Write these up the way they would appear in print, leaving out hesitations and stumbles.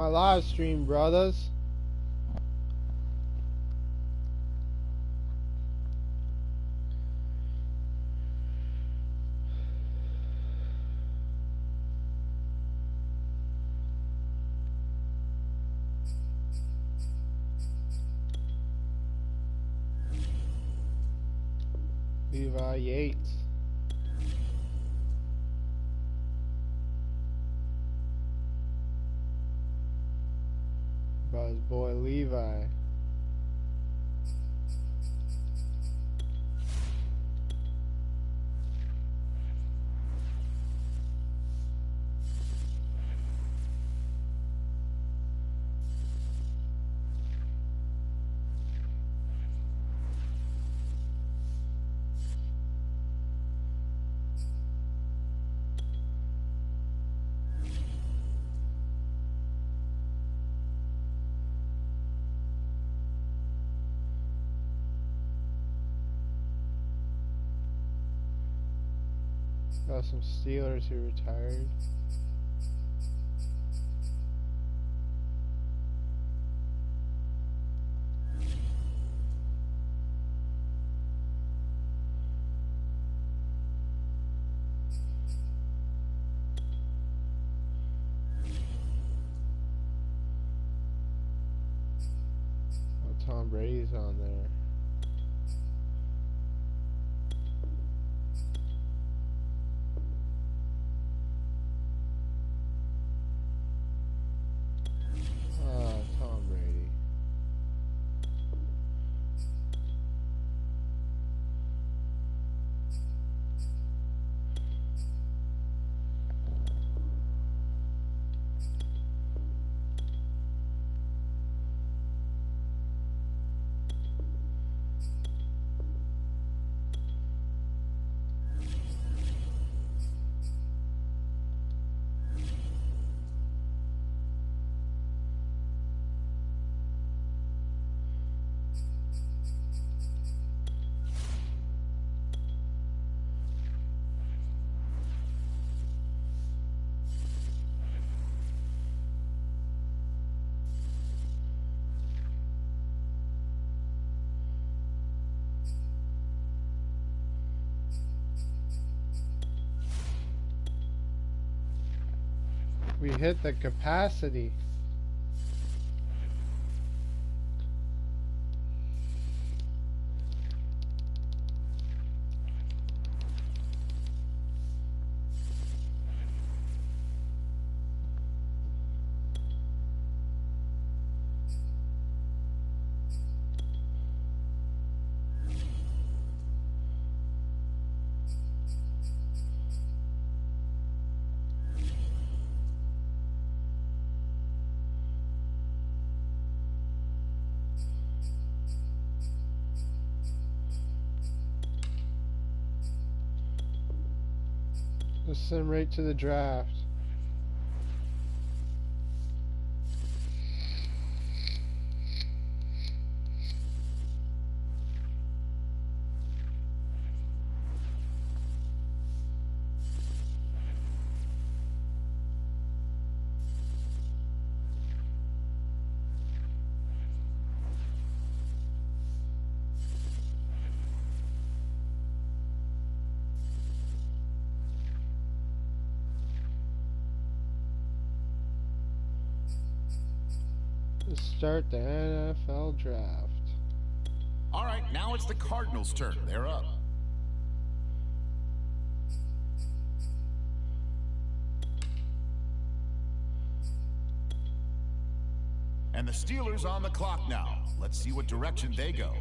My live stream, brothers. Levi Yates. About his boy Levi. Got some Steelers who retired. Oh, Tom Brady's on there. Tom Brady. We hit the capacity. Let's send him right to the draft. Let's start the NFL draft. All right, now it's the Cardinals' turn. They're up. And the Steelers on the clock now. Let's see what direction they go.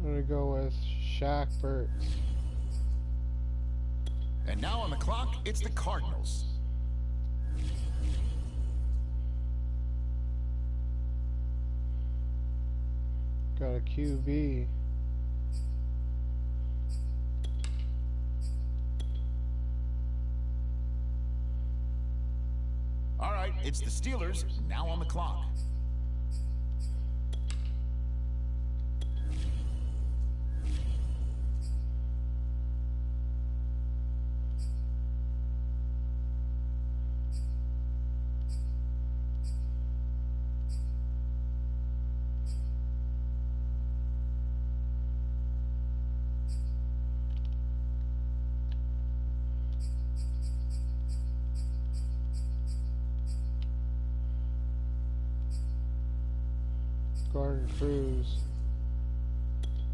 I'm gonna go with Shaq Burks. And now on the clock, it's the Cardinals. Got a QB. right, it's the Steelers now on the clock. Garden Cruz.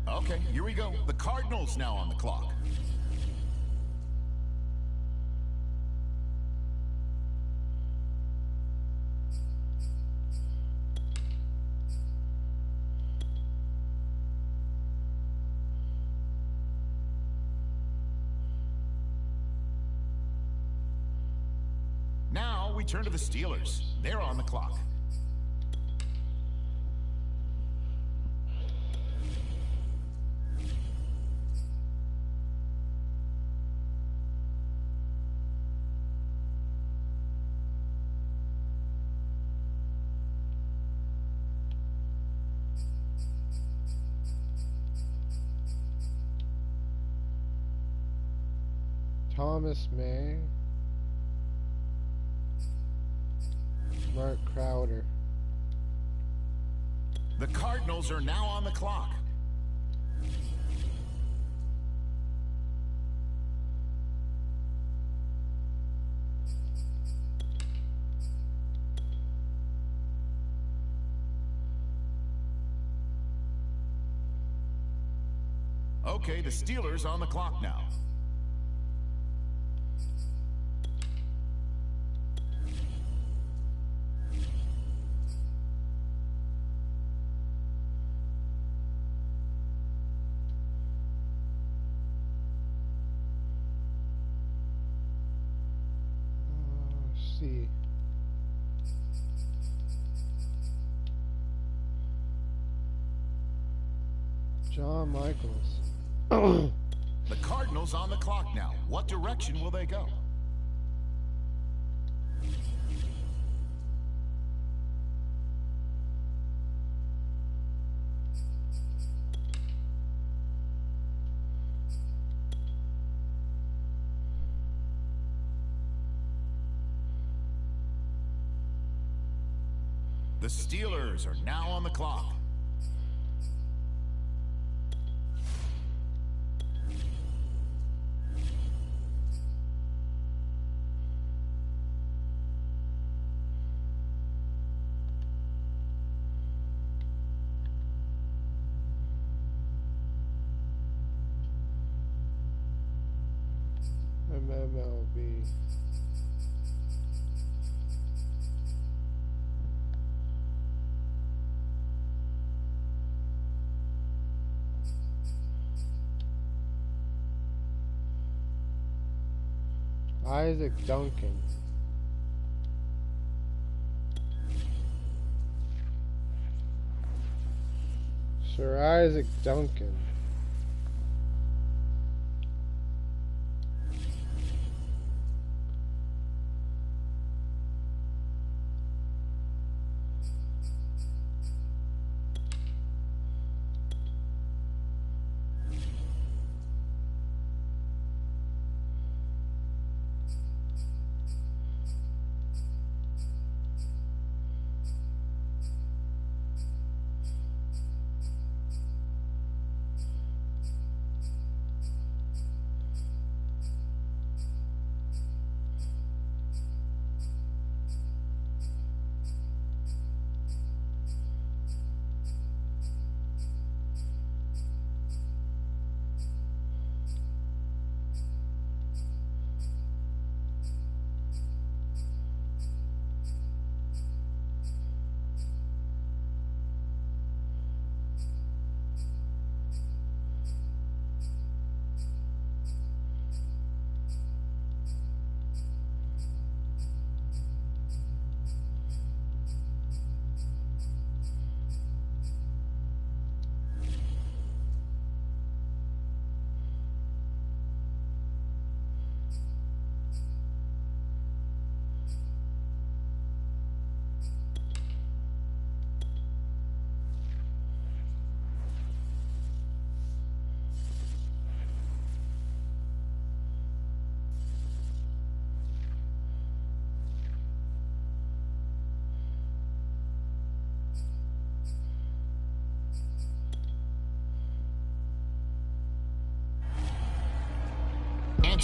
Okay, here we go. The Cardinals now on the clock. Now we turn to the Steelers. They're on the clock. Thomas May. Mark Crowder. The Cardinals are now on the clock. Okay, the Steelers on the clock now. Let's see. John Michaels. The Cardinals on the clock now. What direction will they go? The Steelers are now on the clock. MLB. Isaac Duncan. Sir Isaac Duncan.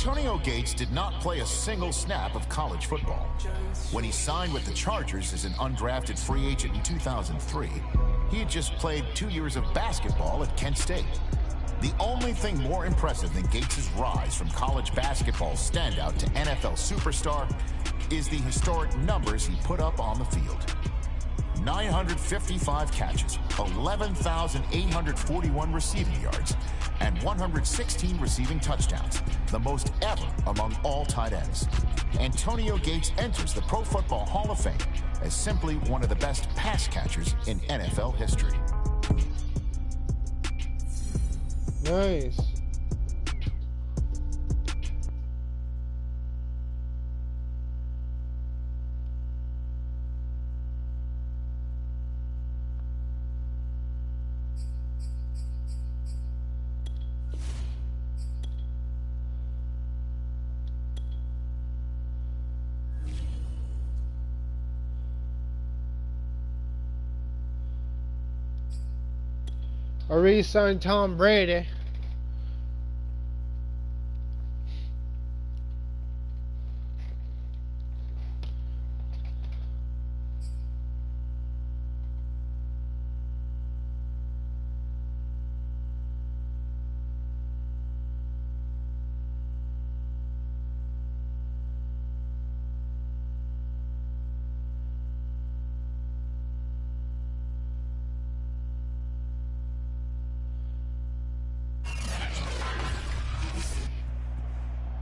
Antonio Gates did not play a single snap of college football. When he signed with the Chargers as an undrafted free agent in 2003, he had just played 2 years of basketball at Kent State. The only thing more impressive than Gates' rise from college basketball standout to NFL superstar is the historic numbers he put up on the field. 955 catches, 11,841 receiving yards, and 116 receiving touchdowns, the most ever among all tight ends. Antonio Gates enters the Pro Football Hall of Fame as simply one of the best pass catchers in NFL history. Nice. I re-signed Tom Brady.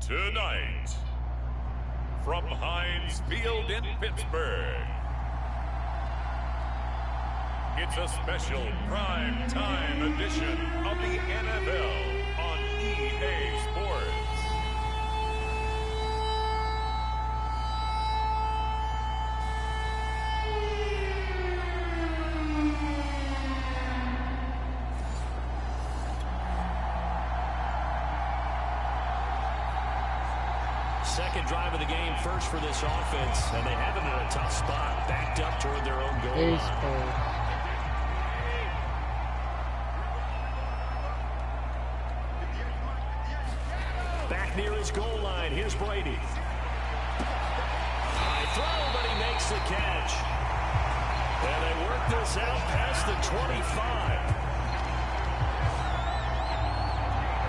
Tonight, from Heinz Field in Pittsburgh, it's a special prime time edition of the NFL on EA Sports. Second drive of the game, first for this offense, and they have it in a tough spot, backed up toward their own goal line. Back near his goal line, here's Brady. High throw, but he makes the catch. And they work this out past the 25.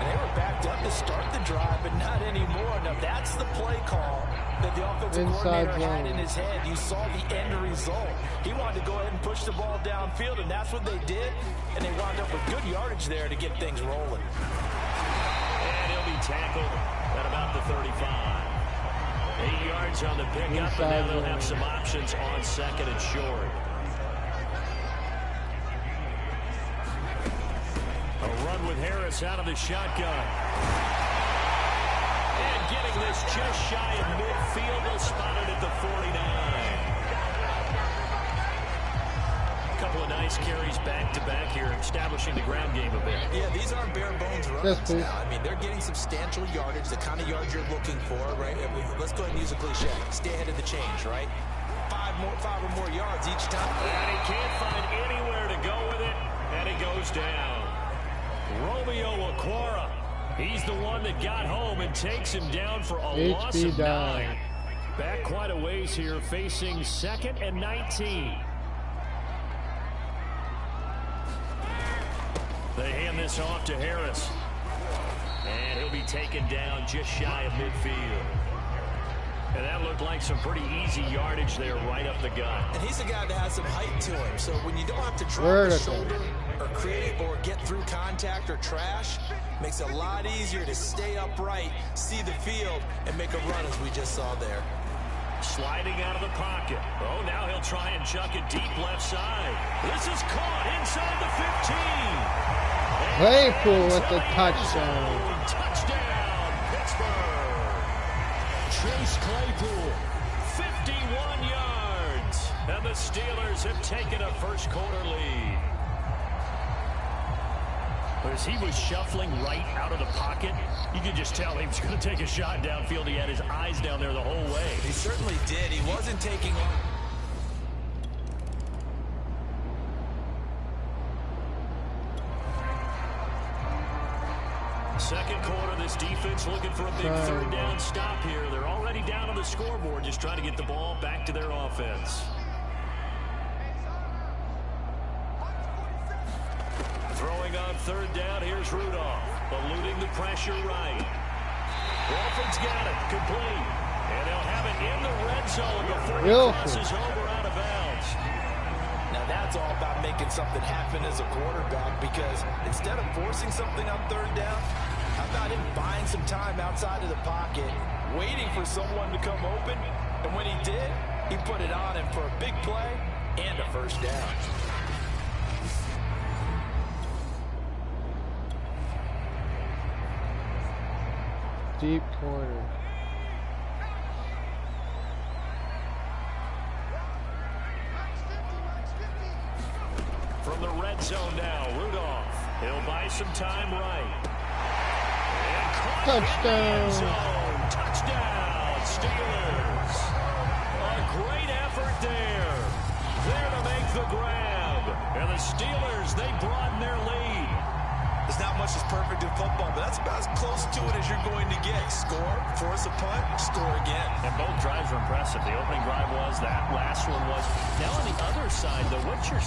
They were backed up to start the drive, but not anymore. Now, that's the play call that the offensive coordinator had in his head. You saw the end result. He wanted to go ahead and push the ball downfield, and that's what they did. And they wound up with good yardage there to get things rolling. And he'll be tackled at about the 35. 8 yards on the pickup, and now they'll have some options on second and short. A run with Harris out of the shotgun. And getting this just shy of midfield. They'll spot it at the 49. A couple of nice carries back-to-back here, establishing the ground game a bit. Yeah, these aren't bare-bones runs now. I mean, they're getting substantial yardage, the kind of yards you're looking for, right? I mean, let's go ahead and use a cliche. Stay ahead of the change, right? Five or more yards each time. And he can't find anywhere to go with it, and he goes down. Romeo Okwara, he's the one that got home and takes him down for a loss of 9. Back quite a ways here, facing 2nd and 19. They hand this off to Harris. And he'll be taken down just shy of midfield. And that looked like some pretty easy yardage there right up the gut. And he's a guy that has some height to him. So when you don't have to drop the shoulder or create or get through contact or trash, makes it a lot easier to stay upright, see the field, and make a run as we just saw there. Sliding out of the pocket. Oh, now he'll try and chuck it deep left side. This is caught inside the 15. Claypool with the touchdown. Touchdown, Pittsburgh. Chase Claypool, 51 yards. And the Steelers have taken a first quarter lead. As he was shuffling right out of the pocket, you could just tell he was going to take a shot downfield. He had his eyes down there the whole way. He certainly did. He wasn't taking... Second quarter, this defense Bucks looking for a big third down stop here. They're already down on the scoreboard, just trying to get the ball back to their offense. Throwing on third down, here's Rudolph. Eluding the pressure right. Wolford's got it, complete. And they'll have it in the red zone before he crosses over out of bounds. Now that's all about making something happen as a quarterback, because instead of forcing something on third down, how about him buying some time outside of the pocket, waiting for someone to come open, and when he did, he put it on him for a big play and a first down. Deep corner. From the red zone now, Rudolph. He'll buy some time right. And touchdown. Touchdown, Steelers. A great effort there. There to make the grab. And the Steelers, they broaden their lead. There's not much that's perfect in football, but that's about as close to it as you're going to get. Score, force a punt, score again. And both drives were impressive. The opening drive was, that last one was. Now on the other side, though, what's your...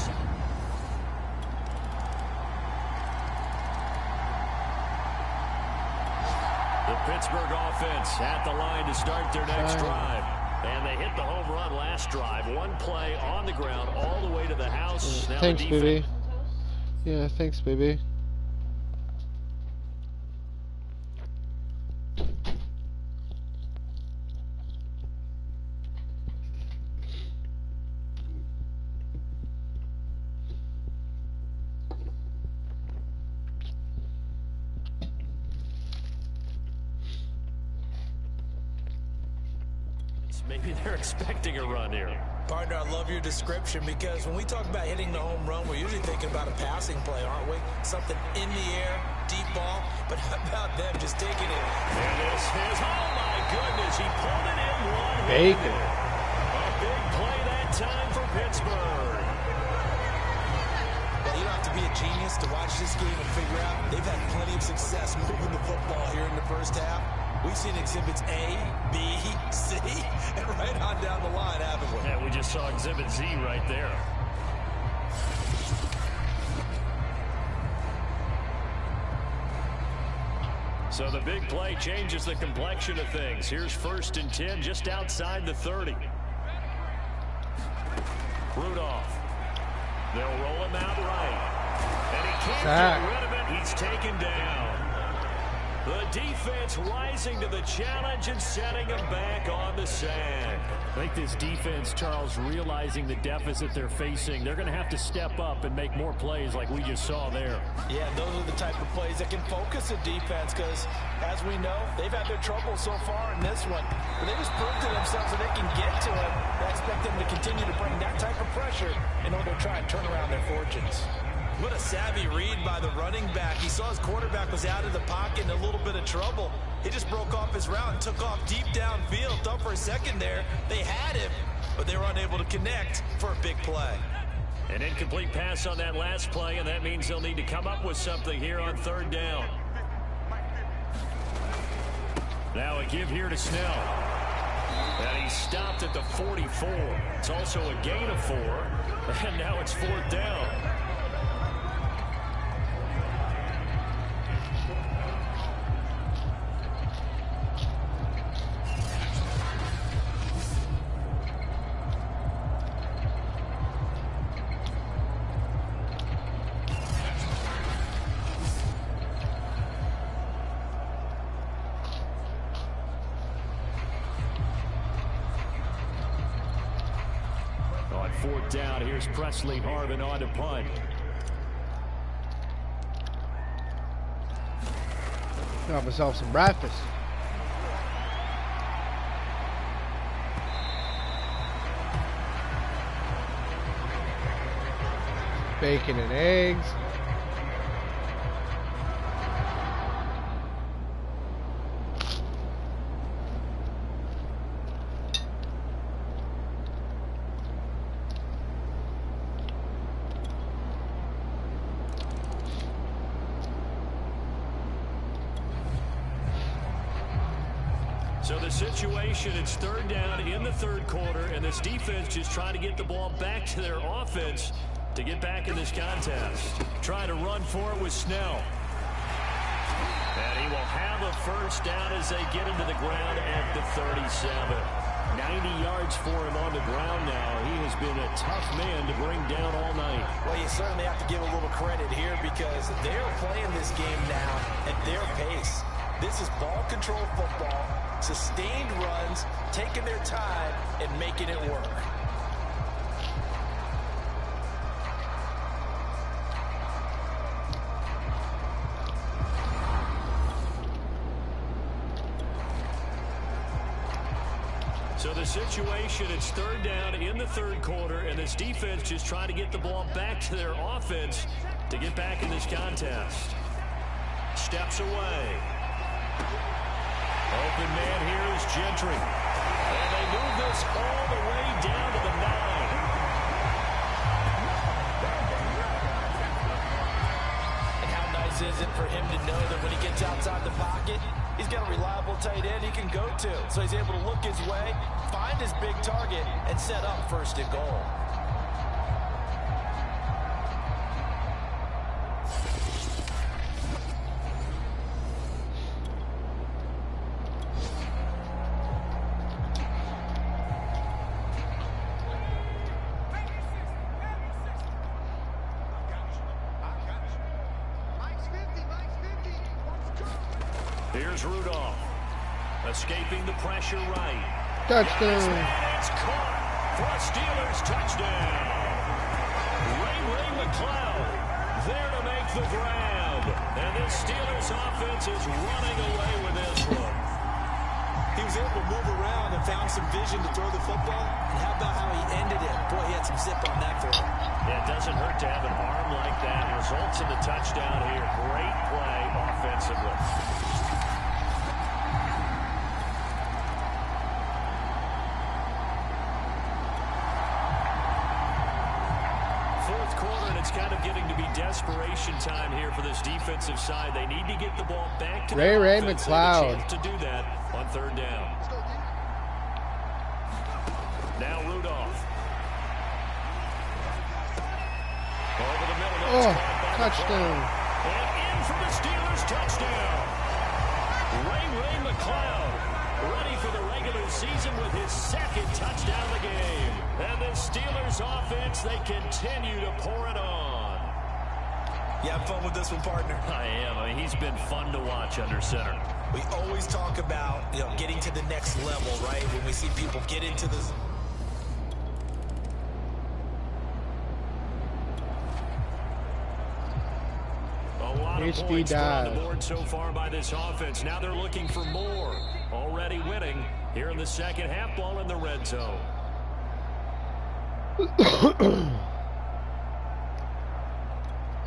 The Pittsburgh offense at the line to start their next drive. And they hit the home run last drive. One play on the ground all the way to the house. Now thanks, baby. Yeah, thanks, baby. Maybe they're expecting a run here. Partner, I love your description, because when we talk about hitting the home run, we're usually thinking about a passing play, aren't we? Something in the air, deep ball, but how about them just taking it? And this is, oh my goodness, he pulled it in one. Bacon. A big play that time for Pittsburgh. Well, you don't have to be a genius to watch this game and figure out they've had plenty of success moving the football here in the first half. We've seen exhibits A, B, C, and right on down the line, haven't we? Yeah, we just saw exhibit Z right there. So the big play changes the complexion of things. Here's 1st and 10 just outside the 30. Rudolph. They'll roll him out right. And he can't get rid of it. He's taken down. The defense rising to the challenge and setting him back on the sack. I think this defense, Charles, realizing the deficit they're facing, they're going to have to step up and make more plays like we just saw there. Yeah, those are the type of plays that can focus a defense, because, as we know, they've had their trouble so far in this one. But they just proved to themselves that they can get to it. I expect them to continue to bring that type of pressure in order to try and turn around their fortunes. What a savvy read by the running back. He saw his quarterback was out of the pocket in a little bit of trouble. He just broke off his route and took off deep downfield. Thought for a second there they had him, but they were unable to connect for a big play. An incomplete pass on that last play, and that means they'll need to come up with something here on 3rd down. Now a give here to Snell. And he stopped at the 44. It's also a gain of 4, and now it's 4th down. On 4th down, here's Presley Harvin on to punt. Got myself some breakfast. Bacon and eggs. So the situation, it's third down in the third quarter, and this defense just trying to get the ball back to their offense to get back in this contest. Trying to run for it with Snell. And he will have a first down as they get into the ground at the 37. 90 yards for him on the ground now. He has been a tough man to bring down all night. Well, you certainly have to give a little credit here because they're playing this game now at their pace. This is ball control football, sustained runs, taking their time and making it work. So the situation, it's third down in the third quarter, and this defense just trying to get the ball back to their offense to get back in this contest. Steps away. Open man here is Gentry. And they move this all the way down to the 9. And how nice is it for him to know that when he gets outside the pocket, he's got a reliable tight end he can go to. So he's able to look his way, find his big target, and set up first and goal. Here's Rudolph. Escaping the pressure right. Touchdown. It's caught for a Steelers touchdown. Ray McLeod there to make the grab. And this Steelers offense is running away with this one. He was able to move around and found some vision to throw the football. And how about how he ended it? Boy, he had some zip on that throw. Yeah, it doesn't hurt to have an arm like that. Results in the touchdown here. Great play offensively. It's kind of getting to be desperation time here for this defensive side. They need to get the ball back to Ray offense. McLeod To do that on third down. Now Rudolph. Over the middle. Oh, touchdown. And in for the Steelers touchdown. Ray McLeod ready for the regular season with his second touchdown of the game. And the Steelers offense, they continue to pour it on. You have fun with this one, partner? I am. I mean, he's been fun to watch under center. We always talk about, getting to the next level, right? When we see people get into this. A lot of points on the board so far by this offense. Now they're looking for more. Already winning here in the second half, ball in the red zone.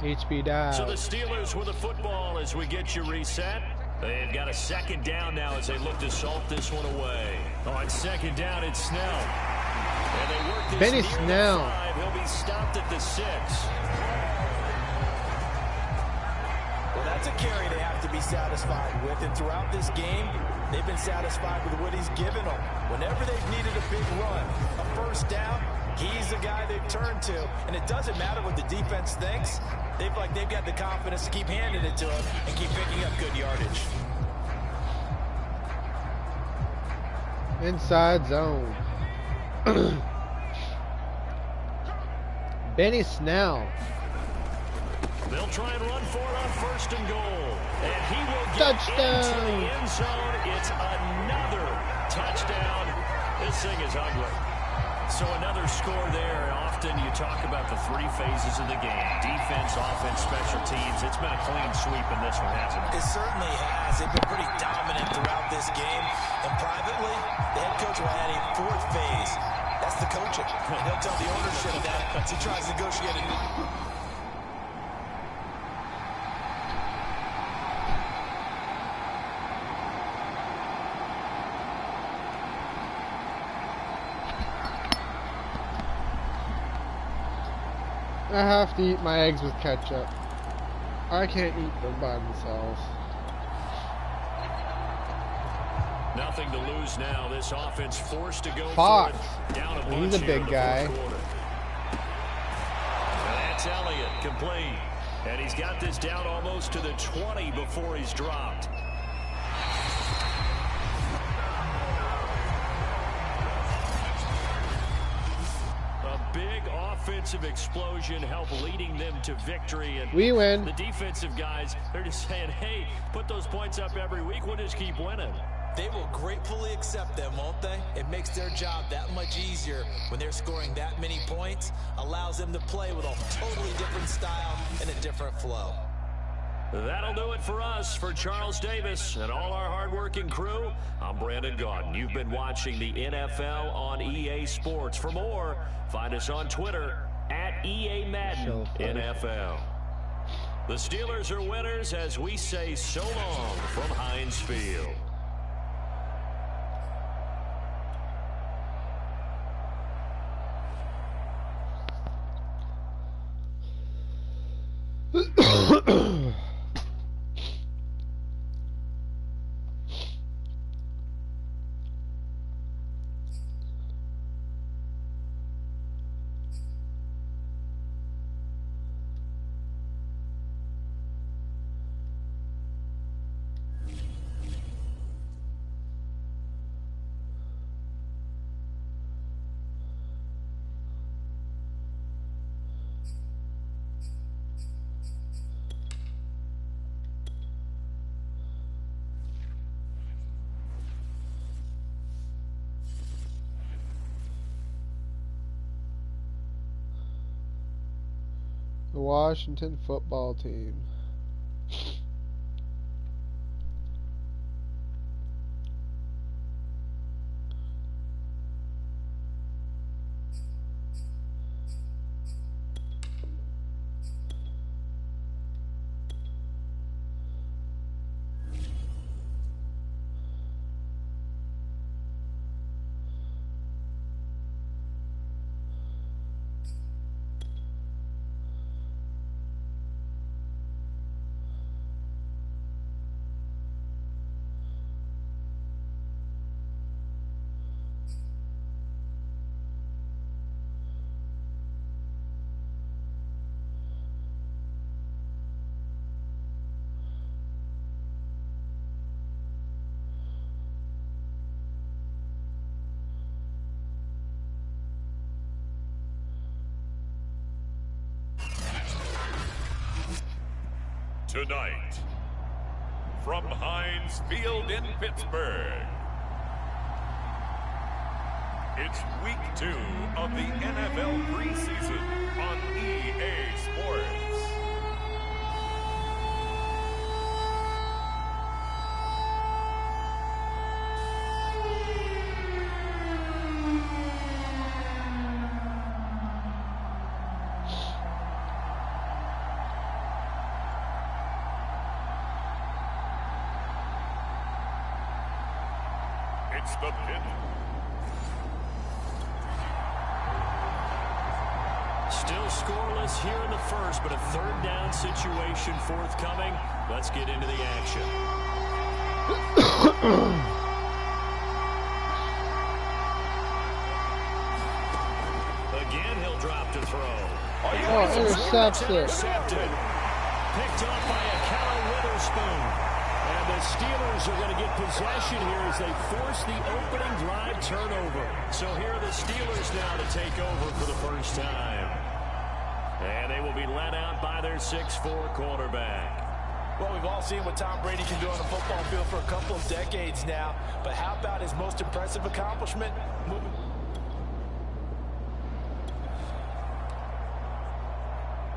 HB dive. So the Steelers with the football as we get you reset. They've got a second down now as they look to salt this one away. On second down, it's Snell. And they work this Benny near Snell. the 5. He'll be stopped at the 6. Well, that's a carry they have to be satisfied with. And throughout this game, they've been satisfied with what he's given them. Whenever they've needed a big run, a first down, he's the guy they've turned to. And it doesn't matter what the defense thinks. They've got the confidence to keep handing it to him and keep picking up good yardage. Inside zone. Benny Snell. They'll try and run for it on first and goal. And he will get Touchdown. into the end zone. It's another touchdown. This thing is ugly. So another score there. Often you talk about the three phases of the game. Defense, offense, special teams. It's been a clean sweep in this one, hasn't it? It certainly has. They've been pretty dominant throughout this game. And privately, the head coach will add a fourth phase. That's the coaching. And he'll tell the ownership that as he tries to negotiate a new... I have to eat my eggs with ketchup. I can't eat them by themselves. Nothing to lose now. This offense forced to go Fox. for it. Down a bunch. He's a big guy. And that's Elliott, complete. And he's got this down almost to the 20 before he's dropped. Big offensive explosion helped leading them to victory. And we win. The defensive guys, they're just saying, hey, put those points up every week. We'll just keep winning. They will gratefully accept them, won't they? It makes their job that much easier when they're scoring that many points. Allows them to play with a totally different style and a different flow. That'll do it for us. For Charles Davis and all our hardworking crew, I'm Brandon Gaudin. You've been watching the NFL on EA Sports. For more, find us on Twitter at EA Madden NFL. The Steelers are winners as we say so long from Heinz Field. The Washington football team. Tonight, from Heinz Field in Pittsburgh, it's week 2 of the NFL preseason on EA Sports. It's the pit. Still scoreless here in the first, but a third down situation forthcoming. Let's get into the action. Again, he'll drop to throw. Intercepts it. Intercepted. Picked up by a Cal Witherspoon. And the Steelers are going to get possession here as they force the opening drive turnover. So here are the Steelers now to take over for the first time. And they will be led out by their 6'4" quarterback. Well, we've all seen what Tom Brady can do on the football field for a couple of decades now. But how about his most impressive accomplishment?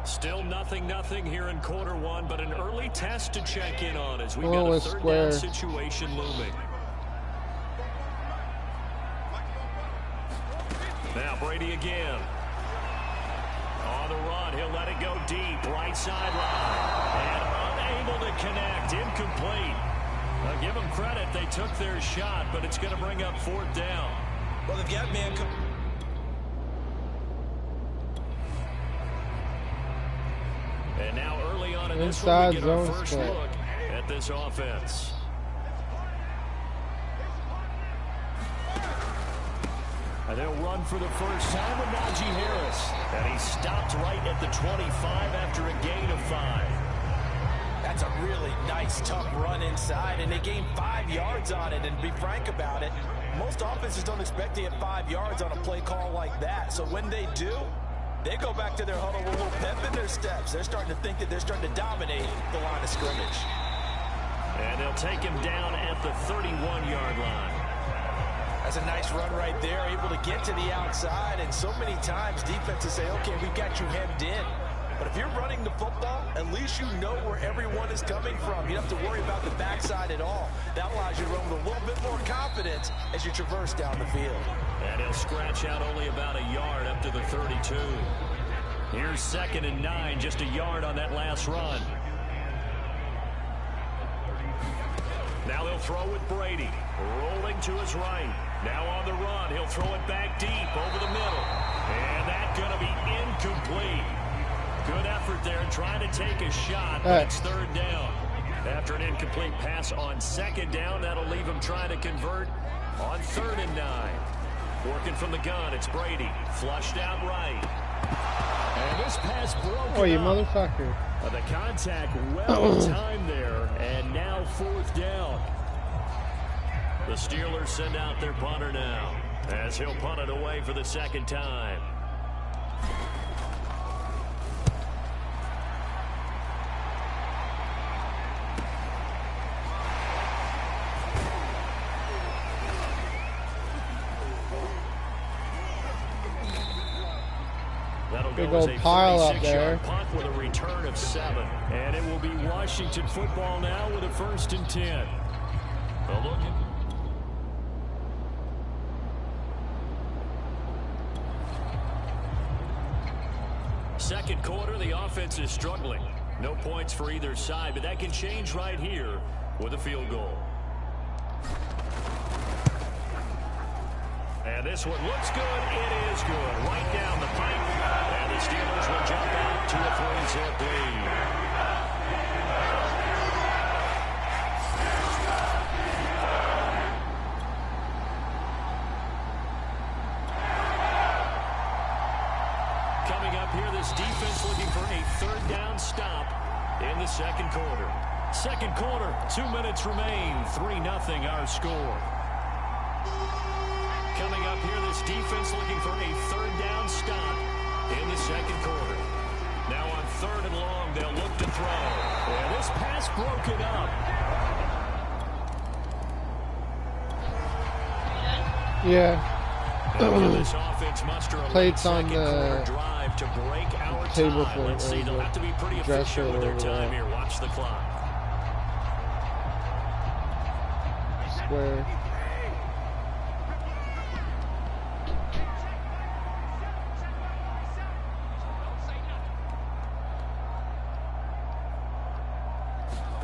Still nothing here in quarter one, but an early test to check in on as we've got a third down situation looming. Now Brady again. On the run, he'll let it go deep, right sideline. And unable to connect, incomplete. Now give them credit, they took their shot, but it's going to bring up fourth down. Well, they've got man. And now early on in this one, we get our first look at this offense. And they'll run for the first time with Najee Harris. And he stopped right at the 25 after a gain of 5. That's a really nice, tough run inside, and they gained 5 yards on it. And to be frank about it, most offenses don't expect to get 5 yards on a play call like that. So when they do, they go back to their huddle with a little pep in their steps. They're starting to think that they're starting to dominate the line of scrimmage. And they'll take him down at the 31-yard line. That's a nice run right there, able to get to the outside. And so many times defenses say, okay, we got you hemmed in. But if you're running the football, at least you know where everyone is coming from. You don't have to worry about the backside at all. That allows you to run with a little bit more confidence as you traverse down the field. And he'll scratch out only about a yard up to the 32. Here's 2nd and 9, just a yard on that last run. Now they'll throw with Brady, rolling to his right. Now on the run, he'll throw it back deep over the middle. And that's going to be incomplete. Good effort there, trying to take a shot, but it's 3rd down. After an incomplete pass on 2nd down, that'll leave him trying to convert on 3rd and 9. Working from the gun, it's Brady. Flushed out right. And this pass broken Oh, you up. motherfucker. The contact well timed there, and now 4th down. The Steelers send out their punter now, as he'll punt it away for the 2nd time. Big old pile up there. Punt with a return of 7. And it will be Washington football now with a 1st and 10. A look at second quarter, the offense is struggling. No points for either side, but that can change right here with a field goal. And this one looks good. It is good. Right down the pipe. And the Steelers will jump out to a 3-zip lead. Coming up here, this defense looking for a 3rd down stop in the 2nd quarter. 2nd quarter, 2 minutes remain. 3-0 our score. Coming up here, this defense looking for a 3rd down stop in the 2nd quarter. Now on 3rd and long, they'll look to throw. And this pass broken up. Yeah. This offense muster a Plates on the drive to break our table tie. for Let's see, they'll have to be pretty efficient with their time here. Watch the clock. Square.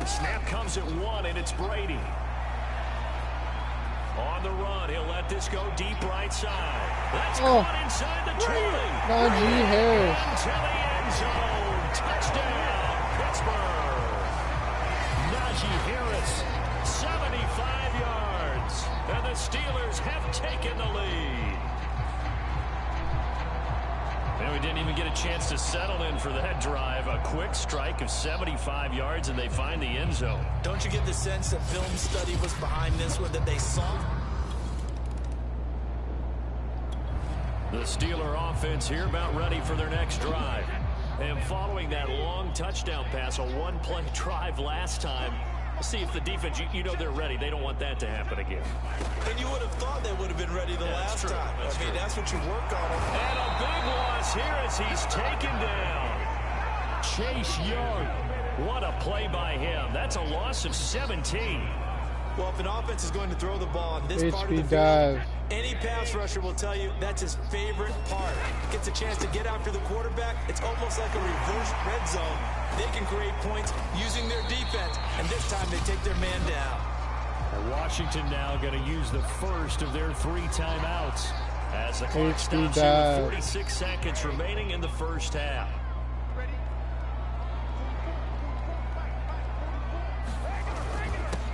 Snap comes at 1, and it's Brady. On the run, he'll let this go deep right side. That's caught inside the 20. Najee Harris. Into the end zone. Touchdown, Pittsburgh. Najee Harris, 75 yards. And the Steelers have taken the lead. And we didn't even get a chance to settle in for that drive. A quick strike of 75 yards, and they find the end zone. Don't you get the sense that film study was behind this one, that they saw? The Steeler offense here about ready for their next drive. And following that long touchdown pass, a one-play drive last time, see if the defense, you know they're ready. They don't want that to happen again. And you would have thought they would have been ready the last time. I mean, that's what you work on. And a big loss here as he's taken down. Chase Young. What a play by him. That's a loss of 17. Well, if an offense is going to throw the ball on this part of the dive. field, any pass rusher will tell you that's his favorite part. Gets a chance to get after the quarterback. It's almost like a reverse red zone. They can create points using their defense, and this time they take their man down. And Washington now going to use the first of their 3 timeouts as the clock stops here with 46 seconds remaining in the first half.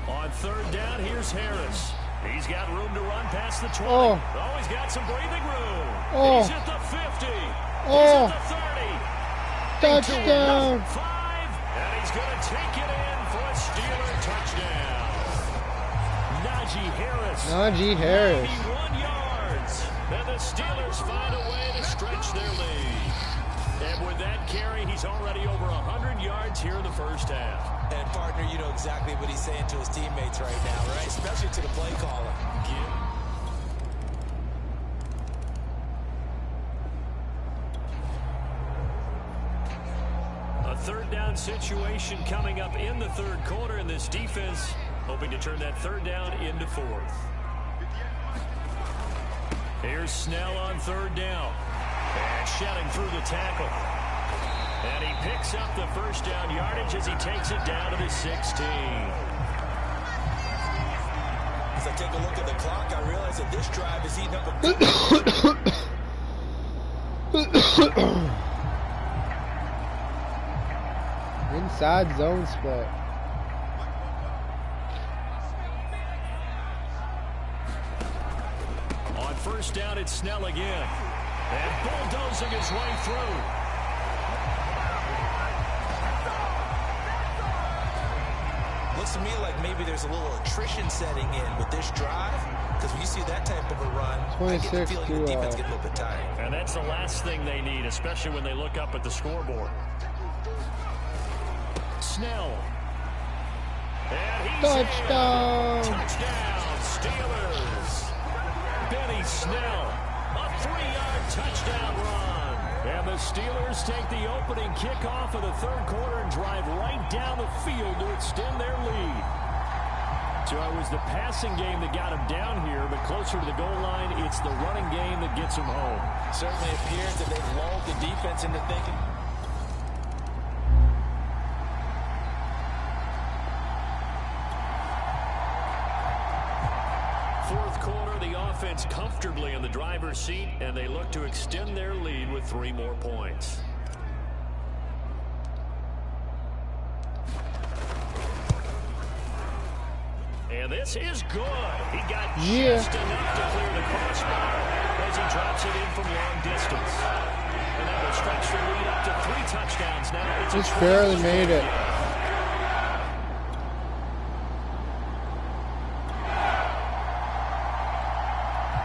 On 3rd down, here's Harris. He's He's got room to run past the 20. Oh. Oh, he's got some breathing room. Oh. He's at the 50. Oh. He's at the 30. Touchdown. 5. And he's going to take it in for a Steeler touchdown. Najee Harris. 91 yards. And the Steelers find a way to stretch their lead. And with that carry, he's already over 100 yards here in the first half. And, partner, you know exactly what he's saying to his teammates right now, right? Especially to the play caller. A third down situation coming up in the third quarter, and this defense hoping to turn that third down into fourth. Here's Snell on third down. And shedding through the tackle. And he picks up the first down yardage as he takes it down to the 16. As I take a look at the clock, I realize that this drive is eating up a Inside zone split. On first down, it's Snell again. And bulldozing his way through. Looks to me like maybe there's a little attrition setting in with this drive. Because when you see that type of a run, I get the feeling the defense gets a little bit tired. And that's the last thing they need, especially when they look up at the scoreboard. Snell. And he's Touchdown. in. Touchdown, Steelers. Benny Snell. A 3-yard touchdown run. And the Steelers take the opening kickoff of the third quarter and drive right down the field to extend their lead. So it was the passing game that got them down here, but closer to the goal line, it's the running game that gets them home. Certainly appears that they've lulled the defense into thinking. Fourth quarter, the offense comfortably in the driver's seat, and they look to extend their lead with 3 more points. And this is good. He got just enough to clear the crossbar as he drops it in from long distance. And that will stretch the lead up to 3 touchdowns now. Just barely made it.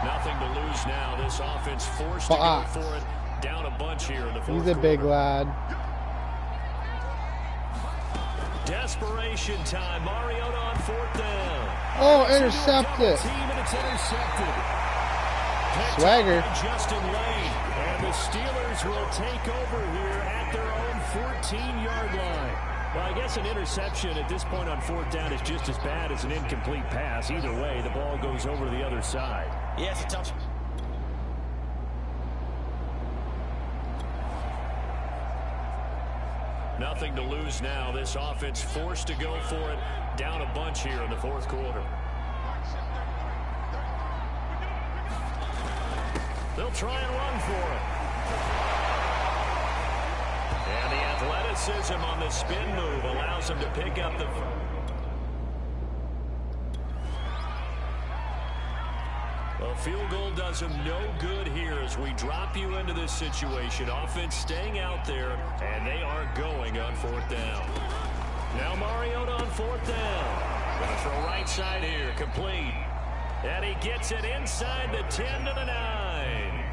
Nothing to lose now. This offense forced to go for it. Down a bunch here in the fourth He's a big lad. Desperation time. Mariota on fourth down. Oh, intercepted. Swagger. Justin Lane. And the Steelers will take over here at their own 14-yard line. Well, I guess an interception at this point on fourth down is just as bad as an incomplete pass. Either way, the ball goes over to the other side. Yeah, it's a tough. Nothing to lose now. This offense forced to go for it. Down a bunch here in the fourth quarter. They'll try and run for it. And the athleticism on the spin move allows him to pick up the... A field goal does him no good here as we drop you into this situation. Offense staying out there, and they are going on fourth down. Now Mariota on fourth down. Going to throw right side here, complete. And he gets it inside the 10 to the 9.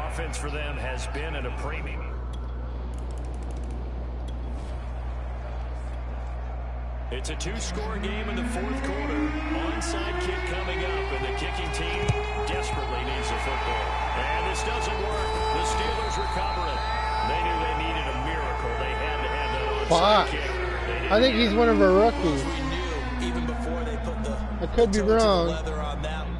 Offense for them has been at a premium. It's a 2-score game in the fourth quarter. Onside kick coming up, and the kicking team desperately needs a football. And this doesn't work. The Steelers recover it. They knew they needed a miracle. They had to have that onside kick. I think he's one of our rookies. We knew even before they put the I could be wrong. leather on them.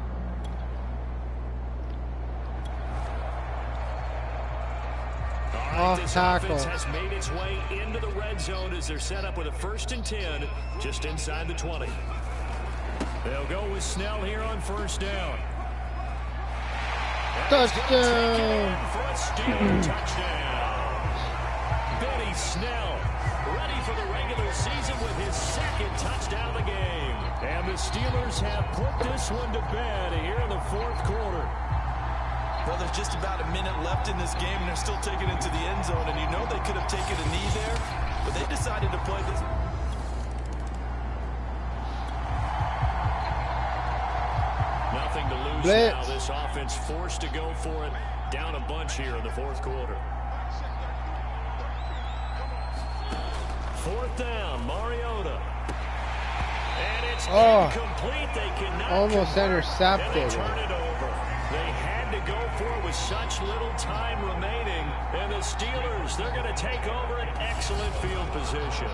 Off This tackle. offense has made its way into the red zone as they're set up with a 1st and 10 just inside the 20. They'll go with Snell here on first down. Touchdown. For a Steeler touchdown. Benny Snell, ready for the regular season with his second touchdown of the game. And the Steelers have put this one to bed here in the fourth quarter. Well, there's just about a minute left in this game, and they're still taking it to the end zone. And you know they could have taken a knee there, but they decided to play this. Nothing to lose now. This offense forced to go for it. Down a bunch here in the fourth quarter. Fourth down, Mariota. And it's incomplete. They cannot almost convert, intercepted. and they turn it over. They had to go for it with such little time remaining. And the Steelers, they're going to take over an excellent field position.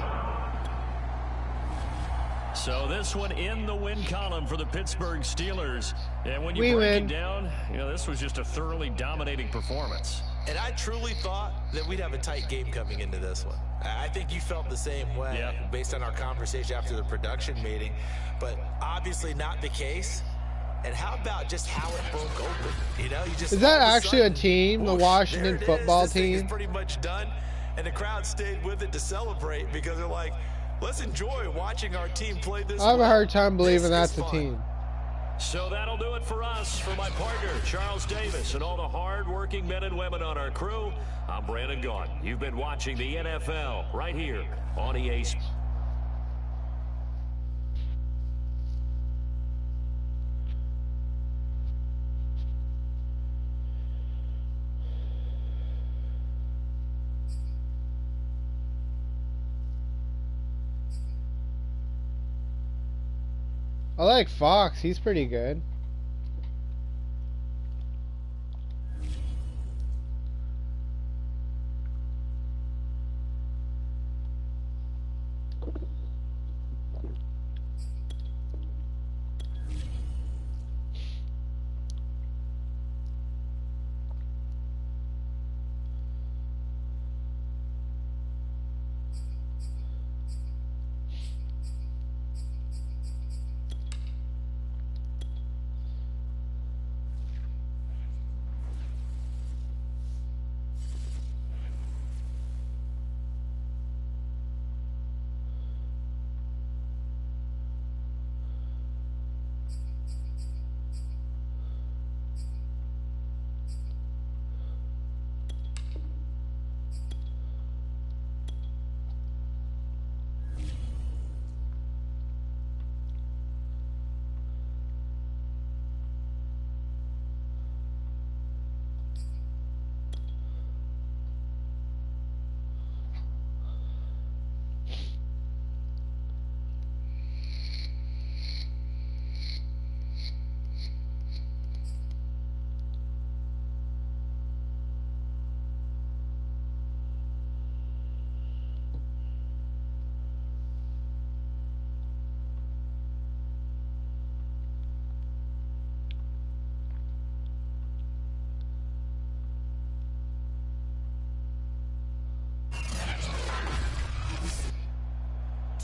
So this one in the win column for the Pittsburgh Steelers. And when you break it down, you know, this was just a thoroughly dominating performance. And I truly thought that we'd have a tight game coming into this one. I think you felt the same way based on our conversation after the production meeting, but obviously not the case. And how about just how it broke open? You know, you just is that actually a team, the Washington football team? This thing is pretty much done, and the crowd stayed with it to celebrate because they're like, let's enjoy watching our team play this. I have a hard time believing that's a team. So that'll do it for us. For my partner, Charles Davis, and all the hard-working men and women on our crew, I'm Brandon Gaughan. You've been watching the NFL right here on EA Sports. I like Fox. He's pretty good.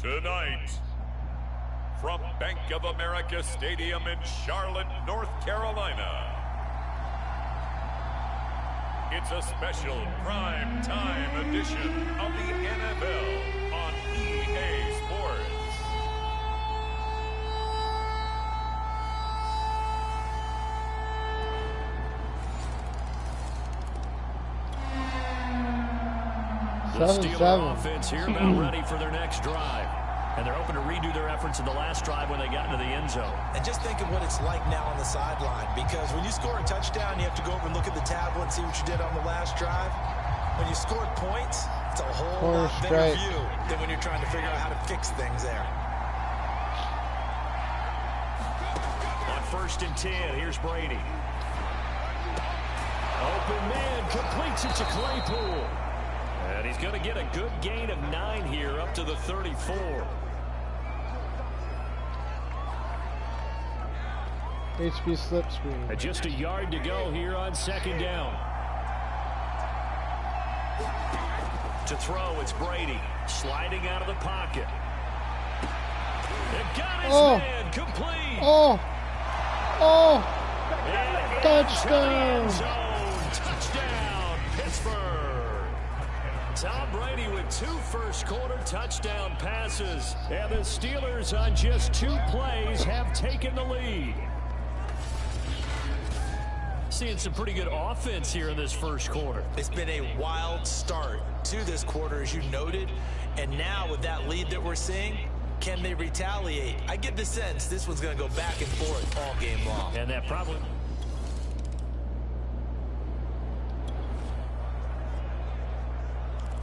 Tonight, from Bank of America Stadium in Charlotte, North Carolina, it's a special prime time edition of the NFL on EA Sports. The Steelers offense here about ready for their next drive. And they're hoping to redo their efforts in the last drive when they got into the end zone. And just think of what it's like now on the sideline, because when you score a touchdown, you have to go over and look at the tablet and see what you did on the last drive. When you scored points, it's a whole lot better view than when you're trying to figure out how to fix things there. On 1st and 10, here's Brady. Open man, completes it to Claypool. And he's going to get a good gain of 9 here up to the 34. HB slipstream. And just a yard to go here on 2nd down. To throw, it's Brady. Sliding out of the pocket. It got his man complete. Touchdown. Touchdown, Pittsburgh. Tom Brady with 2 first-quarter touchdown passes. And the Steelers on just 2 plays have taken the lead. Seeing some pretty good offense here in this first quarter. It's been a wild start to this quarter, as you noted. And now with that lead that we're seeing, can they retaliate? I get the sense this one's going to go back and forth all game long. And that probably...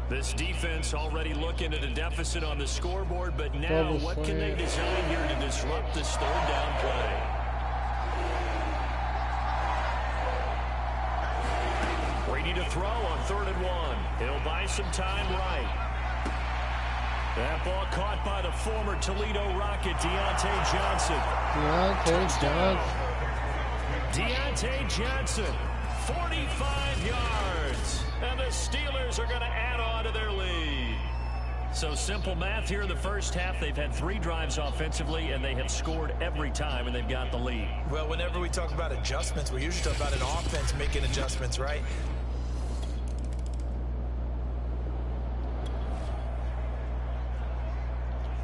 This defense already looking at a deficit on the scoreboard, but now what can they design here to disrupt this third down play? Brady to throw on 3rd and 1. He'll buy some time right. That ball caught by the former Toledo Rocket, Deontay Johnson. Deontay Johnson, 45 yards. And the Steelers are going to add on to their lead. So simple math here in the first half. They've had 3 drives offensively, and they have scored every time, and they've got the lead. Well, whenever we talk about adjustments, we usually talk about an offense making adjustments, right?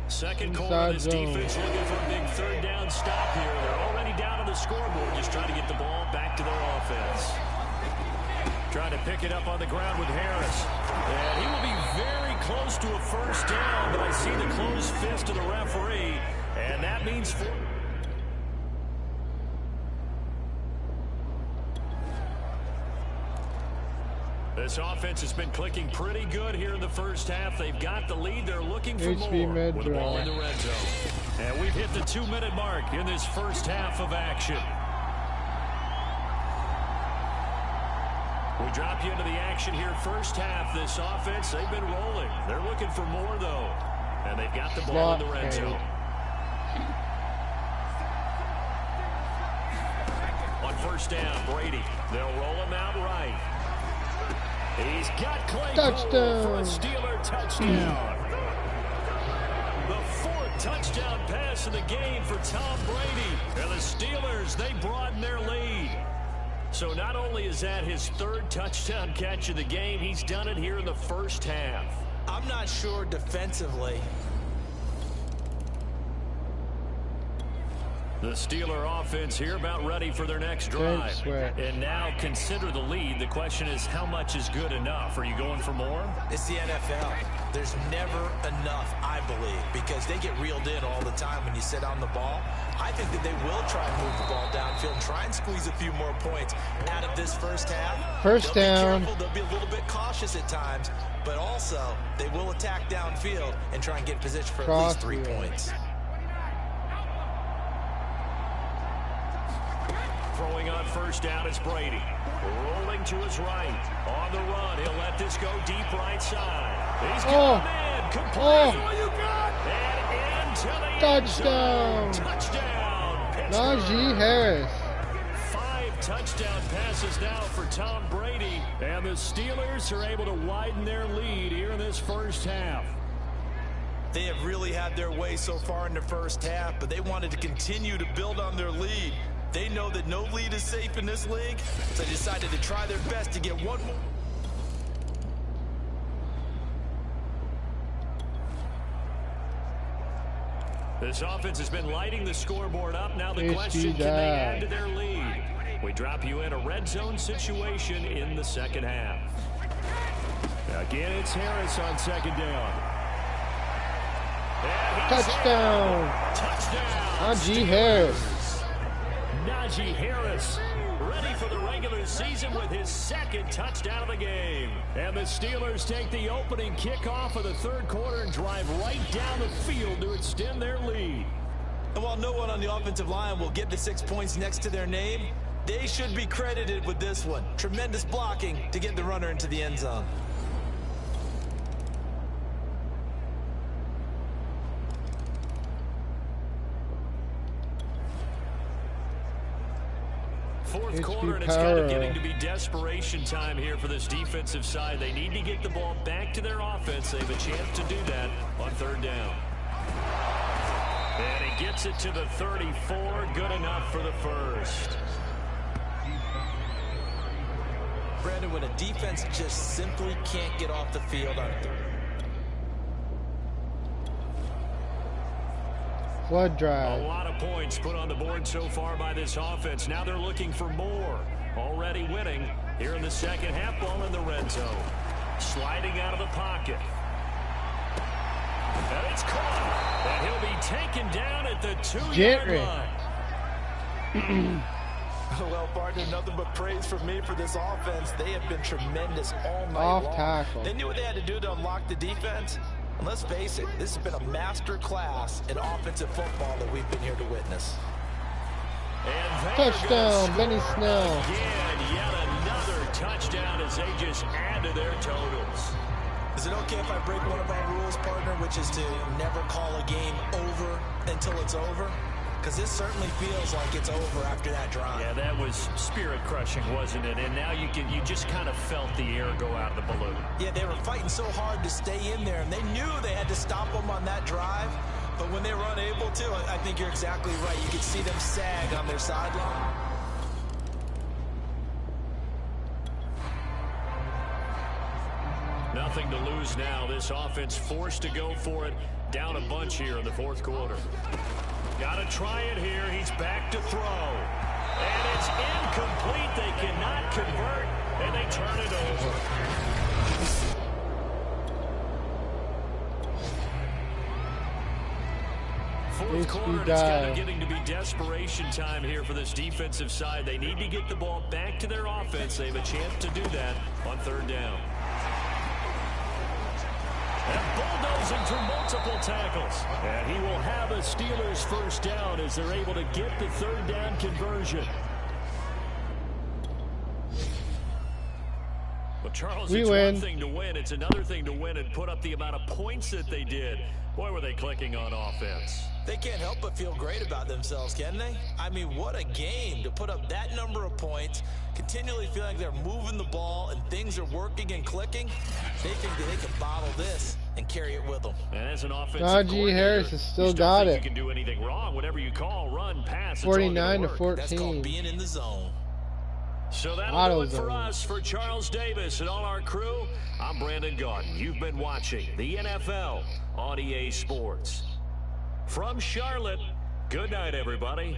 Second quarter, this defense looking for a big 3rd down stop here. They're already down on the scoreboard, just trying to get the ball back to their offense. Trying to pick it up on the ground with Harris. And he will be very close to a first down, but I see the closed fist of the referee, and that means... This offense has been clicking pretty good here in the first half. They've got the lead. They're looking for more with the ball in the red zone. And we've hit the 2-minute mark in this first half of action. We drop you into the action here first half. This offense, they've been rolling. They're looking for more, though. And they've got the ball in the red zone. On first down, Brady. They'll roll him out right. He's got Claypool for a Steeler touchdown. The 4th touchdown pass of the game for Tom Brady. And the Steelers, they broaden their lead. So not only is that his 3rd touchdown catch of the game, he's done it here in the first half. I'm not sure defensively. The Steeler offense here about ready for their next drive. And now consider the lead. The question is, how much is good enough? Are you going for more? It's the NFL. There's never enough, I believe, because they get reeled in all the time when you sit on the ball. I think that they will try and move the ball downfield and try and squeeze a few more points out of this first half. First down. They'll be a little bit cautious at times, but also they will attack downfield and try and get in position for at least 3 points. Throwing on first down, it's Brady. Rolling to his right. On the run, he'll let this go deep right side. He's got a man. Complete. And into the touchdown. Touchdown. Najee Harris. 5 touchdown passes now for Tom Brady. And the Steelers are able to widen their lead here in this first half. They have really had their way so far in the first half, but they wanted to continue to build on their lead. They know that no lead is safe in this league, so they decided to try their best to get one more. This offense has been lighting the scoreboard up. Now the question, can they add to their lead? We drop you in a red zone situation in the second half. Again, it's Harris on 2nd down. Touchdown. Touchdown. Najee Harris. Najee Harris ready for the regular season with his 2nd touchdown of the game. And the Steelers take the opening kickoff of the 3rd quarter and drive right down the field to extend their lead. And while no one on the offensive line will get the 6 points next to their name, they should be credited with this one. Tremendous blocking to get the runner into the end zone. Fourth quarter, and it's kind of getting to be desperation time here for this defensive side. They need to get the ball back to their offense. They have a chance to do that on 3rd down. And he gets it to the 34. Good enough for the first. Brandon, when a defense just simply can't get off the field on third. Flood drive. A lot of points put on the board so far by this offense. Now they're looking for more. Already winning here in the second half. Ball in the red zone. Sliding out of the pocket. And it's caught. And he'll be taken down at the 2-yard line. Well, partner, nothing but praise from me for this offense. They have been tremendous all night long. Tackle. They knew what they had to do to unlock the defense. And let's face it, this has been a master class in offensive football that we've been here to witness. And touchdown, Benny Snell. Again, yet another touchdown as they just add to their totals. Is it okay if I break one of our rules, partner, which is to never call a game over until it's over? Because this certainly feels like it's over after that drive. Yeah, that was spirit-crushing, wasn't it? And now you just kind of felt the air go out of the balloon. Yeah, they were fighting so hard to stay in there, and they knew they had to stop them on that drive. But when they were unable to, I think you're exactly right. You could see them sag on their sideline. Nothing to lose now. This offense forced to go for it. Down a bunch here in the fourth quarter. Got to try it here. He's back to throw. And it's incomplete. They cannot convert, and they turn it over. Fourth quarter, it's kind of getting to be desperation time here for this defensive side. They need to get the ball back to their offense. They have a chance to do that on third down. And bulldozing through multiple tackles. And he will have a Steelers first down as they're able to get the third down conversion. Well, Charles, it's one thing to win. It's another thing to win and put up the amount of points that they did. Boy, were they clicking on offense. They can't help but feel great about themselves, can they? I mean, what a game to put up that number of points, continually feel like they're moving the ball and things are working and clicking. They think that they can bottle this and carry it with them. And as an offensive Najee Harris has still got it. You can do anything wrong. Whatever you call, run, pass. 49-14. That's called being in the zone. So that'll do it for us. For Charles Davis and all our crew, I'm Brandon Garden. You've been watching the NFL on EA Sports. From Charlotte, good night, everybody.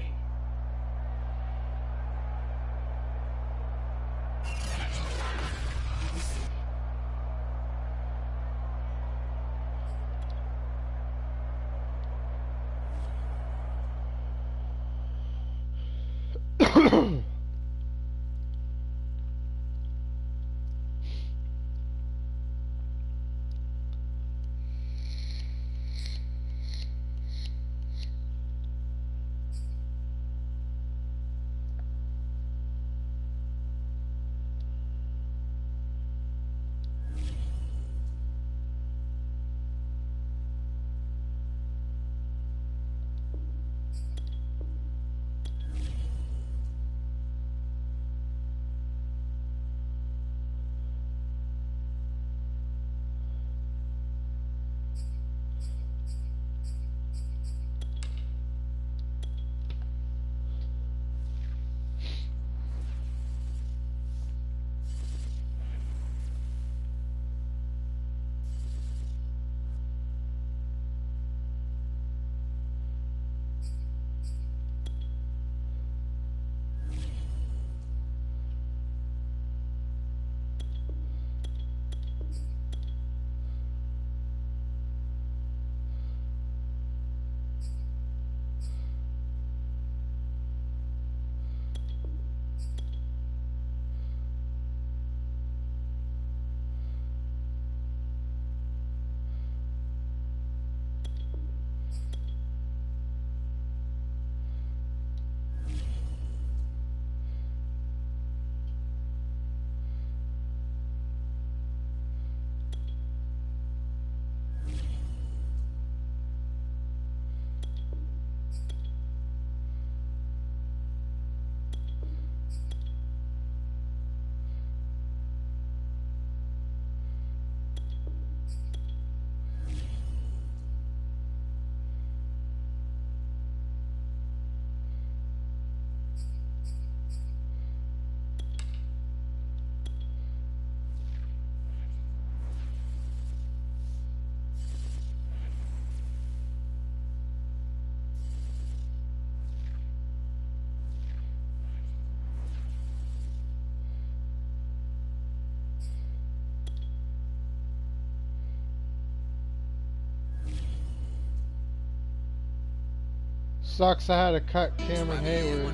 sucks I had to cut Cameron Hayward.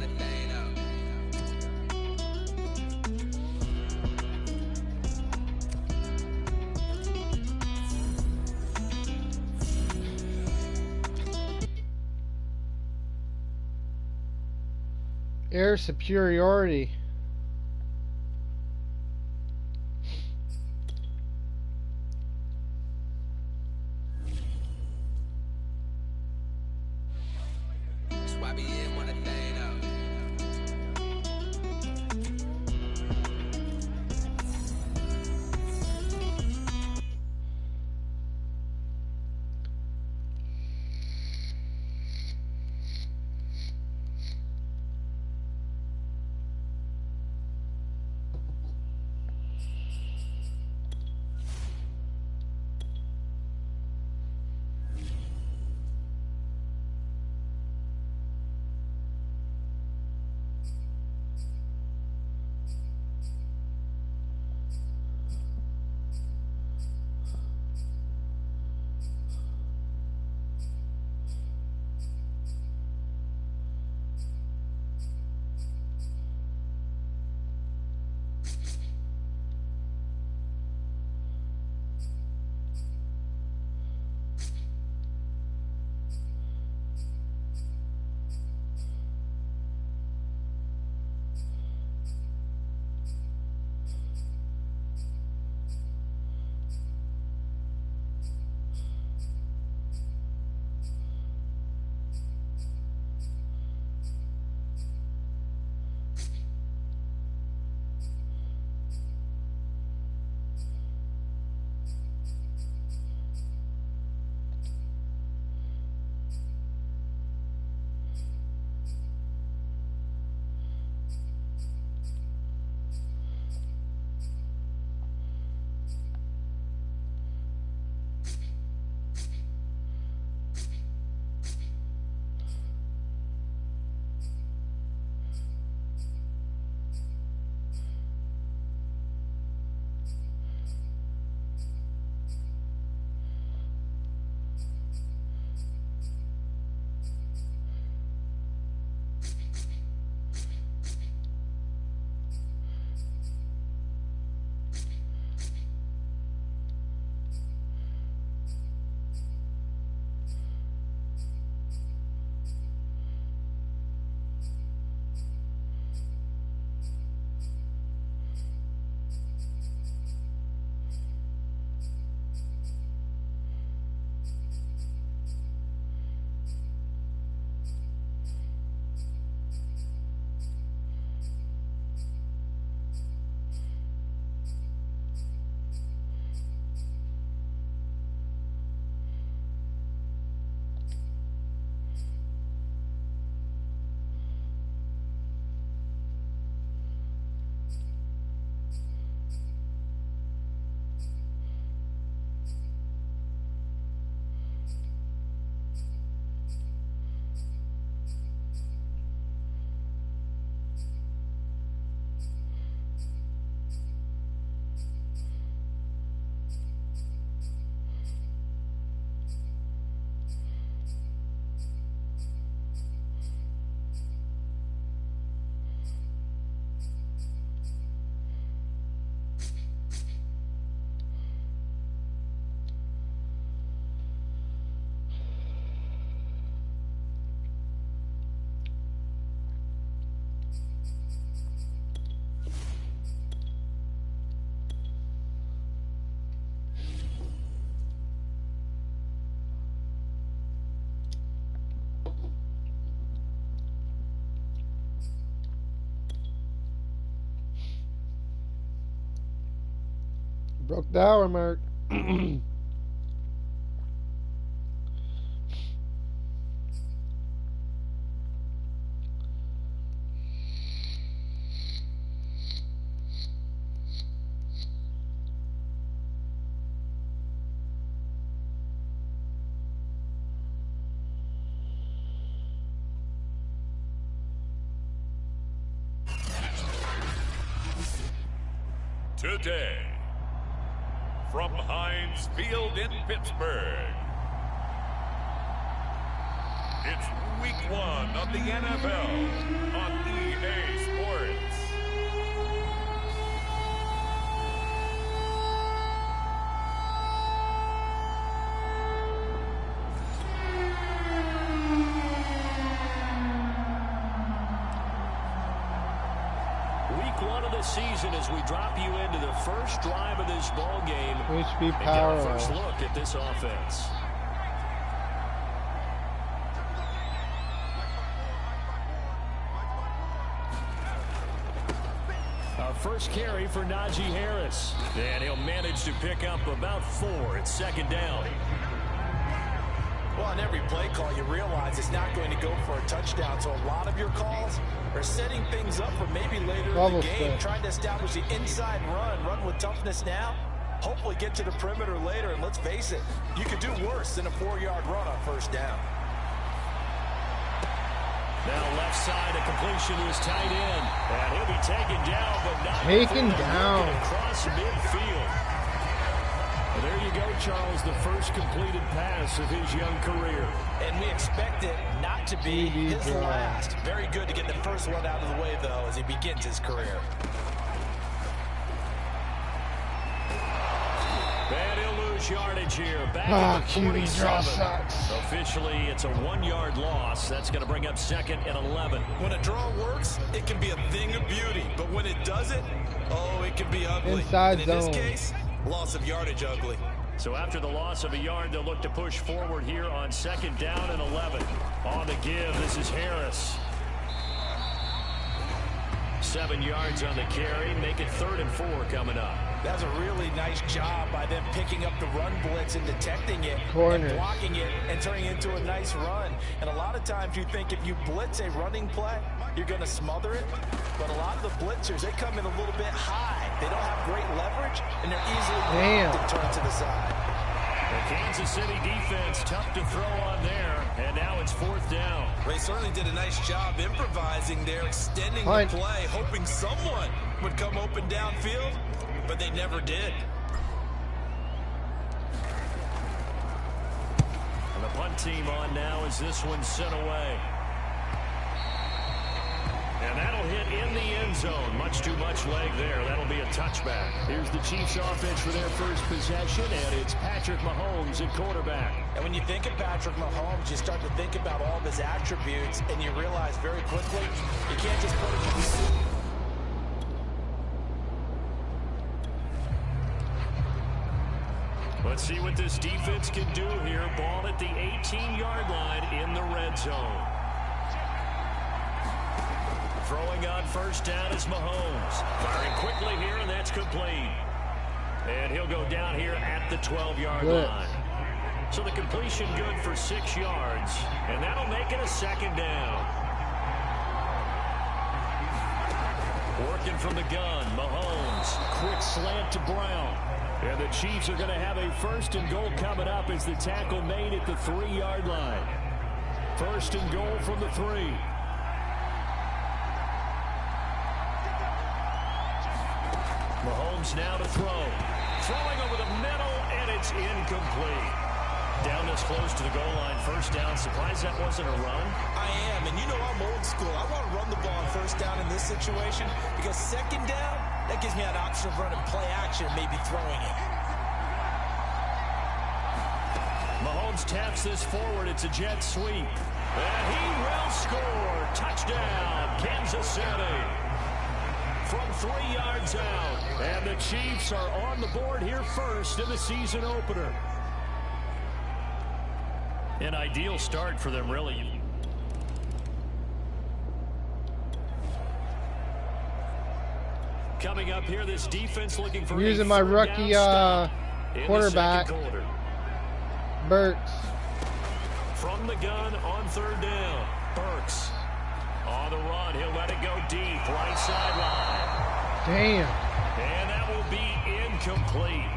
Air superiority. Broke the hour mark. Today, from Heinz Field in Pittsburgh, it's Week 1 of the NFL on EA Sports. Week 1 of the season as we drop you into the first drive of this ball game. HB And Power. get a first look at this offense. First carry for Najee Harris. And he'll manage to pick up about 4 at second down. Well, on every play call, you realize it's not going to go for a touchdown. So a lot of your calls are setting things up for maybe later in the game, trying to establish the inside run with toughness now. Hopefully get to the perimeter later. And let's face it, you could do worse than a 4-yard run on first down. Now left side, a completion to his tight end. And he'll be taken down, but not taken down across midfield. Well, there you go, Charles, the first completed pass of his young career. And we expect it not to be his last. Very good to get the first one out of the way, though, as he begins his career. And he'll lose yardage here. Back at the 47. Officially, it's a 1-yard loss. That's going to bring up second and 11. When a draw works, it can be a thing of beauty. But when it doesn't, oh, it can be ugly. Inside and in this case, loss of yardage ugly. So after the loss of a yard, they'll look to push forward here on second down and 11. On the give, this is Harris. 7 yards on the carry. Make it 3rd and 4 coming up. That's a really nice job by them picking up the run blitz and detecting it, and blocking it, and turning it into a nice run. And a lot of times you think if you blitz a running play, you're going to smother it. But a lot of the blitzers, they come in a little bit high. They don't have great leverage, and they're easily blocked and turned to the side. The Kansas City defense tough to throw on there, and now it's 4th down. They certainly did a nice job improvising there, extending the play, hoping someone would come open downfield, but they never did. And the punt team on now as this one's sent away. And that'll hit in the end zone. Much too much leg there. That'll be a touchback. Here's the Chiefs offense for their first possession, and it's Patrick Mahomes at quarterback. And when you think of Patrick Mahomes, you start to think about all of his attributes, and you realize very quickly, you can't just put him in the suit. Let's see what this defense can do here. Ball at the 18-yard line in the red zone. Throwing on first down is Mahomes. Firing quickly here, and that's complete. And he'll go down here at the 12-yard line. So the completion good for 6 yards, and that'll make it a second down. Working from the gun, Mahomes. Quick slant to Brown. And the Chiefs are going to have a 1st and goal coming up as the tackle made at the 3-yard line. 1st and goal from the 3. Mahomes now to throw. Throwing over the middle, and it's incomplete. Down this close to the goal line, 1st down. Surprised that wasn't a run? I am, and you know I'm old school. I want to run the ball on 1st down in this situation because 2nd down, that gives me an option of running play action and maybe throwing it. Mahomes taps this forward. It's a jet sweep. And he will score. Touchdown, Kansas City. From 3 yards out. And the Chiefs are on the board here first in the season opener. An ideal start for them, really. Coming up here, this defense looking for using my rookie quarterback, Burks. From the gun on 3rd down, Burks. On the run, he'll let it go deep, right sideline. Damn. And that will be incomplete.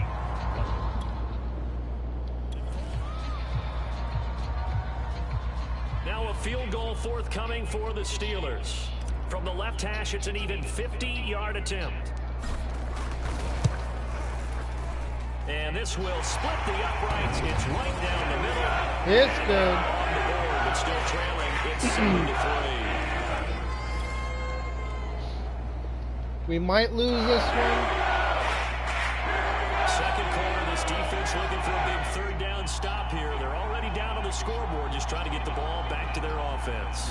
Now a field goal forthcoming for the Steelers. From the left hash, it's an even 50-yard attempt. And this will split the uprights. It's right down the middle. It's good. On the board, but still trailing. It's It's 7-3. We might lose this one. Second quarter, this defense looking for a big third down stop here. They're already down on the scoreboard, just trying to get the ball back to their offense.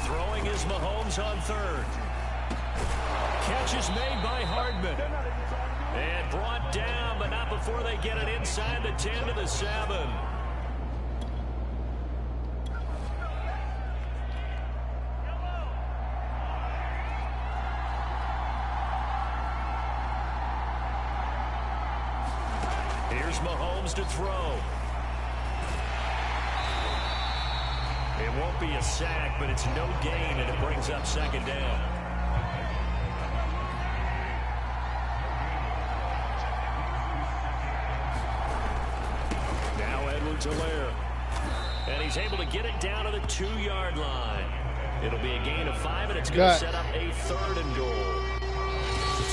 Throwing is Mahomes on third. Catch is made by Hardman. And brought down, but not before they get it inside the 10 to the 7. Here's Mahomes to throw. It won't be a sack, but it's no gain, and it brings up second down. Now Edwards-Helaire. And he's able to get it down to the 2-yard line. It'll be a gain of 5, and it's going to set up a 3rd and goal.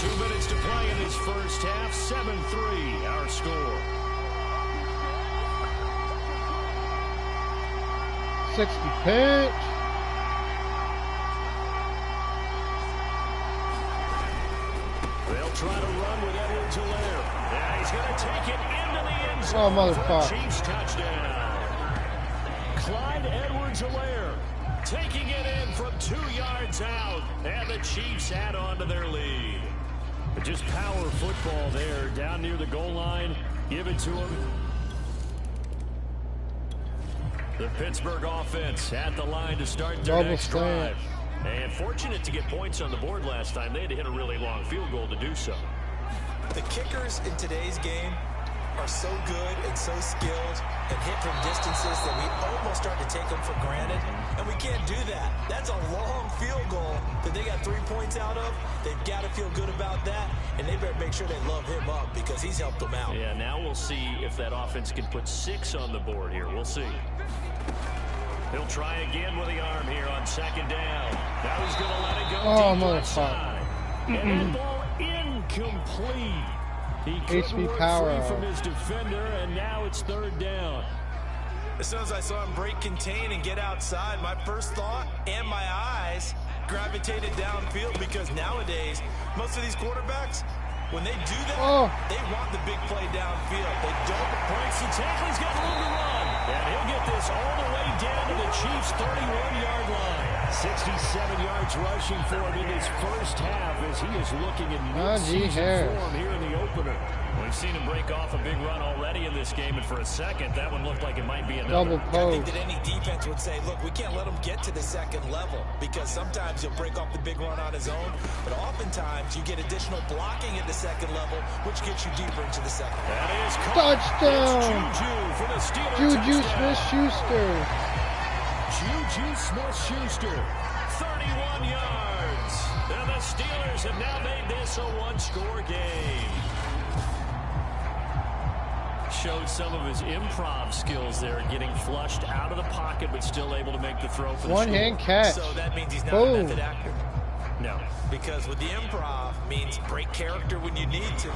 2 minutes to play in this first half. 7-3, our score. 60 pitch. They'll try to run with Edwards-Helaire. Yeah, he's going to take it into the end zone. Oh, motherfucker. Chiefs touchdown. Clyde Edwards-Helaire taking it in from 2 yards out. And the Chiefs add on to their lead. But just power football there down near the goal line. Give it to him. The Pittsburgh offense at the line to start their next drive. And fortunate to get points on the board last time. They had to hit a really long field goal to do so. The kickers in today's game are so good and so skilled and hit from distances that we almost start to take them for granted. And we can't do that. That's a long field goal that they got 3 points out of. They've got to feel good about that. And they better make sure they love him up because he's helped them out. Yeah, now we'll see if that offense can put 6 on the board here. We'll see. He'll try again with the arm here on second down. Now he's going to let it go deep left side. And that ball incomplete. He couldn't work free from his defender, and now it's 3rd down. As soon as I saw him break contain and get outside, my first thought and my eyes gravitated downfield because nowadays, most of these quarterbacks, when they do that, they want the big play downfield. They don't. Breaks the tackle. He's got room to run. And he'll get this all the way down to the Chiefs' 31-yard line. 67 yards rushing for him in his first half as he is looking in mid-season form here in the opener. We've seen him break off a big run already in this game, and for a second, that one looked like it might be another. Double post. I think that any defense would say, look, we can't let him get to the second level because sometimes he'll break off the big run on his own, but oftentimes you get additional blocking at the second level, which gets you deeper into the second. That is touchdown! Juju for the Steelers. Juju Smith-Schuster. Juju Smith-Schuster, 31 yards. And the Steelers have now made this a one-score game. Showed some of his improv skills there, getting flushed out of the pocket, but still able to make the throw for the one-hand catch. So that means he's not a method actor. No. Because with the improv means break character when you need to.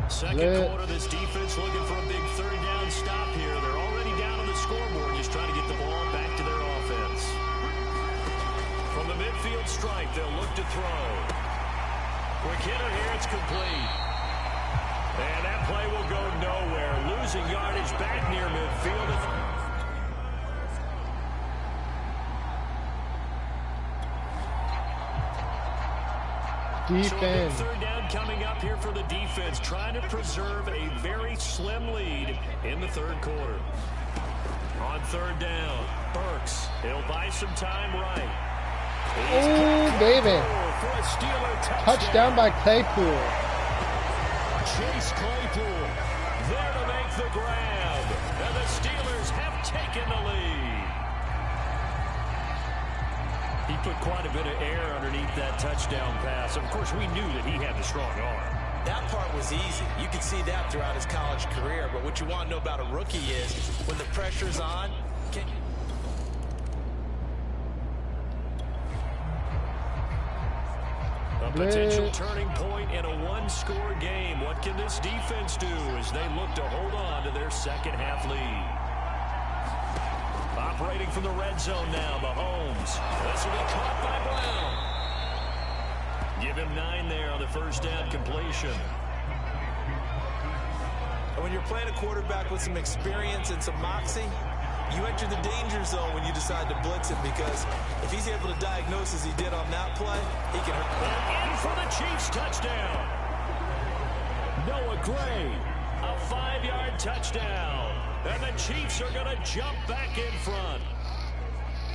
Second quarter, this defense looking for a big third down stop here. They're already down on the scoreboard, just trying to get the ball back to their offense. From the midfield stripe, they'll look to throw. Quick hitter here, it's complete. And that play will go nowhere. Losing yardage back near midfield. Defense. So third down coming up here for the defense, trying to preserve a very slim lead in the third quarter. On third down, Burks. He'll buy some time right. Oh, baby. Touchdown by Claypool. Chase Claypool there to make the grab. And the Steelers have taken the lead. He put quite a bit of air underneath that touchdown pass. Of course, we knew that he had the strong arm. That part was easy. You could see that throughout his college career. But what you want to know about a rookie is when the pressure's on, potential turning point in a one-score game. What can this defense do as they look to hold on to their second-half lead? Operating from the red zone now, Mahomes. This will be caught by Brown. Give him 9 there on the first down completion. When you're playing a quarterback with some experience and some moxie, you enter the danger zone when you decide to blitz him, because if he's able to diagnose as he did on that play, he can hurt. And in for the Chiefs touchdown. Noah Gray, a 5-yard touchdown. And the Chiefs are going to jump back in front.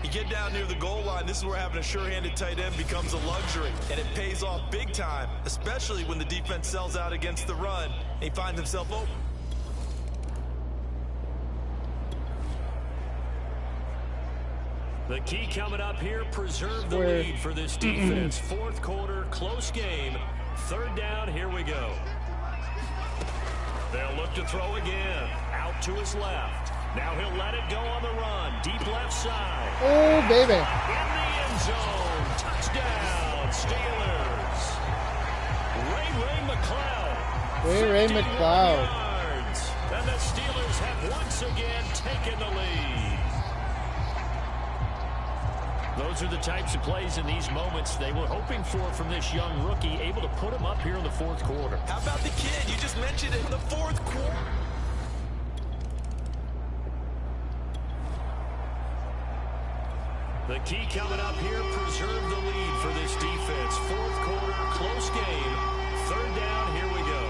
You get down near the goal line, this is where having a sure-handed tight end becomes a luxury, and it pays off big time, especially when the defense sells out against the run and he finds himself open. The key coming up here, preserve the lead for this defense. Fourth quarter, close game. Third down, here we go. They'll look to throw again. Out to his left. Now he'll let it go on the run. Deep left side. Oh, baby. In the end zone. Touchdown, Steelers. Ray McCloud. Ray McCloud. Yards. And the Steelers have once again taken the lead. Those are the types of plays in these moments they were hoping for from this young rookie, able to put him up here in the fourth quarter. How about the kid? You just mentioned it in the fourth quarter. The key coming up here, preserve the lead for this defense. Fourth quarter, close game. Third down, here we go.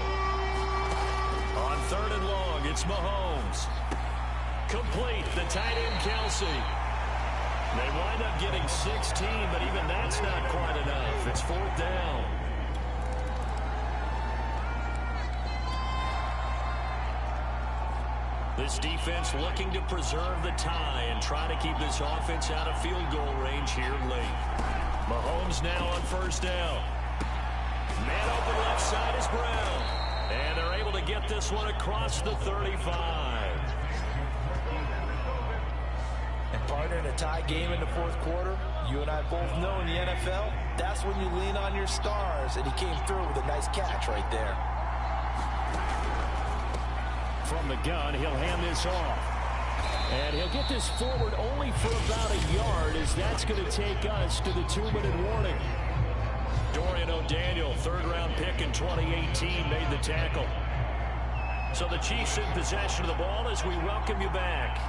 On third and long, it's Mahomes. Complete, the tight end Kelsey. They wind up getting 16, but even that's not quite enough. It's fourth down. This defense looking to preserve the tie and try to keep this offense out of field goal range here late. Mahomes now on first down. Man open left side is Brown. And they're able to get this one across the 35. And partner, in a tie game in the fourth quarter, you and I both know in the NFL, that's when you lean on your stars, and he came through with a nice catch right there. From the gun, he'll hand this off. And he'll get this forward only for about a yard, as that's going to take us to the 2-minute warning. Dorian O'Daniel, third-round pick in 2018, made the tackle. So the Chiefs in possession of the ball as we welcome you back.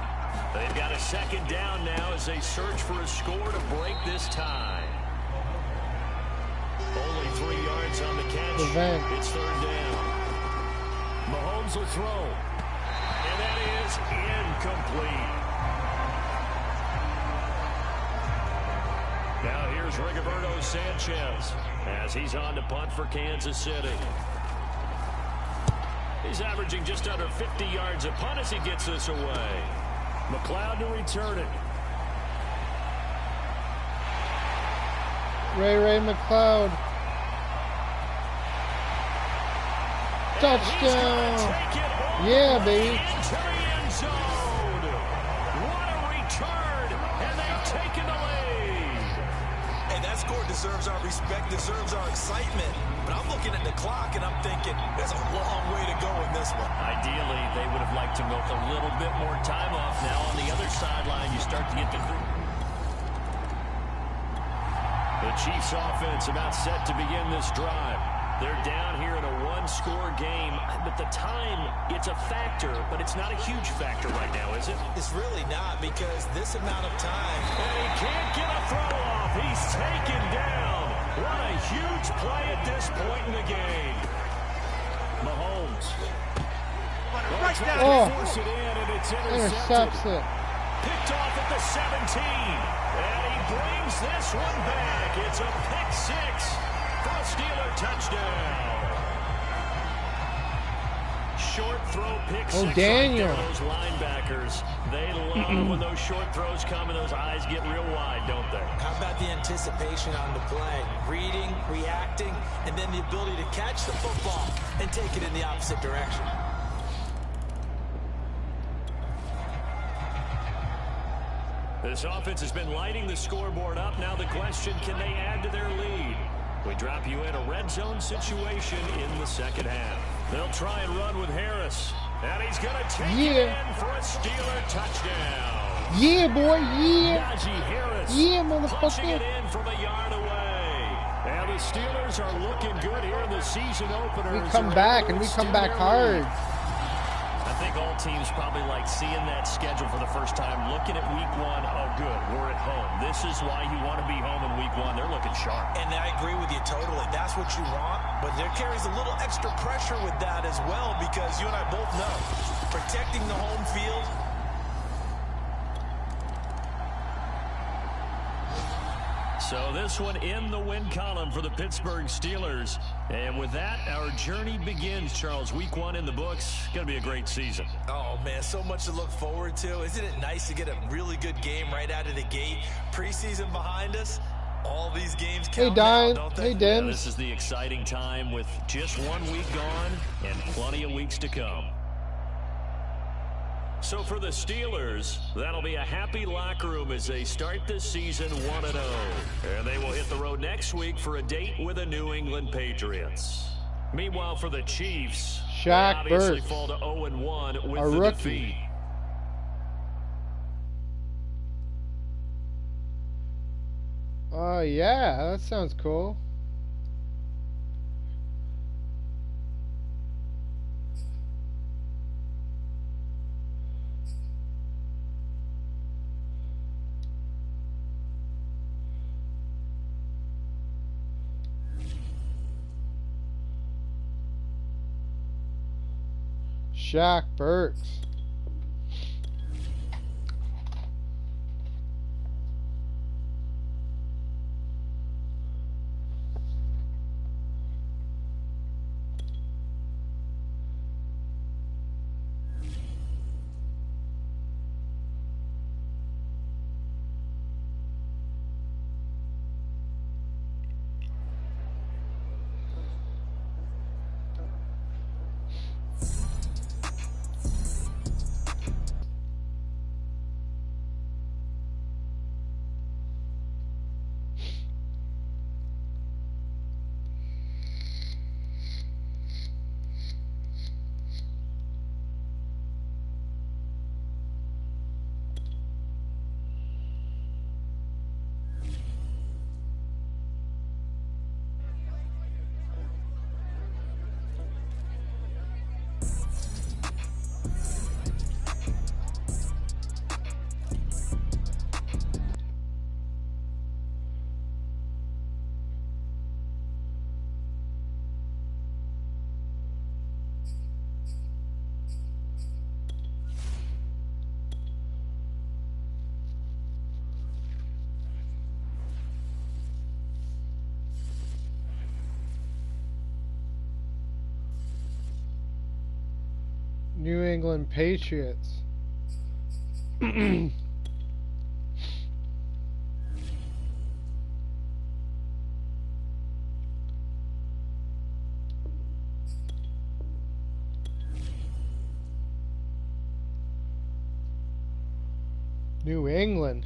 They've got a second down now as they search for a score to break this tie. Only 3 yards on the catch. It's third down. Mahomes will throw. And that is incomplete. Now here's Rigoberto Sanchez as he's on to punt for Kansas City. He's averaging just under 50 yards a punt as he gets this away. McCloud to return it. Ray McCloud. Touchdown. Yeah, baby. What a return, and they've taken the lead. And that score deserves our respect, deserves our excitement. But I'm looking at the clock, and I'm thinking there's a long way to go in this one. Ideally, they would have liked to milk a little bit more time off. Now on the other sideline, you start to get the Chiefs offense about set to begin this drive. They're down here in a one-score game, but the time, it's a factor, but it's not a huge factor right now, is it? It's really not, because this amount of time. And he can't get a throw off. He's taken down. What a huge play at this point in the game. Mahomes. Oh, It in, and it's intercepts it. Picked off at the 17. And he brings this one back. It's a pick six for a Steeler touchdown. Short throw pick six. Oh, Daniel. Right, those linebackers, they love when those short throws come and those eyes get real wide, don't they? How about the anticipation on the play? Reading, reacting, and then the ability to catch the football and take it in the opposite direction. This offense has been lighting the scoreboard up. Now the question, can they add to their lead? We drop you in a red zone situation in the second half. They'll try and run with Harris. And he's going to take it in for a Steeler touchdown. Yeah, boy, yeah. Najee Harris motherfucker. punching it in from a yard away. And the Steelers are looking good here in the season opener. We come back, and we come back hard. I think all teams probably like seeing that schedule for the first time, looking at week 1. Oh, good, we're at home. This is why you want to be home in week 1. They're looking sharp. And I agree with you totally. That's what you want. But there carries a little extra pressure with that as well, because you and I both know protecting the home field. So this one in the win column for the Pittsburgh Steelers. And with that, our journey begins, Charles. Week 1 in the books. Going to be a great season. Oh, man, so much to look forward to. Isn't it nice to get a really good game right out of the gate? Preseason behind us. All these games count now, don't they? Hey, Dims. Yeah, this is the exciting time with just 1 week gone and plenty of weeks to come. So for the Steelers, that'll be a happy locker room as they start this season 1-0. And they will hit the road next week for a date with the New England Patriots. Meanwhile, for the Chiefs, they obviously fall to 0-1 with the defeat. Yeah, that sounds cool. Shaq Burks. New England Patriots. New England.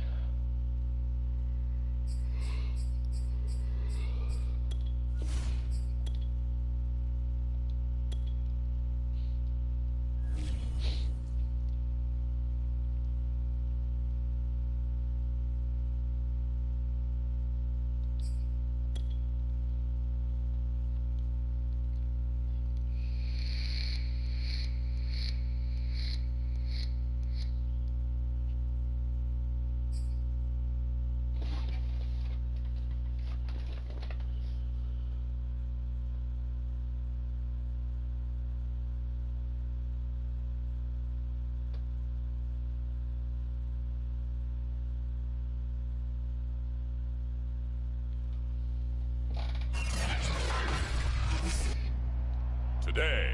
Today,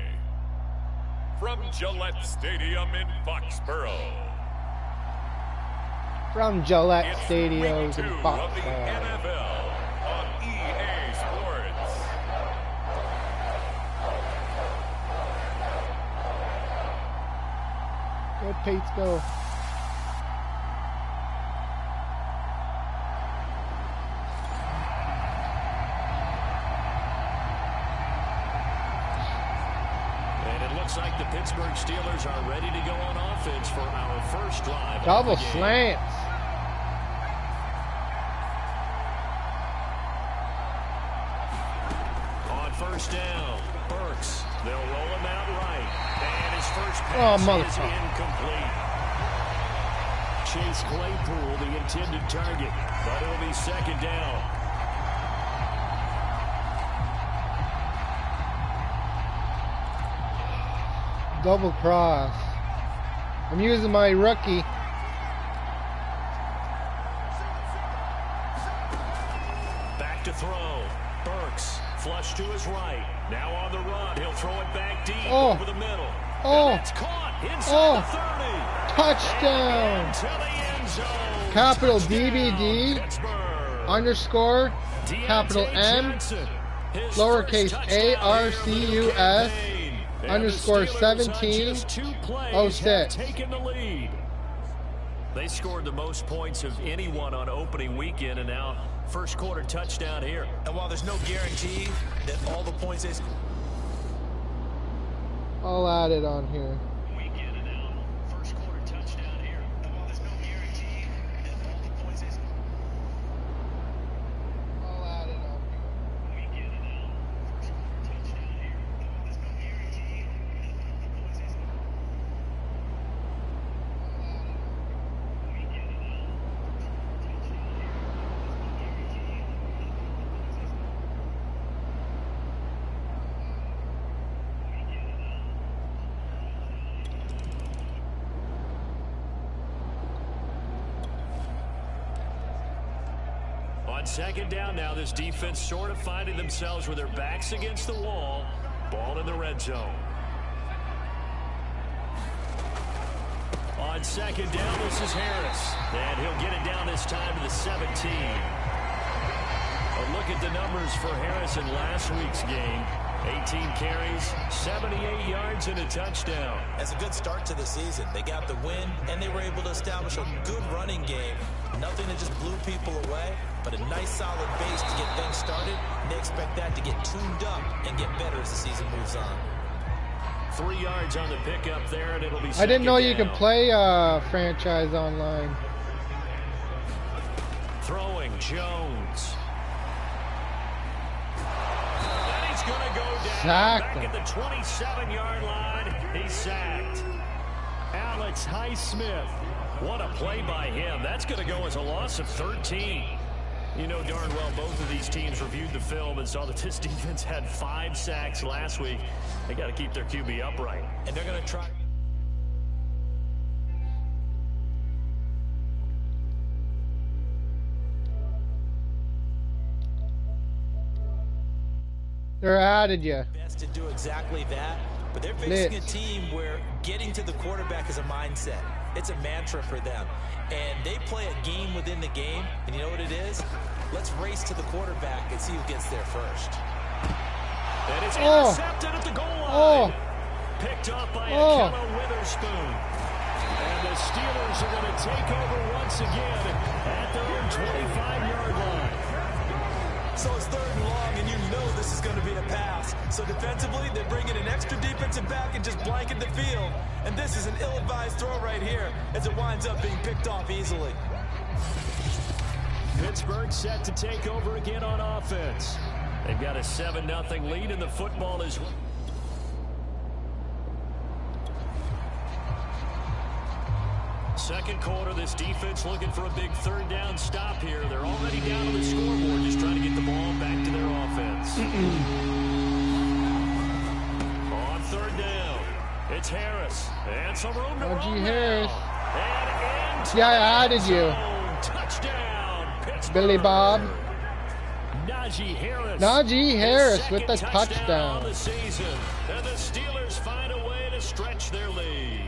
from Gillette Stadium in Foxborough. From Gillette It's Stadium week in 2 Foxborough. of the NFL on EA Sports. Go Pates, go. Looks like the Pittsburgh Steelers are ready to go on offense for our first drive. Double slants. On first down, Burks. They'll roll him out right. And his first pass is incomplete. Chase Claypool, the intended target, but it'll be second down. Double cross. I'm using my rookie. Back to throw. Burks, flush to his right. Now on the run. He'll throw it back deep over the middle. And it's caught inside the 30. Touchdown. Capital DBD underscore capital M lowercase ARCUS underscore 1706. They scored the most points of anyone on opening weekend, and now first quarter touchdown here. And while there's no guarantee that all the points they score, I'll add it on here. Second down now. This defense sort of finding themselves with their backs against the wall. Ball in the red zone. On second down, this is Harris. And he'll get it down this time to the 17. A look at the numbers for Harris in last week's game. 18 carries, 78 yards, and a touchdown. That's a good start to the season. They got the win, and they were able to establish a good running game. Nothing that just blew people away, but a nice solid base to get things started. And they expect that to get tuned up and get better as the season moves on. 3 yards on the pickup there, and it'll be I didn't know you could play franchise online. Throwing Jones. And he's going to go down back at the 27-yard line. He's sacked. Alex Highsmith. What a play by him. That's going to go as a loss of 13. You know darn well both of these teams reviewed the film and saw that this defense had 5 sacks last week. They got to keep their QB upright. And they're going to try. They're added you. Best to do exactly that, but they're facing a team where getting to the quarterback is a mindset. It's a mantra for them. And they play a game within the game, and you know what it is? Let's race to the quarterback and see who gets there first. And it's intercepted at the goal line. Picked up by Akello Witherspoon. And the Steelers are going to take over once again at their own 25-yard line. So it's 3rd and long, and you know this is going to be a pass. So defensively, they're bringing an extra defensive back and just blanket the field. And this is an ill-advised throw right here as it winds up being picked off easily. Pittsburgh set to take over again on offense. They've got a 7-0 lead, and the football is... Second quarter, this defense looking for a big 3rd down stop here. They're already down on the scoreboard, just trying to get the ball back to their offense. On 3rd down, it's Harris. And some room to run Harris. And yeah, I added you. Touchdown, Pittsburgh. Billy Bob. Najee Harris with the touchdown. On the season. And the Steelers find a way to stretch their lead.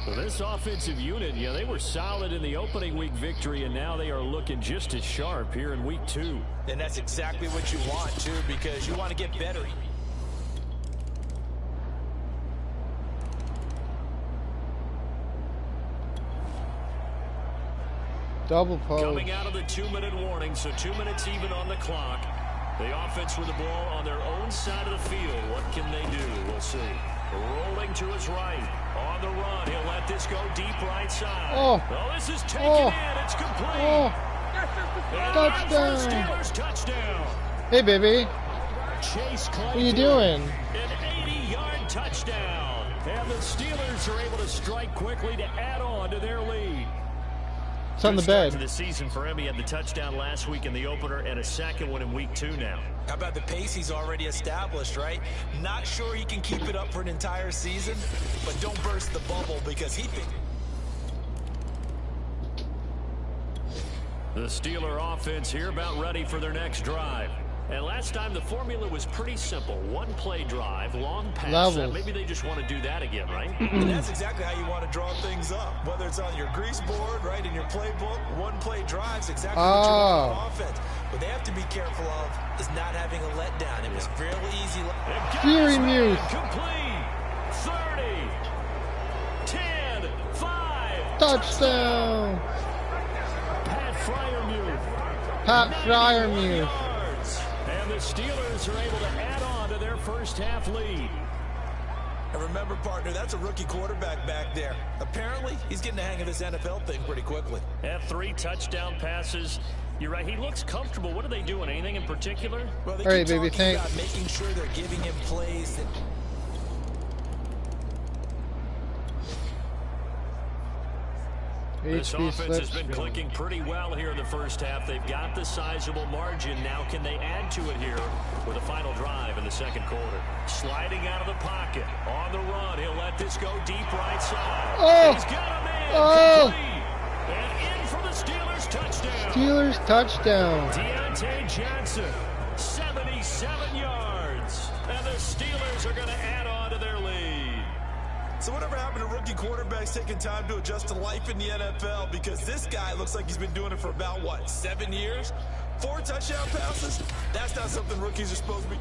Well, this offensive unit, yeah, they were solid in the opening week victory, and now they are looking just as sharp here in week 2. And that's exactly what you want, too, because you want to get better. Double post. Coming out of the 2-minute warning, so 2 minutes even on the clock. The offense with the ball on their own side of the field. What can they do? We'll see. Rolling to his right. On the run. He'll let this go deep right side. Oh, this is taken in. It's complete. Oh. Touchdown. Steelers touchdown. Hey, baby. Chase What are you doing? An 80-yard touchdown. And the Steelers are able to strike quickly to add on to their lead. It's on the bed. To the season for him. He had the touchdown last week in the opener and a second one in week 2 now. How about the pace he's already established, right? Not sure he can keep it up for an entire season, but don't burst the bubble because he thinks. The Steeler offense here about ready for their next drive. And last time the formula was pretty simple. One play drive, long pass. Maybe they just want to do that again, right? And that's exactly how you want to draw things up. Whether it's on your grease board, right, in your playbook, one play drives exactly what you want on offense. What they have to be careful of is not having a letdown. It was fairly easy. Fury Muse. Complete. 30. 10. 5. Touchdown. Pat Freiermuth. And the Steelers are able to add on to their first half lead. And remember, partner, that's a rookie quarterback back there. Apparently, he's getting the hang of this NFL thing pretty quickly. Had 3 touchdown passes. You're right, he looks comfortable. What are they doing? Anything in particular? Well, they All right, keep baby, talking thanks. about making sure they're giving him plays that... This offense has been clicking pretty well here in the first half. They've got the sizable margin. Now can they add to it here with a final drive in the second quarter? Sliding out of the pocket. On the run. He'll let this go deep right side. Oh! He's got a man. Oh! And in for the Steelers touchdown. Steelers touchdown. Deontay Johnson, 77 yards. And the Steelers are going to add on to their lead. So whatever happened to rookie quarterbacks taking time to adjust to life in the NFL? Because this guy looks like he's been doing it for about, what, 7 years? 4 touchdown passes? That's not something rookies are supposed to be.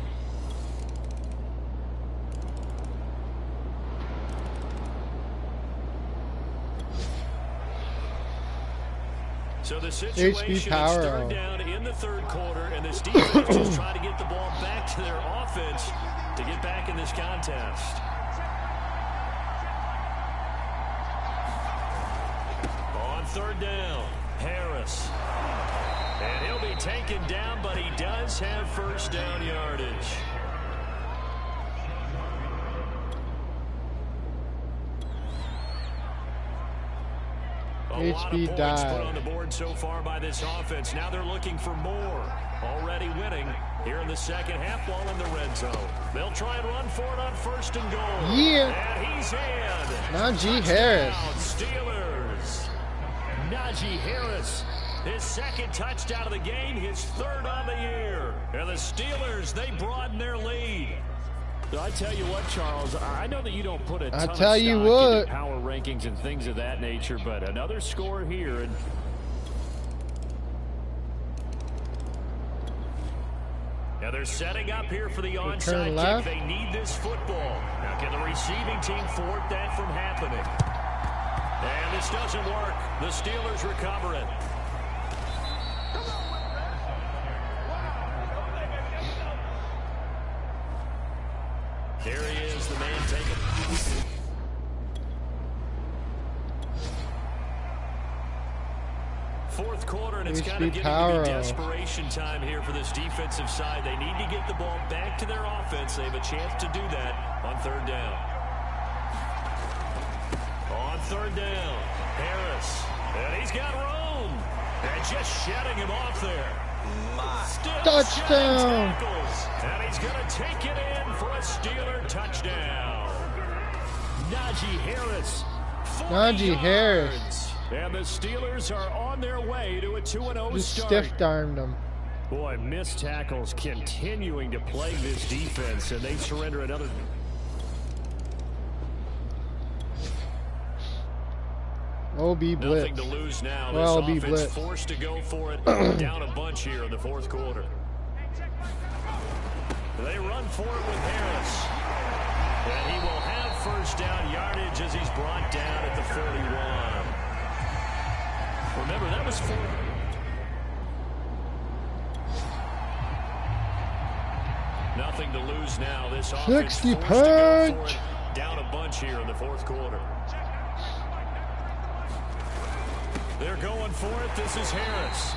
So the situation is third down in the third quarter, and this defense is trying to get the ball back to their offense to get back in this contest. On third down, Harris. And he'll be taken down, but he does have first down yardage. A lot of points put on the board so far by this offense. Now they're looking for more. Already winning here in the second half ball in the red zone. They'll try and run for it on first and goal. Yeah. And he's in. Najee Harris. Steelers. Najee Harris. His second touchdown of the game. His third on the year. And the Steelers, they broaden their lead. I tell you what, Charles, I know that you don't put a ton of stock into power rankings and things of that nature, but another score here. And now they're setting up here for the onside kick. They need this football. Now can the receiving team thwart that from happening? And this doesn't work. The Steelers recover it. Here he is, the man taking. Fourth quarter, and it's kind of getting to be desperation time here for this defensive side. They need to get the ball back to their offense. They have a chance to do that on third down. On third down, Harris. And he's got room. And just shutting him off there. Touchdown. And he's going to take it in for a Steeler touchdown. Najee Harris. Najee Harris. And the Steelers are on their way to a 2-0 start. Just stiff-armed them. Boy, missed tackles continuing to plague this defense, and they surrender another. OB blitz. Nothing to lose now. Well, this offense blitz. Forced to go for it. Down a bunch here in the fourth quarter. They run for it with Harris. And he will have first down yardage as he's brought down at the 41. Remember, that was 4. Nothing to lose now. This offense 60 forced to go for punch. it. Down a bunch here in the fourth quarter. They're going for it. This is Harris.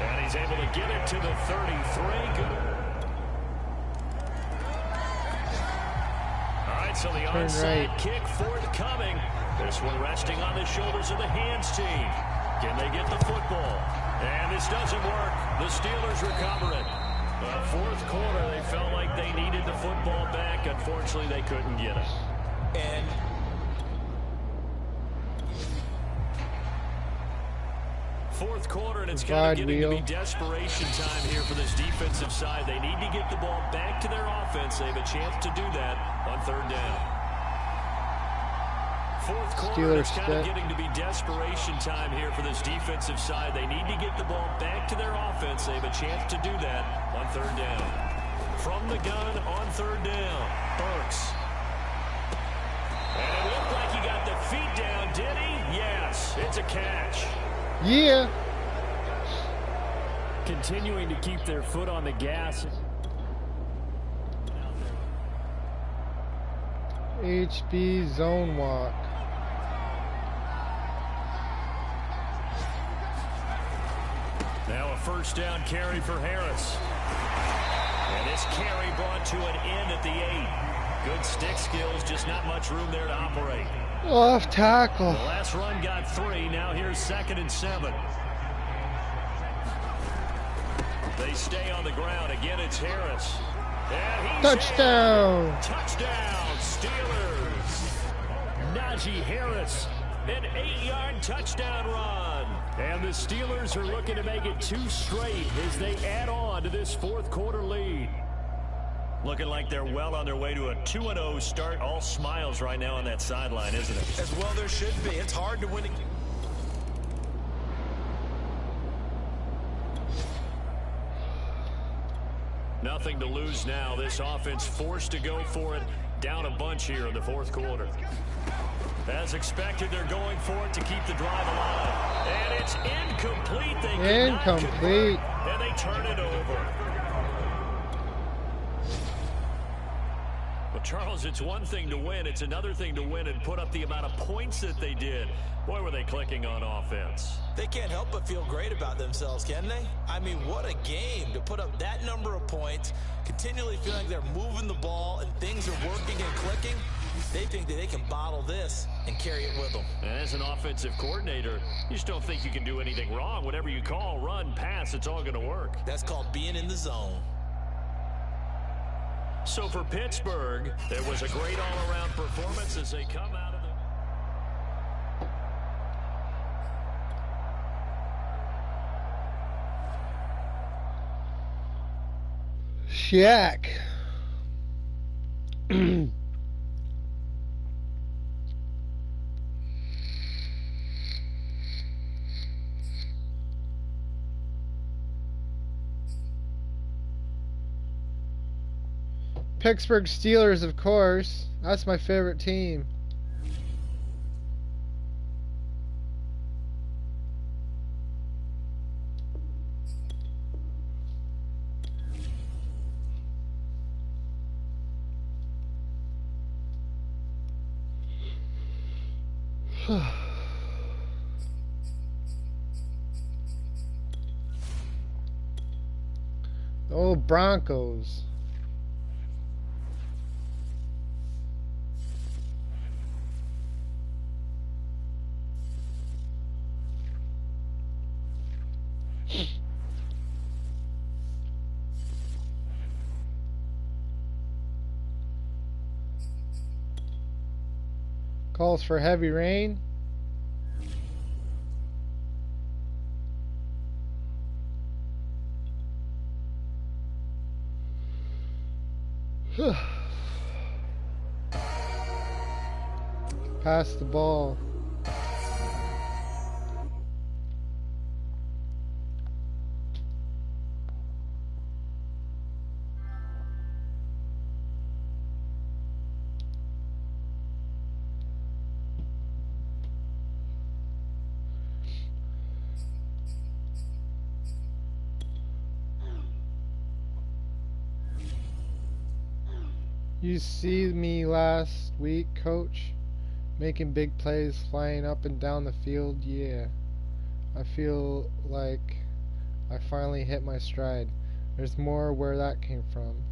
And he's able to get it to the 33. Good. All right, so the onside kick forthcoming. This one resting on the shoulders of the hands team. Can they get the football? And this doesn't work. The Steelers recover it. Fourth quarter, they felt like they needed the football back. Unfortunately, they couldn't get it. And fourth quarter, and it's kind of getting to be desperation time here for this defensive side. They need to get the ball back to their offense. They have a chance to do that on third down. Fourth quarter, it's kind of getting to be desperation time here for this defensive side. They need to get the ball back to their offense. They have a chance to do that on third down. From the gun on third down, Burks. And it looked like he got the feet down, did he? Yes, it's a catch. Yeah. Continuing to keep their foot on the gas. HB zone walk. Now a first down carry for Harris. And this carry brought to an end at the 8. Good stick skills, just not much room there to operate. Off tackle. The last run got 3. Now here's 2nd and 7. They stay on the ground. Again, it's Harris. And he's touchdown. In. Touchdown, Steelers. Najee Harris, an 8-yard touchdown run. And the Steelers are looking to make it 2 straight as they add on to this fourth quarter lead. Looking like they're well on their way to a 2-0 start. All smiles right now on that sideline, isn't it? as well there should be. It's hard to win. Nothing to lose now. This offense forced to go for it. Down a bunch here in the fourth quarter. As expected, they're going for it to keep the drive alive. And it's incomplete. Incomplete. And they turn it over. But Charles, it's one thing to win. It's another thing to win and put up the amount of points that they did. Boy, were they clicking on offense. They can't help but feel great about themselves, can they? I mean, what a game to put up that number of points, continually feeling they're moving the ball and things are working and clicking. They think that they can bottle this and carry it with them. And as an offensive coordinator, you just don't think you can do anything wrong. Whatever you call, run, pass, it's all going to work. That's called being in the zone. So for Pittsburgh, there was a great all-around performance as they come out of the... Shaq. Pittsburgh Steelers, of course. That's my favorite team. Oh, Broncos. Calls for heavy rain. Pass the ball. You see me last week, coach? Making big plays, flying up and down the field, yeah. I feel like I finally hit my stride. There's more where that came from.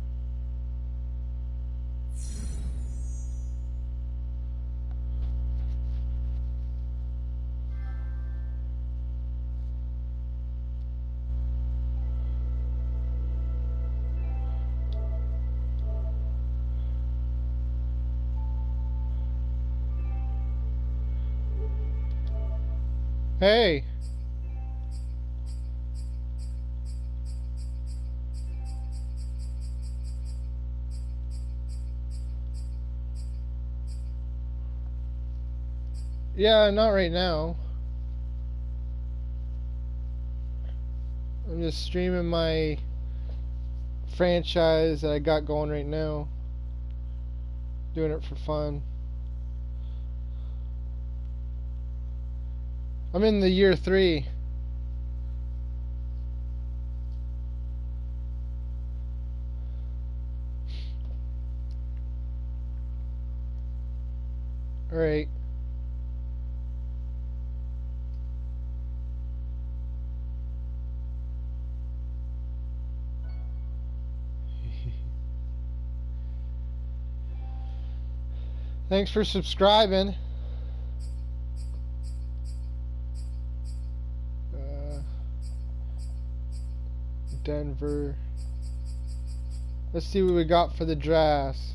Hey! Yeah, not right now. I'm just streaming my franchise that I got going right now. Doing it for fun. I'm in the year 3. Alright. Thanks for subscribing. Denver. Let's see what we got for the drafts.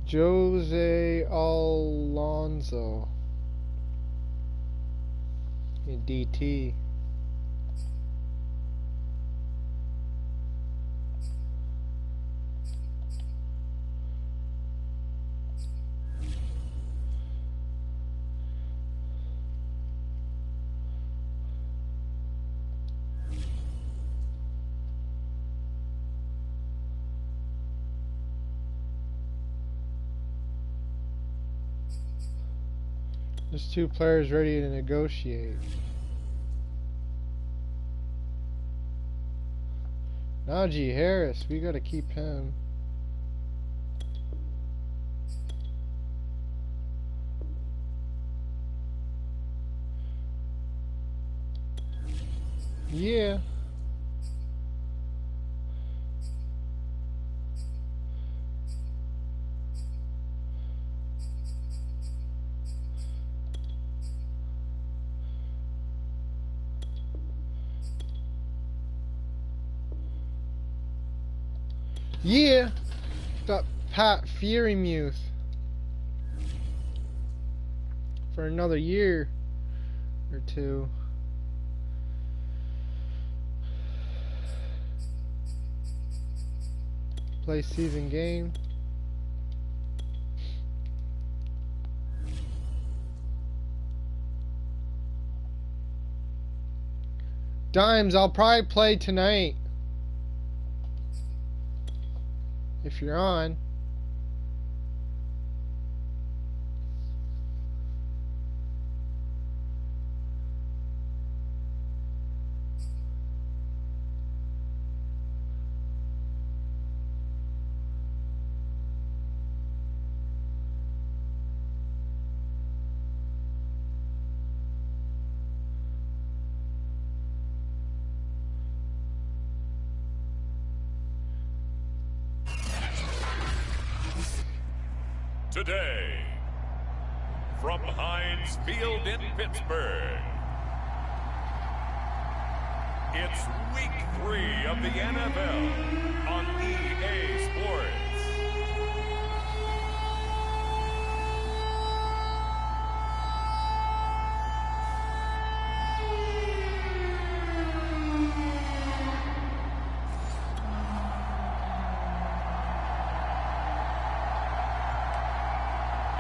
Jose Alonso in DT. There's 2 players ready to negotiate. Najee Harris, we gotta keep him. Yeah. Yeah, got Pat Freiermuth for another year or 2. Play season game. Dimes, I'll probably play tonight. If you're on. Today, from Heinz Field in Pittsburgh, it's Week 3 of the NFL on EA Sports.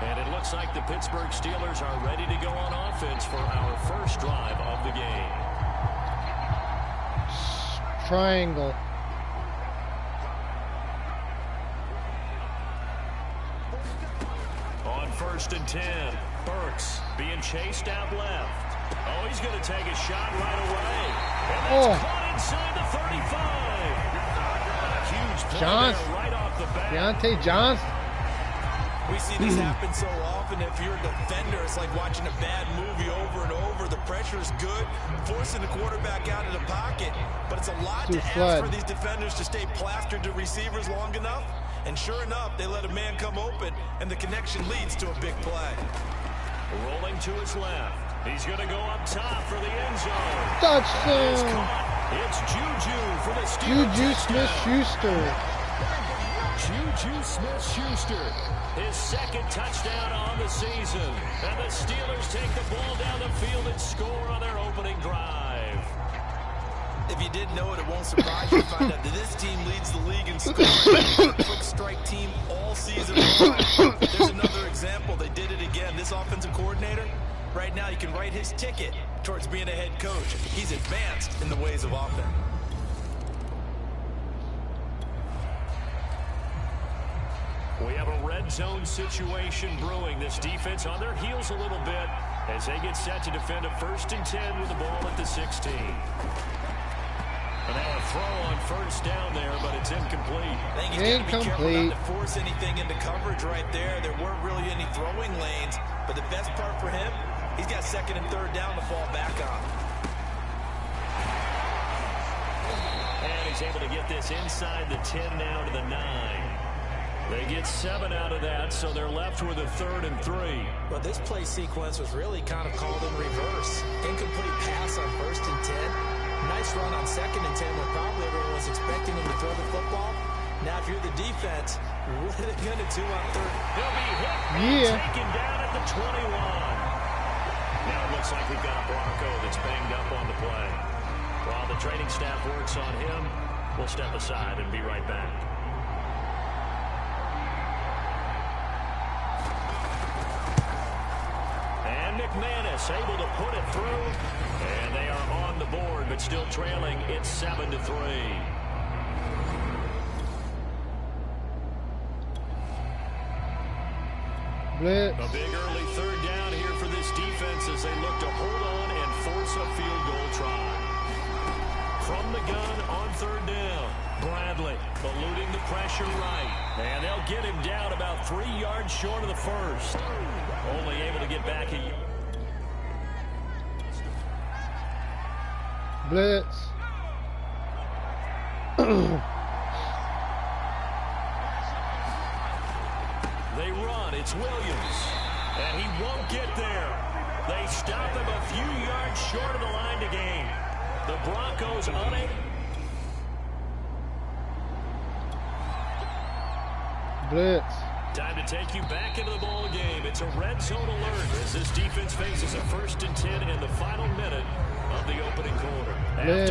And it looks like the Pittsburgh Steelers are ready to go on offense for our first drive of the game. Triangle. On 1st and 10, Burks being chased out left. Oh, he's going to take a shot right away. And that's caught inside the 35. A huge play there right off the bat. Deontay Johnson. We see this happen so often. If you're a defender, it's like watching a bad movie over and over. The pressure is good, forcing the quarterback out of the pocket. But it's a lot to ask for these defenders to stay plastered to receivers long enough. And sure enough, they let a man come open, and the connection leads to a big play. Rolling to his left. He's going to go up top for the end zone. Touchdown. It's Juju for the Steelers. Juju Smith-Schuster. Juju Smith-Schuster. His second touchdown on the season. And the Steelers take the ball down the field and score on their opening drive. If you didn't know it, it won't surprise you to find out that this team leads the league in scoring. Quick strike team all season long. There's another example. They did it again. This offensive coordinator, right now, you can write his ticket towards being a head coach. He's advanced in the ways of offense. We have a red zone situation brewing. This defense on their heels a little bit as they get set to defend a 1st and 10 with the ball at the 16. And now a throw on 1st down there, but it's incomplete. I think he's got to be careful not to force anything into coverage right there. There weren't really any throwing lanes, but the best part for him, he's got 2nd and 3rd down to fall back on. And he's able to get this inside the 10 now to the 9. They get 7 out of that, so they're left with a 3rd and 3. But this play sequence was really kind of called in reverse. Incomplete pass on 1st and 10. Nice run on 2nd and 10 when probably everyone was expecting him to throw the football. Now, if you're the defense, what are they going to do on 3rd? He'll be hit and taken down at the 21. Now it looks like we've got a Bronco that's banged up on the play. While the training staff works on him, we'll step aside and be right back. McManus able to put it through, and they are on the board, but still trailing. It's 7-3. Blitz. A big early 3rd down here for this defense as they look to hold on and force a field goal try. From the gun on 3rd down, Bradley eluding the pressure right, and they'll get him down about 3 yards short of the 1st. Only able to get back a yard. Blitz. They run. It's Williams. And he won't get there. They stop him a few yards short of the line to gain. The Broncos unable. Blitz. Time to take you back into the ball game. It's a red zone alert as this defense faces a 1st and 10 in the final minute of the opening quarter. Blitz.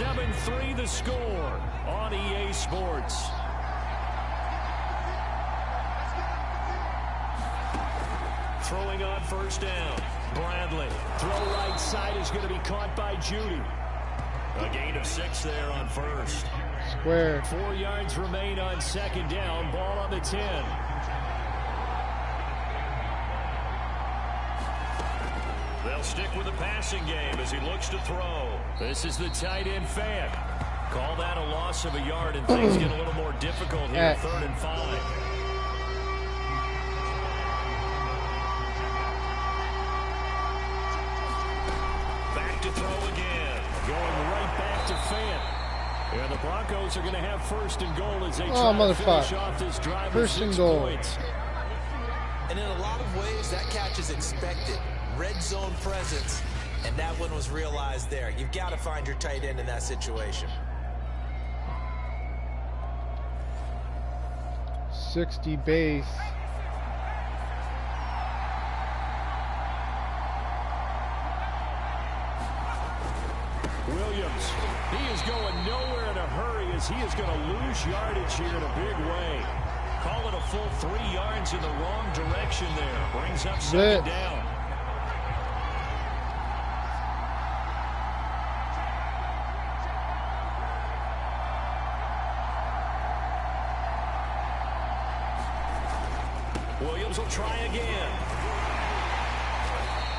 After 7-3 the score on EA Sports. Throwing on 1st down. Bradley. Throw right side is going to be caught by Judy. A gain of 6 there on 1st. Square. 4 yards remain on 2nd down. Ball on the 10. They'll stick with the passing game as he looks to throw. This is the tight end fan. Call that a loss of a yard, and things get a little more difficult here. 3rd and 5. Back to throw again. Going right back to Fant. And the Broncos are going to have 1st and goal as they try to finish off this drive with 6 points. And in a lot of ways, that catch is expected. Red zone presence, and that one was realized there. You've got to find your tight end in that situation. 60 base. Williams, he is going nowhere in a hurry as he is going to lose yardage here in a big way. Call it a full 3 yards in the wrong direction there. Brings up second down. Williams will try again.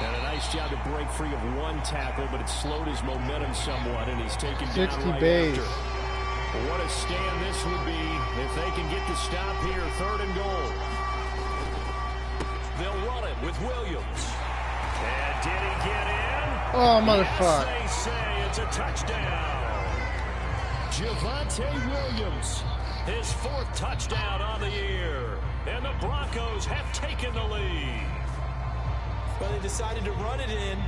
And a nice job to break free of one tackle, but it slowed his momentum somewhat, and he's taken down right after. What a stand this would be if they can get the stop here, 3rd and goal. They'll run it with Williams. And did he get in? Oh, motherfucker. Yes, they say it's a touchdown. Javonte Williams, his 4th touchdown on the year. And the Broncos have taken the lead. Well, they decided to run it in.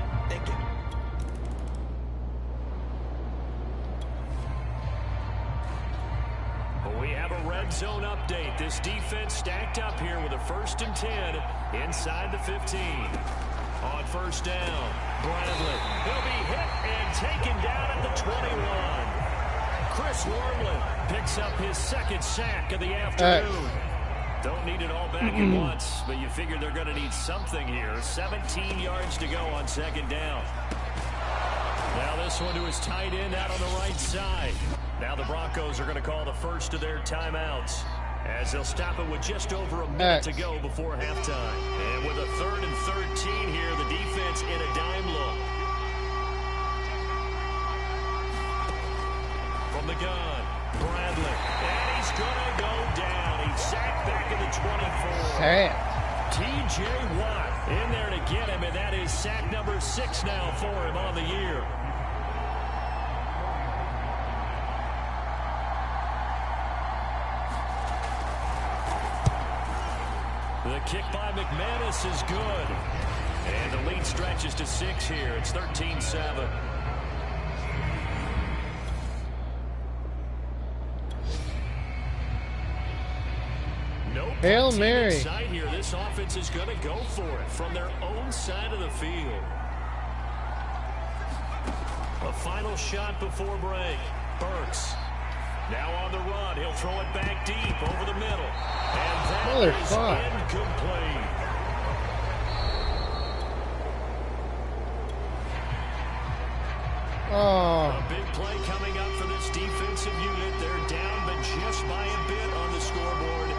We have a red zone update. This defense stacked up here with a 1st and 10 inside the 15. On 1st down, Bradley. He'll be hit and taken down at the 21. Chris Wormley picks up his 2nd sack of the afternoon. Don't need it all back at once, but you figure they're going to need something here. 17 yards to go on 2nd down. Now this one to his tight end out on the right side. Now the Broncos are going to call the first of their timeouts, as they'll stop it with just over a minute to go before halftime. And with a 3rd and 13 here, the defense in a dime look. From the gun, Bradley. And he's going to go down. He's sacked back at the 24. T.J. Watt in there to get him, and that is sack number 6 now for him on the year. The kick by McManus is good. And the lead stretches to 6 here. It's 13-7. Hail Mary. Here. This offense is going to go for it from their own side of the field. A final shot before break. Burks. Now on the run. He'll throw it back deep over the middle. And that is incomplete. Oh. A big play coming up for this defensive unit. They're down, but just by a bit on the scoreboard.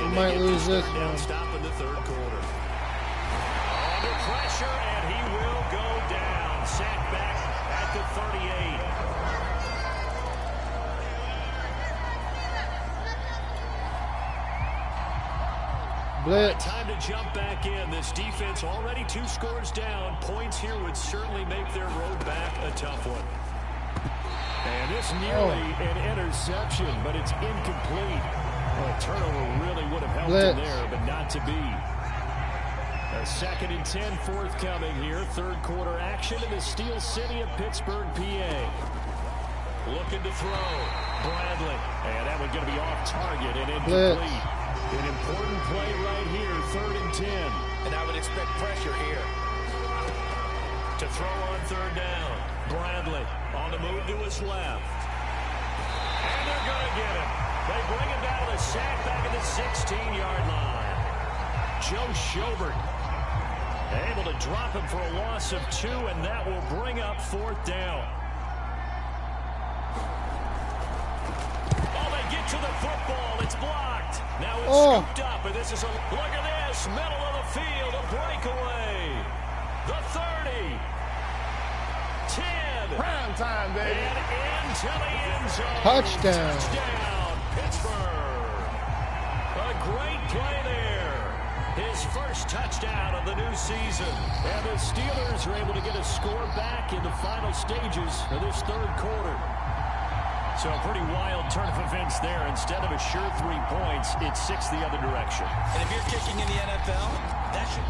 We might lose this one. Stop in the 3rd quarter. Under pressure, and he will go down. Sacked back at the 38. Blitz. Time to jump back in. This defense already 2 scores down. Points here would certainly make their road back a tough one. And this nearly an interception, but it's incomplete. Well, a turnover really would have helped him there, but not to be. A 2nd and 10 forthcoming here. 3rd quarter action in the Steel City of Pittsburgh, PA. Looking to throw. Bradley. And that one going to be off target and incomplete. An important play right here. 3rd and 10. And I would expect pressure here. To throw on 3rd down. Bradley on the move to his left. And they're going to get him. They bring him down with a sack back at the 16-yard line. Joe Schobert able to drop him for a loss of 2, and that will bring up 4th down. Oh, they get to the football. It's blocked. Now it's scooped up, and this is a look at this. Middle of the field, a breakaway. The 30. 10. Prime time, baby. And into the end zone. Touchdown. Pittsburgh. A great play there. His first touchdown of the new season. And the Steelers are able to get a score back in the final stages of this 3rd quarter. So a pretty wild turn of events there. Instead of a sure 3 points, it's 6 the other direction. And if you're kicking in the NFL, that should...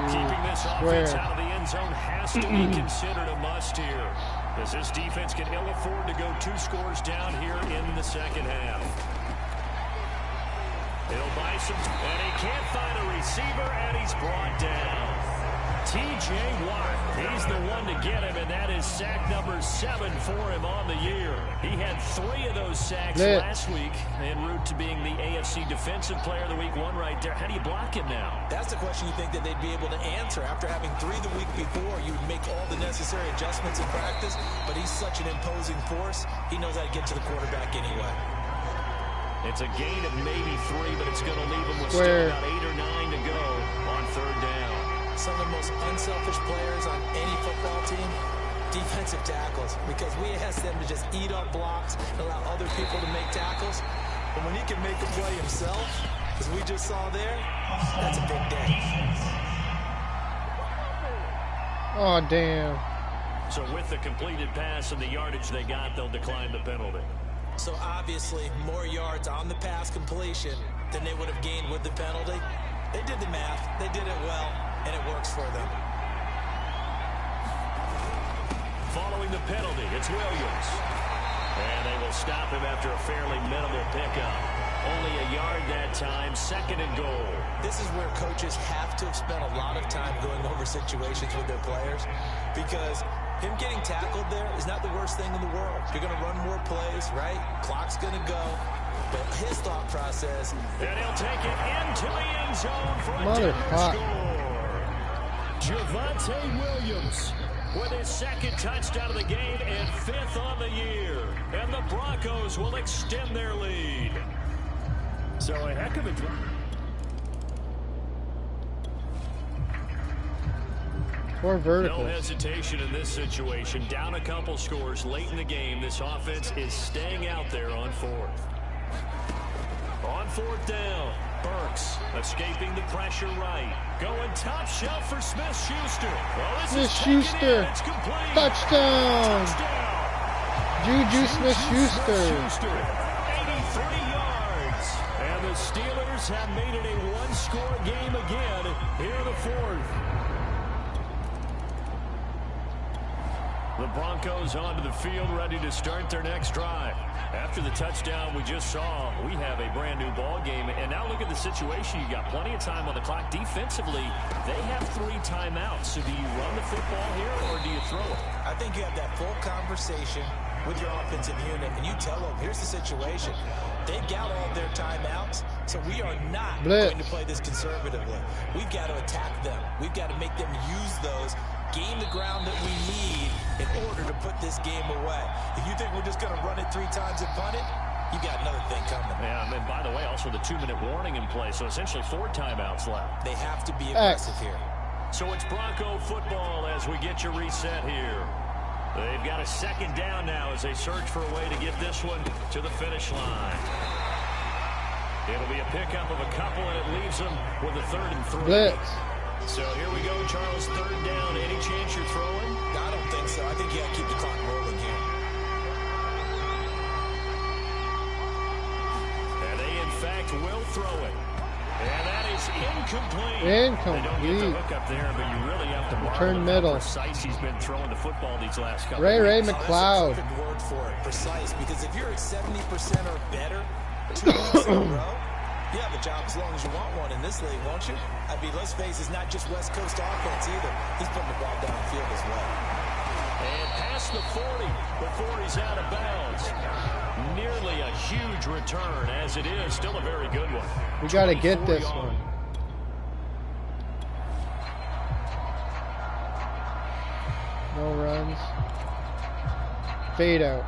Keeping this offense out of the end zone has to be considered a must here, as this defense can ill afford to go 2 scores down here in the 2nd half. He'll buy some, and he can't find a receiver, and he's brought down. T.J. Watt, he's the one to get him, and that is sack number 7 for him on the year. He had 3 of those sacks last week, en route to being the AFC Defensive Player of the Week 1 right there. How do you block him now? That's the question you think that they'd be able to answer. After having 3 the week before, you would make all the necessary adjustments in practice, but he's such an imposing force, he knows how to get to the quarterback anyway. It's a gain of maybe 3, but it's going to leave him with still about 8 or 9 to go on 3rd down. Some of the most unselfish players on any football team, defensive tackles, because we ask them to just eat up blocks and allow other people to make tackles. But when he can make a play himself, as we just saw there, that's a big day. Oh, damn. So with the completed pass and the yardage they got, they'll decline the penalty. So obviously, more yards on the pass completion than they would have gained with the penalty. They did the math. They did it well, and it works for them. Following the penalty, it's Williams. And they will stop him after a fairly minimal pickup. Only a yard that time, 2nd and goal. This is where coaches have to have spent a lot of time going over situations with their players, because him getting tackled there is not the worst thing in the world. You're going to run more plays, right? Clock's going to go. But his thought process... And he'll take it into the end zone for a Denver score. Javonte Williams with his 2nd touchdown of the game and 5th on the year. And the Broncos will extend their lead. So a heck of a drive. Or vertical. No hesitation in this situation. Down a couple scores late in the game. This offense is staying out there on 4th. On 4th down, Burks escaping the pressure right. Going top shelf for Smith-Schuster. Well, Smith-Schuster. Touchdown. Juju Smith-Schuster. 83 yards. And the Steelers have made it a one-score game again here in the 4th. The Broncos onto the field, ready to start their next drive. After the touchdown we just saw, we have a brand new ball game. And now look at the situation. You got plenty of time on the clock. Defensively, they have 3 timeouts. So do you run the football here or do you throw it? I think you have that full conversation with your offensive unit, and you tell them, here's the situation. They got all their timeouts, so we are not going to play this conservatively. We've got to attack them. We've got to make them use those, gain the ground that we need in order to put this game away. If you think we're just going to run it 3 times and punt it, you got another thing coming. Yeah, and then, by the way, also the 2-minute warning in play, so essentially 4 timeouts left. They have to be aggressive here. So it's Bronco football as we get your reset here. They've got a 2nd down now as they search for a way to get this one to the finish line. It'll be a pickup of a couple, and it leaves them with a 3rd and 3. Blitz. So here we go, Charles, 3rd down. Any chance you're throwing? I don't think so. I think you got to keep the clock rolling here. And they, in fact, will throw it. And that is incomplete. Incomplete. They don't get the hook up there, but you really have to turn middle. Precise he's been throwing the football these last couple Ray weeks. McLeod. That's a perfect word for it, precise, because if you're at 70% or better 2 weeks in a row, you have a job as long as you want one in this league, won't you? I mean, let's face it, it's not just West Coast offense either. He's putting the ball downfield as well. And past the 40 before he's out of bounds. Nearly a huge return, as it is. Still a very good one. We got to get this one. No runs. Fade out.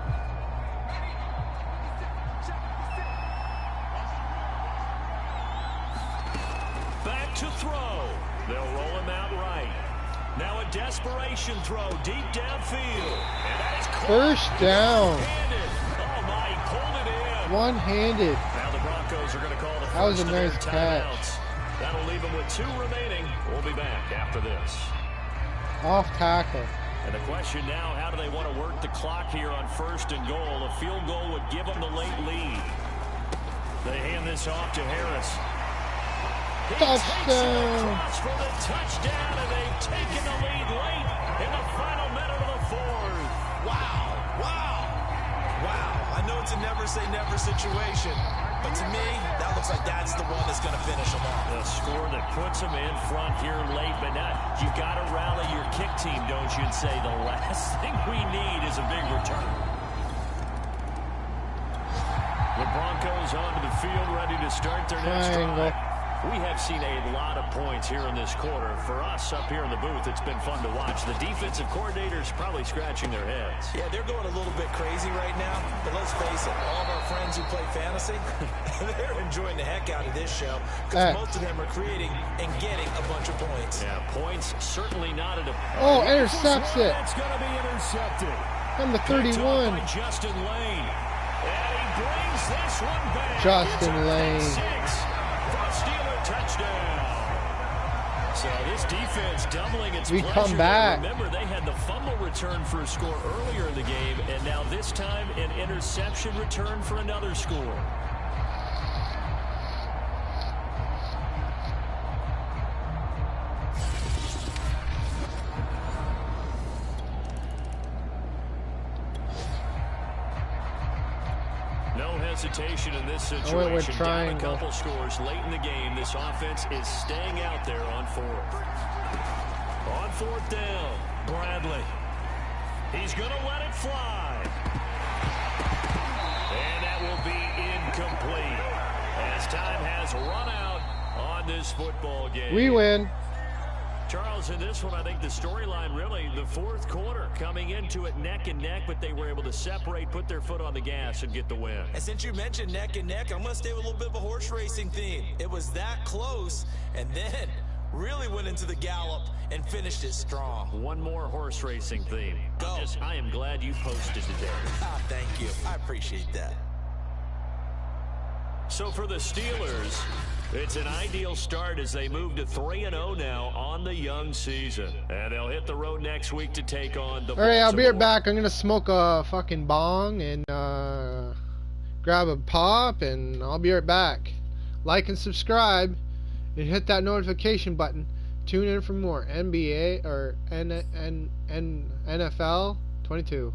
Back to throw. They'll roll him out right. Now a desperation throw deep downfield. And that is first down. Oh my, he pulled it in. One-handed. Now the Broncos are going to call the That was first a nice of their catch. timeouts. That'll leave them with 2 remaining. We'll be back after this. Off tackle. And the question now, how do they want to work the clock here on 1st and goal? A field goal would give them the late lead. They hand this off to Harris. He Touchdown! takes it for the touchdown, and they've taken the lead late in the final minute of the 4th. Wow. I know it's a never say never situation, but to me, that looks like that's the one that's going to finish them off. The score that puts them in front here late, but now you've got to rally your kick team, don't you, and say the last thing we need is a big return. The Broncos onto the field, ready to start their next drive. We have seen a lot of points here in this quarter. For us up here in the booth, it's been fun to watch. The defensive coordinators probably scratching their heads. Yeah, they're going a little bit crazy right now. But let's face it, all of our friends who play fantasy, they're enjoying the heck out of this show because most of them are creating and getting a bunch of points. Yeah, points certainly not at a... Oh, intercepts it. It's going to be intercepted. From the 31. By Justin Lane. And he brings this one back. Justin Lane. Touchdown. So this defense doubling its we pleasure. Come back. Remember, they had the fumble return for a score earlier in the game, and now this time an interception return for another score. Hesitation in this situation. Down a couple scores late in the game. This offense is staying out there on fourth. On fourth down, Bradley. He's going to let it fly. And that will be incomplete as time has run out on this football game. We win. Charles, in this one, I think the storyline really, the fourth quarter, coming into it neck and neck, but they were able to separate, put their foot on the gas, and get the win. And since you mentioned neck and neck, I'm going to stay with a little bit of a horse racing theme. It was that close, and then really went into the gallop and finished it strong. One more horse racing theme. Go. I am glad you posted today. Ah, thank you. I appreciate that. So for the Steelers, it's an ideal start as they move to 3-0 now on the young season. And they'll hit the road next week to take on the Alright, I'll be right back. I'm going to smoke a fucking bong and grab a pop, and I'll be right back. Like and subscribe and hit that notification button. Tune in for more NBA or NFL 22.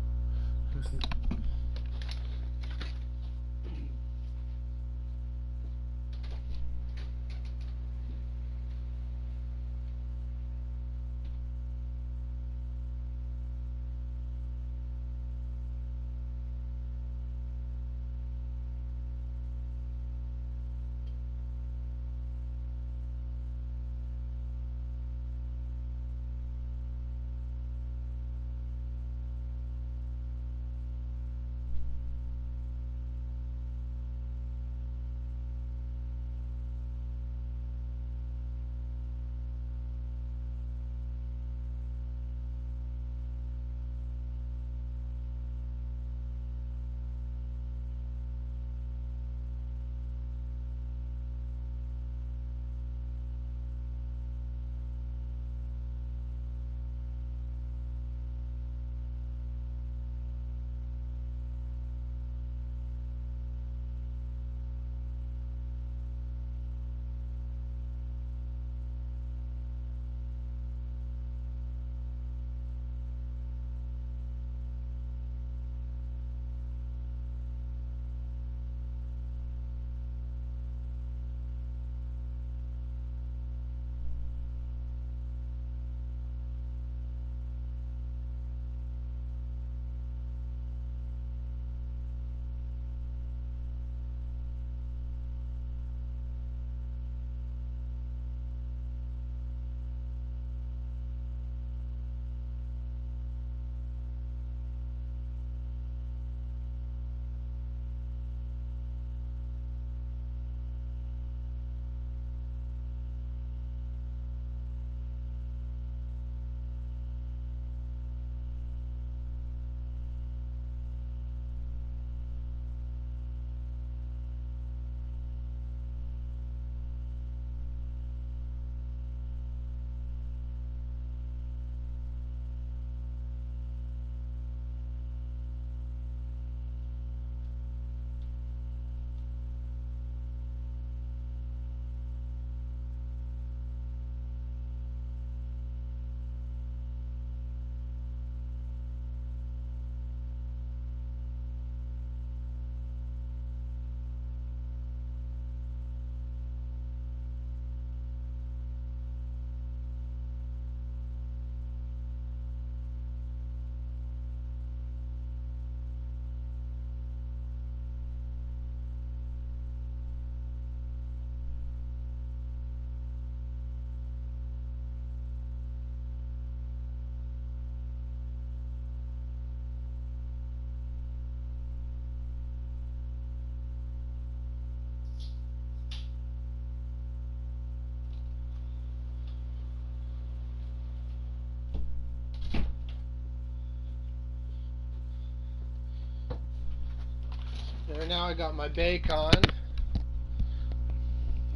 There, now I got my bacon.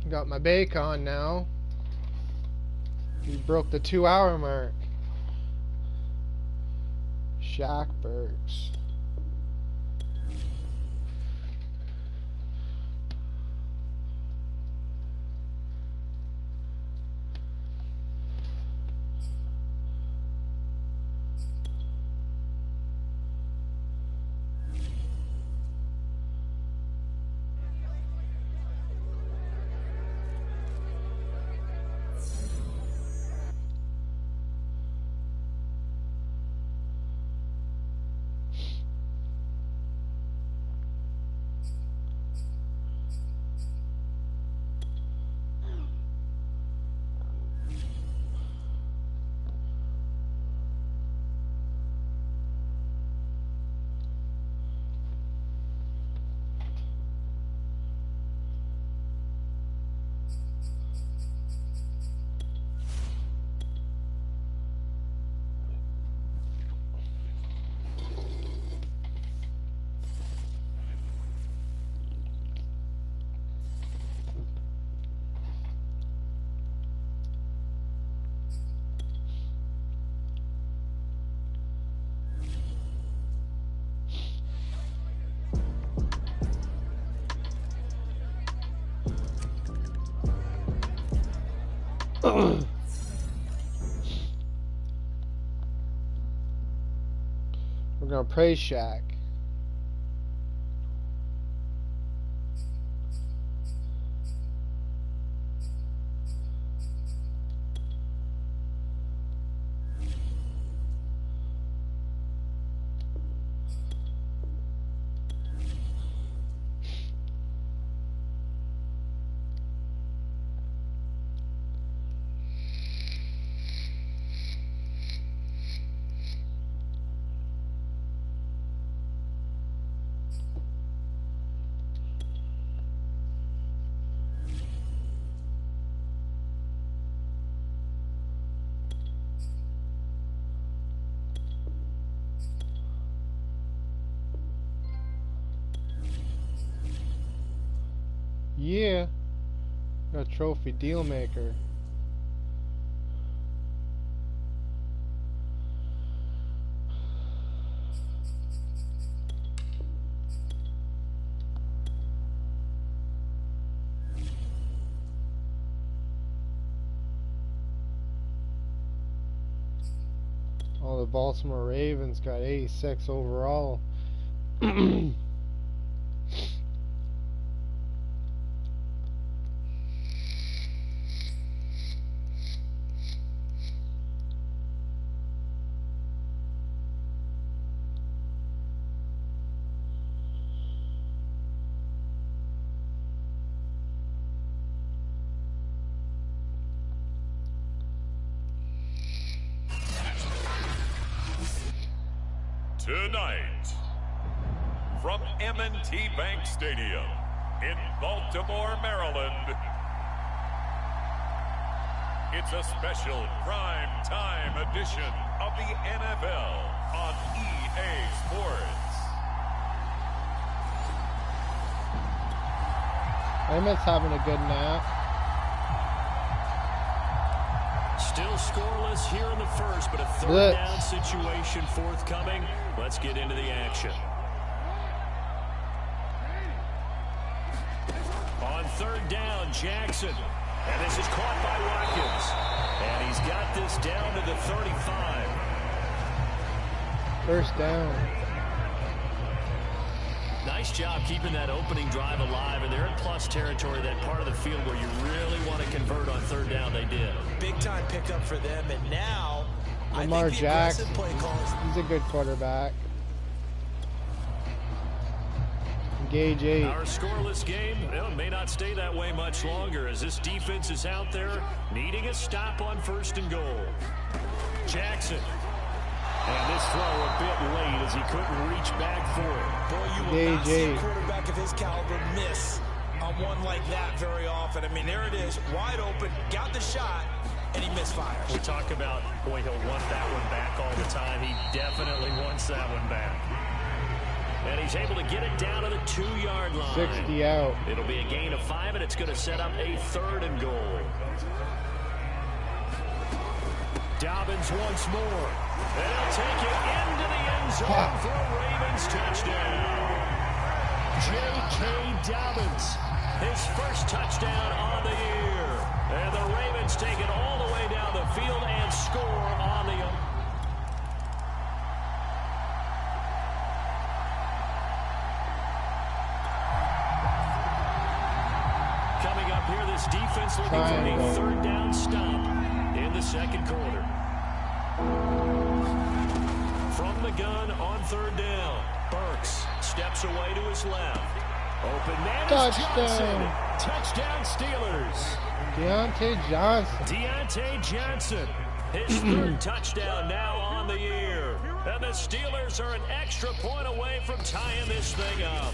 Got my bacon now. We broke the 2-hour mark. Shackburgs. We're gonna praise Shaq. Yeah, got a trophy deal maker. Oh, the Baltimore Ravens got 86 overall. Tonight, from M&T Bank Stadium in Baltimore, Maryland, it's a special prime time edition of the NFL on EA Sports. Emmett's having a good nap. Still scoreless here in the first, but a third down situation forthcoming. Let's get into the action. On third down, Jackson. And this is caught by Watkins. And he's got this down to the 35. First down. Nice job keeping that opening drive alive, and they're in plus territory, that part of the field where you really want to convert on third down. They did. Big time pickup for them, and now Lamar I think the Jackson, aggressive play calls. He's a good quarterback. Engage 8. Our scoreless game may not stay that way much longer as this defense is out there needing a stop on first and goal. Jackson. And this throw a bit late as he couldn't reach back for it. Boy, you will not see a quarterback of his caliber miss on one like that very often. I mean, there it is, wide open, got the shot, and he misfires. We talk about, boy, he'll want that one back all the time. He definitely wants that one back. And he's able to get it down to the 2-yard line. 60 out. It'll be a gain of 5, and it's going to set up a 3rd and goal. Dobbins once more. And he'll take it into the end zone for a Ravens touchdown. J.K. Dobbins, his first touchdown on the year. And the Ravens take it all the way down the field and score on the... Coming up here, this defense looking for a 3rd down stop in the 2nd quarter. From the gun on 3rd down, Burks steps away to his left. Open man is Johnson. Touchdown Steelers. Deontay Johnson. His 3rd touchdown now on the year. And the Steelers are an extra point away from tying this thing up.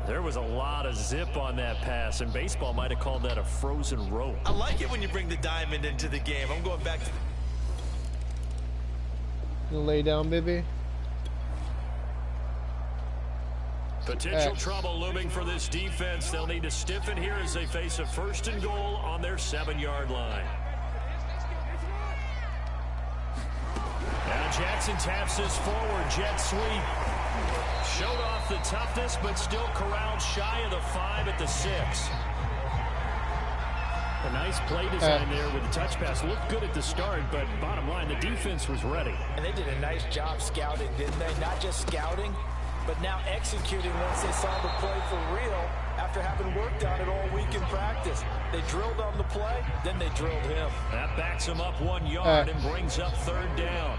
There was a lot of zip on that pass, and baseball might have called that a frozen rope. I like it when you bring the diamond into the game. I'm going back to... You lay down, baby. Potential trouble looming for this defense. They'll need to stiffen here as they face a 1st and goal on their 7-yard line. Now Jackson taps this forward jet sweep. Showed off the toughness, but still corralled shy of the 5 at the 6. A nice play design there with the touch pass. Looked good at the start, but bottom line, the defense was ready. And they did a nice job scouting, didn't they? Not just scouting, but now executing once they saw the play for real after having worked on it all week in practice. They drilled on the play, then they drilled him. That backs him up 1 yard and brings up 3rd down.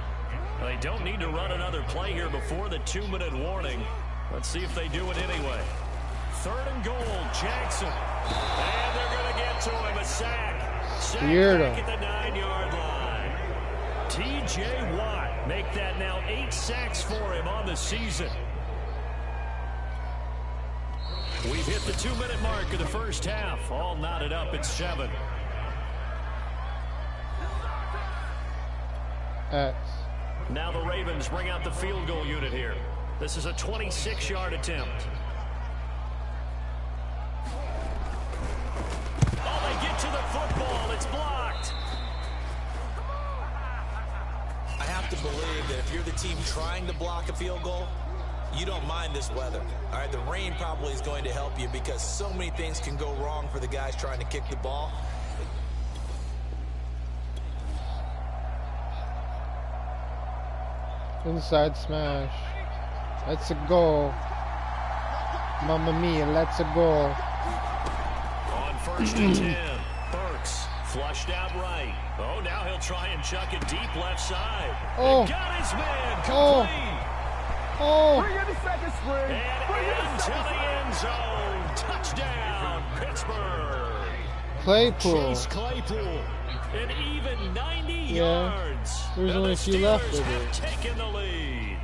They don't need to run another play here before the 2-minute warning. Let's see if they do it anyway. 3rd and goal, Jackson. And they're going to get to him, a sack. Sack back at the 9-yard line. T.J. Watt make that now 8 sacks for him on the season. We've hit the 2-minute mark of the first half. All knotted up at 7. Now the Ravens bring out the field goal unit here. This is a 26-yard attempt. Oh, they get to the football. It's blocked. I have to believe that if you're the team trying to block a field goal, you don't mind this weather. All right, the rain probably is going to help you because so many things can go wrong for the guys trying to kick the ball. Inside smash. That's a goal. Mamma mia, that's a goal. On 1st and 10, Burks flushed out right. Oh, now he'll try and chuck it deep left side. Oh. Got his man complete. Oh. And into the end zone. Touchdown, Pittsburgh. Claypool. Chase Claypool. An even 90 yards. There's only a few left of it. Taken the lead.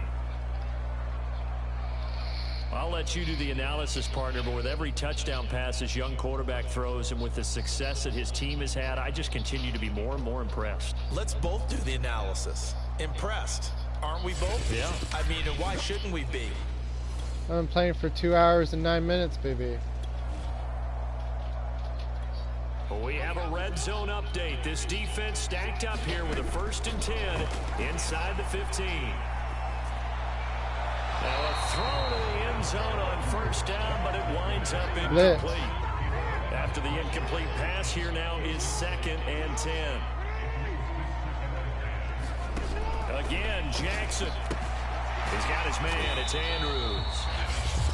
I'll let you do the analysis, partner, but with every touchdown pass this young quarterback throws and with the success that his team has had, I just continue to be more and more impressed. Let's both do the analysis. Impressed. Aren't we both? Yeah. I mean, and why shouldn't we be? I've been playing for 2 hours and 9 minutes, baby. We have a red zone update. This defense stacked up here with a 1st and 10 inside the 15. Now a throw to the end zone on 1st down, but it winds up incomplete. After the incomplete pass, here now is 2nd and 10. Again, Jackson. He's got his man. It's Andrews.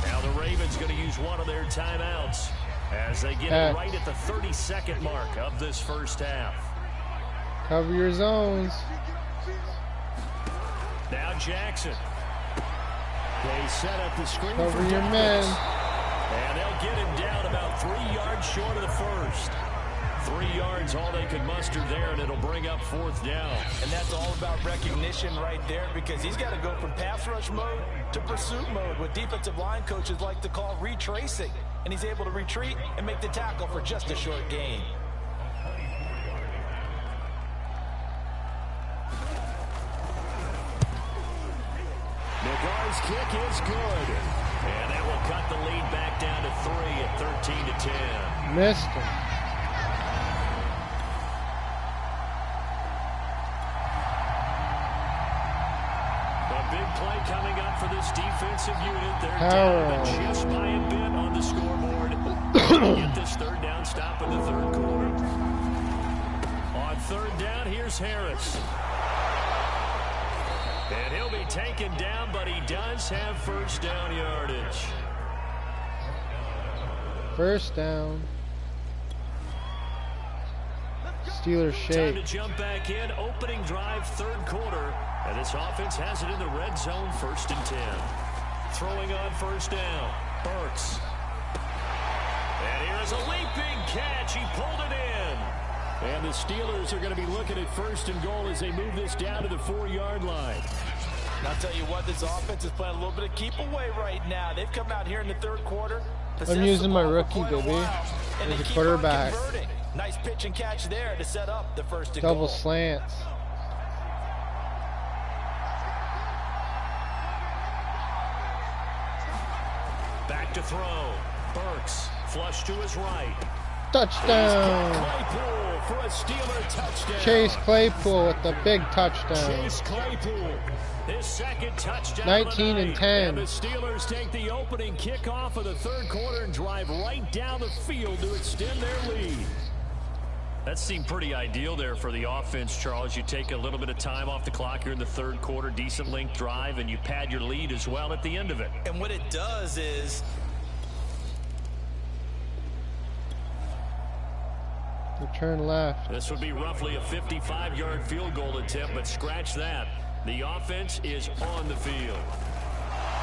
Now the Ravens going to use one of their timeouts as they get it right at the 32nd mark of this first half. Cover your zones. Now Jackson. They set up the screen. Cover your men. And they'll get him down about 3 yards short of the first. 3 yards, all they could muster there, and it'll bring up 4th down. And that's all about recognition right there because he's got to go from pass rush mode to pursuit mode, what defensive line coaches like to call retracing. And he's able to retreat and make the tackle for just a short gain. kick is good. And that will cut the lead back down to 3 at 13-10. Missed him. A big play coming up for this defensive unit. They're down just by a bit on the scoreboard. Get this third down stop in the third quarter. On third down, here's Harris. And he'll be taken down, but he does have first down yardage. First down. Steelers shake. Time to jump back in. Opening drive, third quarter. And this offense has it in the red zone, 1st and 10. Throwing on first down, Burks. And here's a leaping catch. He pulled it in. And the Steelers are going to be looking at 1st and goal as they move this down to the 4-yard line. And I'll tell you what, this offense is playing a little bit of keep away right now. They've come out here in the third quarter. I'm using my rookie, baby, as a quarterback. Nice pitch and catch there to set up the 1st and goal. Double slants. Back to throw. Burks, flush to his right. Touchdown. Claypool for a Steeler touchdown. Chase Claypool with the big touchdown. Chase Claypool, his second touchdown. 19 and 10. And the Steelers take the opening kickoff of the third quarter and drive right down the field to extend their lead. That seemed pretty ideal there for the offense, Charles. You take a little bit of time off the clock here in the third quarter, decent length drive, and you pad your lead as well at the end of it. And what it does is Turn left. This would be roughly a 55-yard field goal attempt, but scratch that. The offense is on the field.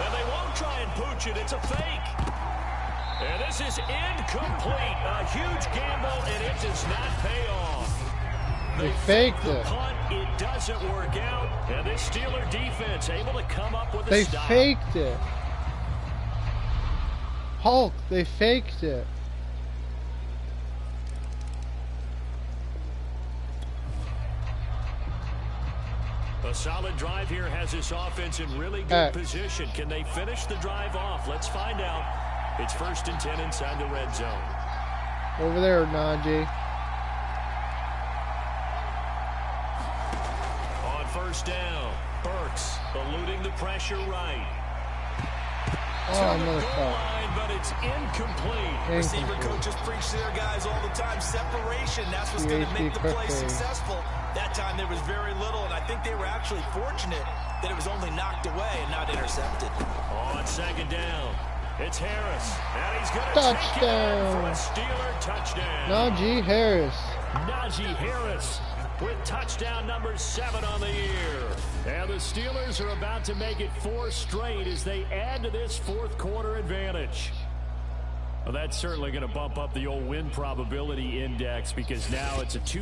And they won't try and pooch it. It's a fake. And this is incomplete. A huge gamble, and it does not pay off. They faked it. Punt, it doesn't work out. And this Steeler defense able to come up with a stop. They faked it. Hulk, they faked it. A solid drive here has this offense in really good position. Can they finish the drive off? Let's find out. It's 1st and 10 inside the red zone. Over there, Najee. On first down, Burks eluding the pressure right. Oh, another foul. But it's incomplete. Receiver coaches preach to their guys all the time. Separation, that's what's going to make the play successful. That time there was very little, and I think they were actually fortunate that it was only knocked away and not intercepted. On second down, it's Harris, and he's going to touchdown for a Steeler touchdown. Najee Harris. Najee Harris with touchdown number 7 on the year. And the Steelers are about to make it 4 straight as they add to this fourth quarter advantage. Well, that's certainly going to bump up the old win probability index because now it's a 2.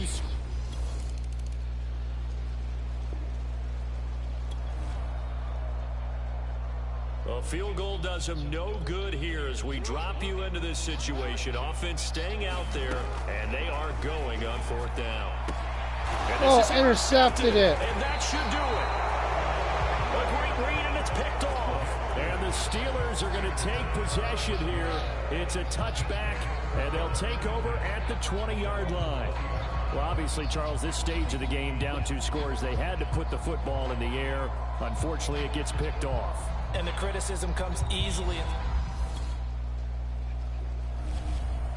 A field goal does them no good here as we drop you into this situation. Offense staying out there, and they are going on 4th down. Oh, intercepted it. And that should do it. A great read, and it's picked off. And the Steelers are going to take possession here. It's a touchback, and they'll take over at the 20-yard line. Well, obviously, Charles, this stage of the game, down 2 scores, they had to put the football in the air. Unfortunately, it gets picked off. And the criticism comes easily.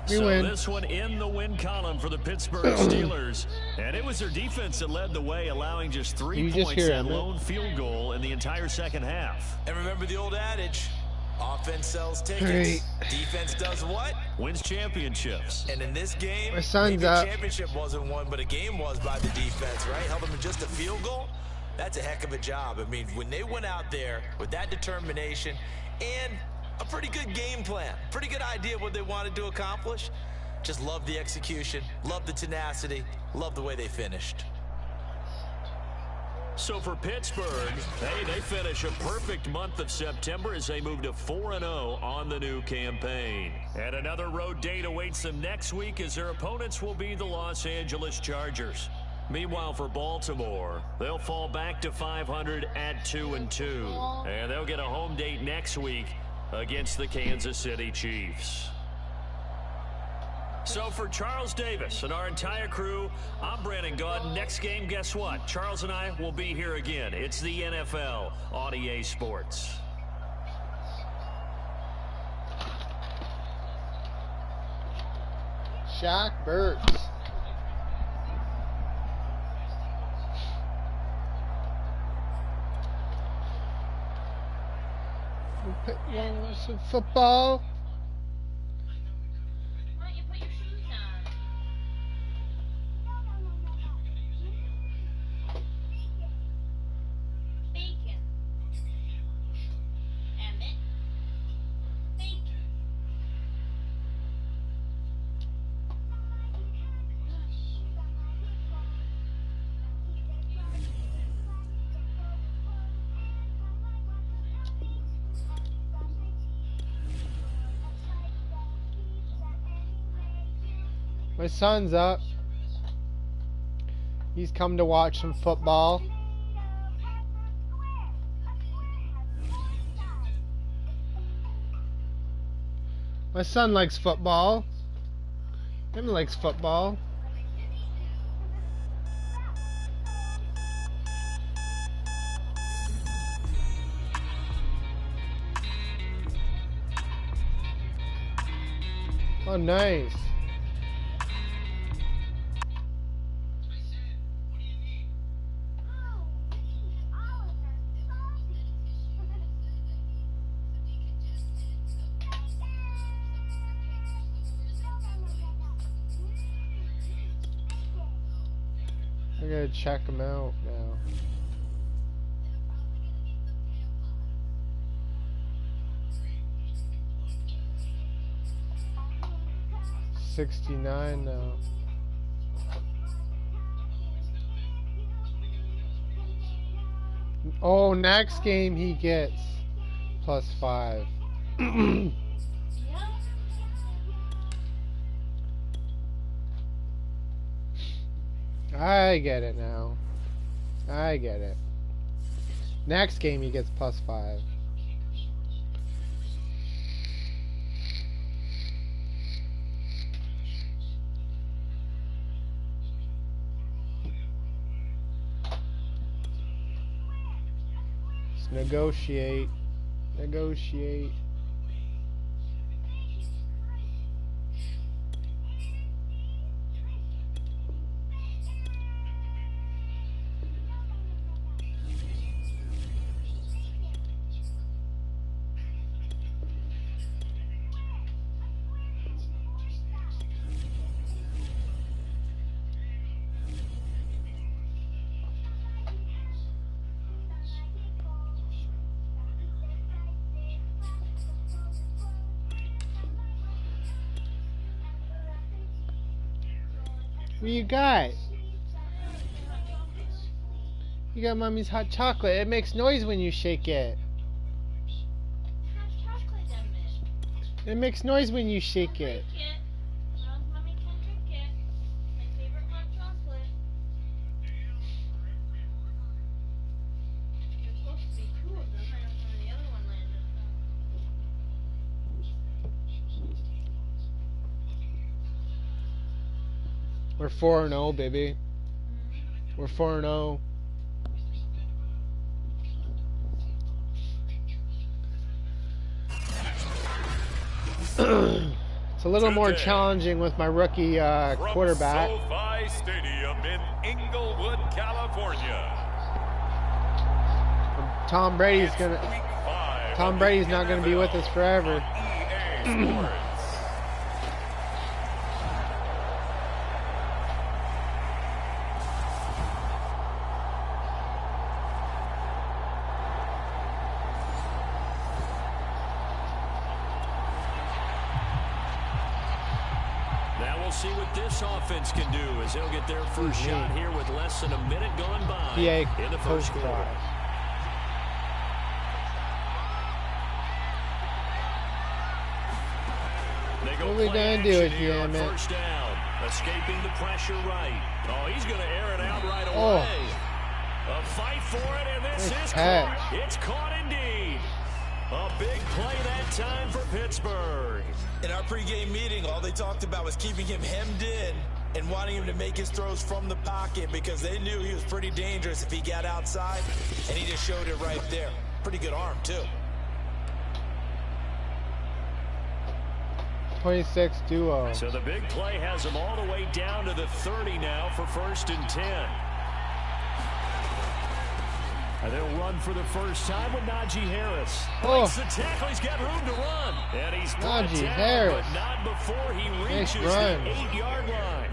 So this one in the win column for the Pittsburgh Steelers. And it was their defense that led the way, allowing just 3 points and lone field goal in the entire second half. And remember the old adage, offense sells tickets. Defense does what? Wins championships. And in this game, my son's maybe a championship wasn't won, but a game was by the defense, right? Held them to just a field goal. That's a heck of a job. I mean, when they went out there with that determination and a pretty good game plan, pretty good idea of what they wanted to accomplish, just love the execution, love the tenacity, love the way they finished. So for Pittsburgh, hey, they finish a perfect month of September as they move to 4-0 on the new campaign. And another road date awaits them next week as their opponents will be the Los Angeles Chargers. Meanwhile, for Baltimore, they'll fall back to 500 at 2-2. And they'll get a home date next week against the Kansas City Chiefs. So for Charles Davis and our entire crew, I'm Brandon Gaudin. Next game, guess what? Charles and I will be here again. It's the NFL on EA Sports. Shaq Burks. Some football. Why don't you put your shoes on? Bacon. Emmett. Bacon. My son's up. He's come to watch some football. My son likes football. Him likes football. Oh, nice. I gotta check him out now. $69 now. Oh, next game he gets +5. I get it now. I get it. Next game he gets +5. Let's negotiate. Negotiate. What you got? You got mommy's hot chocolate. It makes noise when you shake it. Hot chocolate, Emmett. It makes noise when you shake it. Drink it. No, mommy can drink it. My favorite hot chocolate. There's supposed to be 2 of them. I don't know where the other one landed. We're 4-0, baby. We're 4-0. It's a little more challenging with my rookie quarterback. From SoFi Stadium in Inglewood, California. Tom Brady's not gonna be with us forever. EA Sports. See what this offense can do as they'll get their first shot here with less than a minute gone by in the first quarter. What are we gonna do with you, Emmett? First down. Escaping the pressure right. Oh, he's going to air it out right away. A fight for it, and this is caught. It's caught indeed. A big play that time for Pittsburgh. In our pregame meeting, all they talked about was keeping him hemmed in and wanting him to make his throws from the pocket because they knew he was pretty dangerous if he got outside, and he just showed it right there. Pretty good arm, too. 26 duo. So the big play has him all the way down to the 30 now for 1st and 10. And they'll run for the first time with Najee Harris. Breaks the tackle. He's got room to run. And he's brought Najee down, Harris. but not before he reaches the 8-yard line.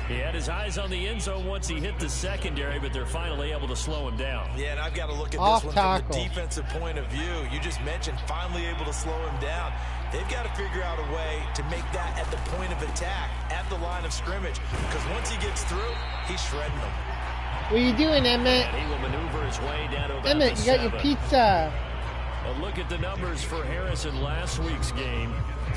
He had his eyes on the end zone once he hit the secondary, but they're finally able to slow him down. Yeah, and I've got to look at Off this one tackle. from the defensive point of view. You just mentioned finally able to slow him down. They've got to figure out a way to make that at the point of attack, at the line of scrimmage, because once he gets through, he's shredding them. What are you doing, Emmett? And he will maneuver his way down to about Emmett, you got your pizza. A look at the numbers for Harris in last week's game.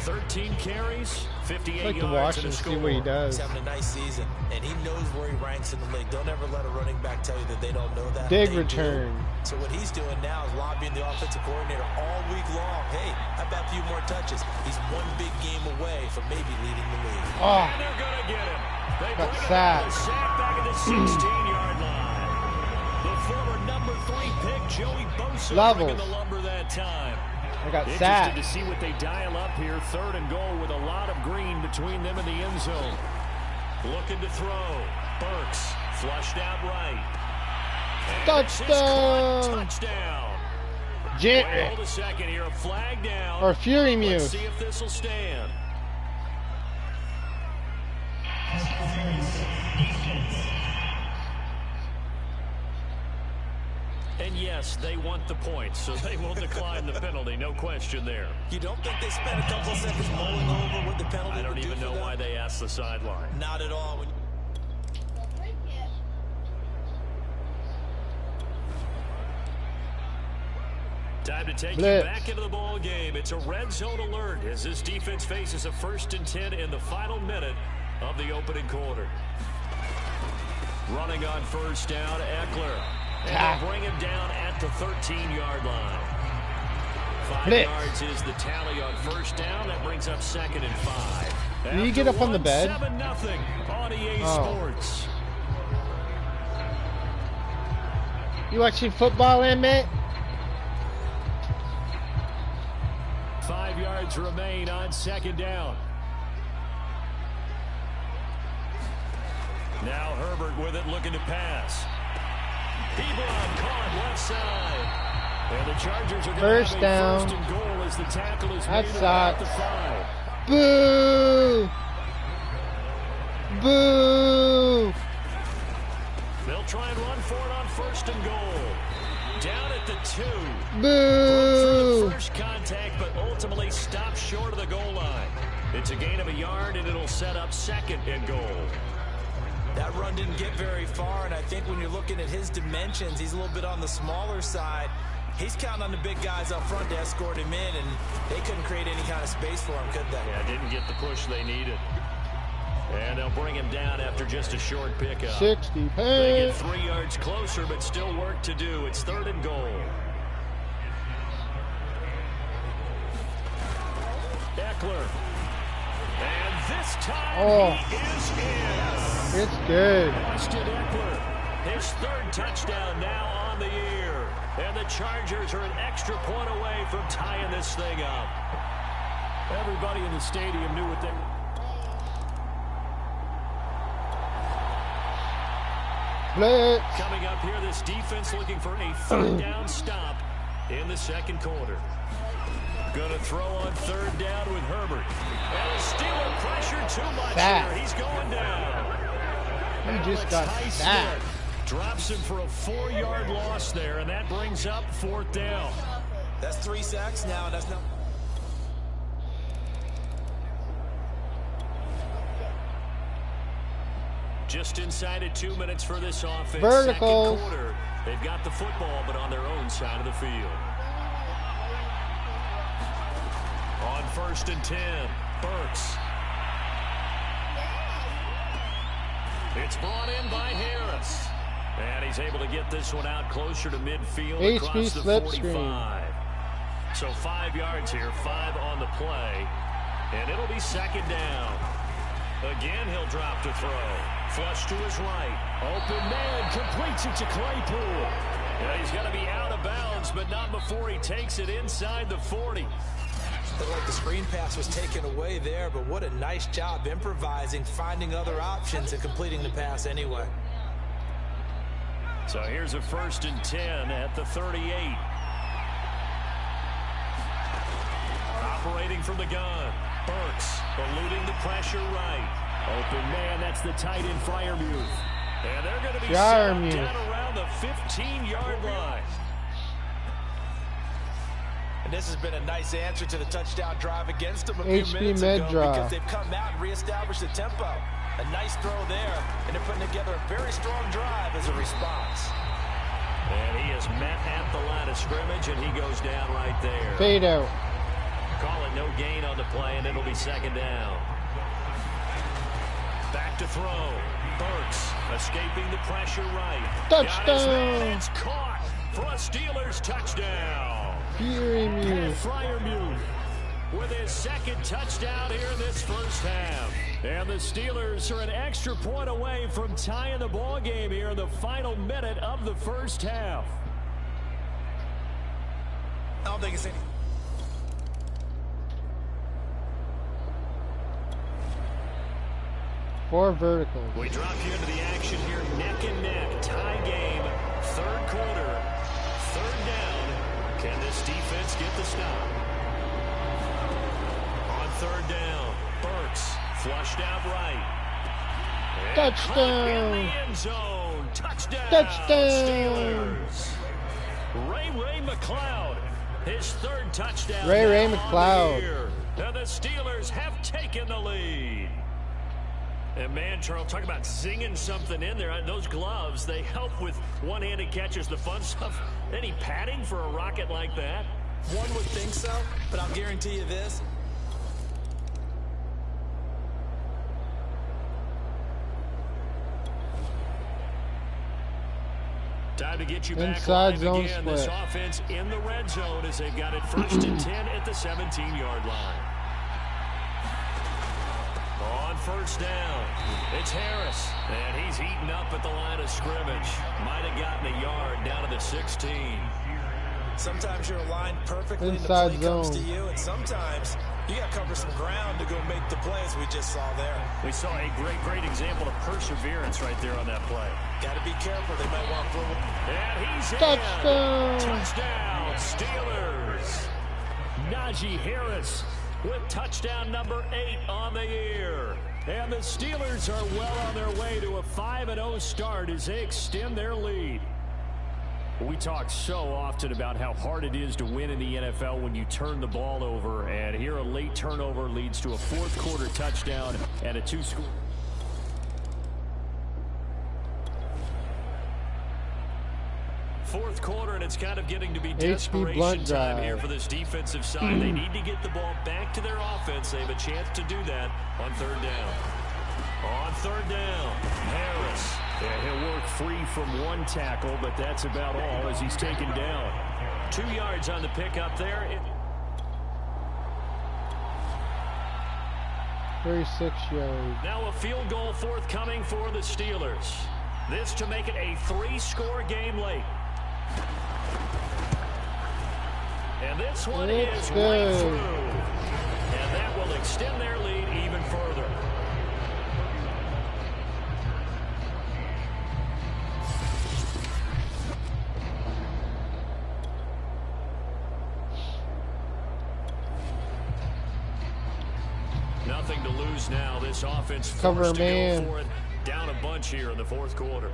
13 carries, 58 I'd like to yards watch and him a see score. what he does. He's having a nice season, and he knows where he ranks in the league. Don't ever let a running back tell you that they don't know that. Big They return. do. So what he's doing now is lobbying the offensive coordinator all week long. Hey, how about a few more touches? He's one big game away from maybe leading the league. Oh, And they're going to get him. They got bring him sacked. out of the sack back at the 16-yard line. The former number 3 pick, Joey Bosa, Levels. bringing the lumber that time. I got Interested sacked. to see what they dial up here. 3rd and goal with a lot of green between them and the end zone. Looking to throw. Burks flushed out right. And this is caught. Touchdown. Touchdown. Wait, Jet hold a second here. A flag down. or Fury Let's Muse. see if this will stand. And yes, they want the points, so they will decline the penalty. No question there. You don't think they spent a couple seconds mulling over what the penalty I don't would do even for know them? why they asked the sideline. Not at all. Time to take Blitz. you back into the ball game. It's a red zone alert as this defense faces a 1st and 10 in the final minute of the opening quarter. Running on 1st down, Eckler. And they'll bring him down at the 13-yard line. 5 Blitz. yards is the tally on 1st down. That brings up 2nd and 5. Did you get up on the bed? 7-0 on EA Sports. You watching football, Emmett? 5 yards remain on 2nd down. Now Herbert with it, looking to pass. Ebron caught left side. And the Chargers are going to have a down. 1st and goal as the tackle is That made at the sucks. 5. Boo! Boo! They'll try and run for it on 1st and goal. Down at the 2. Boo! Broke through the first contact, but ultimately stopped short of the goal line. It's a gain of a yard, and it'll set up 2nd and goal. That run didn't get very far, and I think when you're looking at his dimensions, he's a little bit on the smaller side. He's counting on the big guys up front to escort him in, and they couldn't create any kind of space for him, could they? Yeah, didn't get the push they needed. And they'll bring him down after just a short pickup. 60 They pounds. get 3 yards closer, but still work to do. It's 3rd and goal. Eckler. And this time he is in. It's good. Austin Eckler, his 3rd touchdown now on the year. And the Chargers are an extra point away from tying this thing up. Everybody in the stadium knew what they... Blitz. Coming up here, this defense looking for a 3rd down stop in the 2nd quarter. Going to throw on 3rd down with Herbert. And a Steeler pressure too much here. He's going down. He just got sacked. Drops him for a 4-yard loss there, and that brings up 4th down. That's 3 sacks now, and that's not... Just inside of 2 minutes for this offense. Vertical. 2nd quarter. They've got the football, but on their own side of the field. On 1st and 10, Burks. It's brought in by Harris. And he's able to get this one out closer to midfield HB across the slip 45. screen. So 5 yards here, 5 on the play. And it'll be second down. Again, he'll drop to throw. Flush to his right. Open man, completes it to Claypool. Yeah, he's going to be out of bounds, but not before he takes it inside the 40. Looked like the screen pass was taken away there, but what a nice job improvising, finding other options, and completing the pass anyway. So here's a 1st and 10 at the 38. Operating from the gun. Burks eluding the pressure right. Open man, that's the tight end Freiermuth. And they're going to be set down around the 15-yard line. And this has been a nice answer to the touchdown drive against them a few minutes ago because they've come out and reestablished the tempo. A nice throw there, and they're putting together a very strong drive as a response. And he is met at the line of scrimmage, and he goes down right there. Fade out. Call it no gain on the play, and it'll be second down. Back to throw. Burks escaping the pressure right. Touchdown! It's caught for a Steelers touchdown. Freiermuth with his second touchdown here in this first half. And the Steelers are an extra point away from tying the ball game here in the final minute of the first half. I don't think it's any. Four verticals. We drop you into the action here, neck and neck, tie game, third quarter, third down. Can this defense get the stop? On third down, Burks flushed out right. And touchdown! In the end zone, touchdown! Touchdown! Steelers. Ray McLeod, his third touchdown. Ray McLeod. And the Steelers have taken the lead. And man, Charles, talk about zinging something in there. Those gloves, they help with one-handed catches, the fun stuff. Any padding for a rocket like that? One would think so, but I'll guarantee you this. Time to get you back inside live zone again. split. This offense in the red zone as they've got it 1st and 10 at the 17-yard line. On first down, it's Harris, and he's eaten up at the line of scrimmage. Might have gotten a yard down to the 16. Sometimes you're aligned perfectly inside and the play comes to zone. you, and sometimes you got to cover some ground to go make the plays we just saw there. We saw a great example of perseverance right there on that play. Got to be careful. They might want to throw. And he's Touchdown! in. Touchdown, Steelers. Najee Harris with touchdown number 8 on the year. And the Steelers are well on their way to a 5-0 start as they extend their lead. We talk so often about how hard it is to win in the NFL when you turn the ball over. And here a late turnover leads to a fourth quarter touchdown and a 2-score. Fourth quarter, and it's kind of getting to be desperation time here for this defensive side. They need to get the ball back to their offense. They have a chance to do that on third down. On third down, Harris. Yeah, he'll work free from one tackle, but that's about all as he's taken down. 2 yards on the pickup there. 36 yards. Now a field goal forthcoming for the Steelers. This to make it a 3-score game late. And this one is right through. And that will extend their lead even further. Nothing to lose now. This offense forced to go for it. Down a bunch here in the fourth quarter.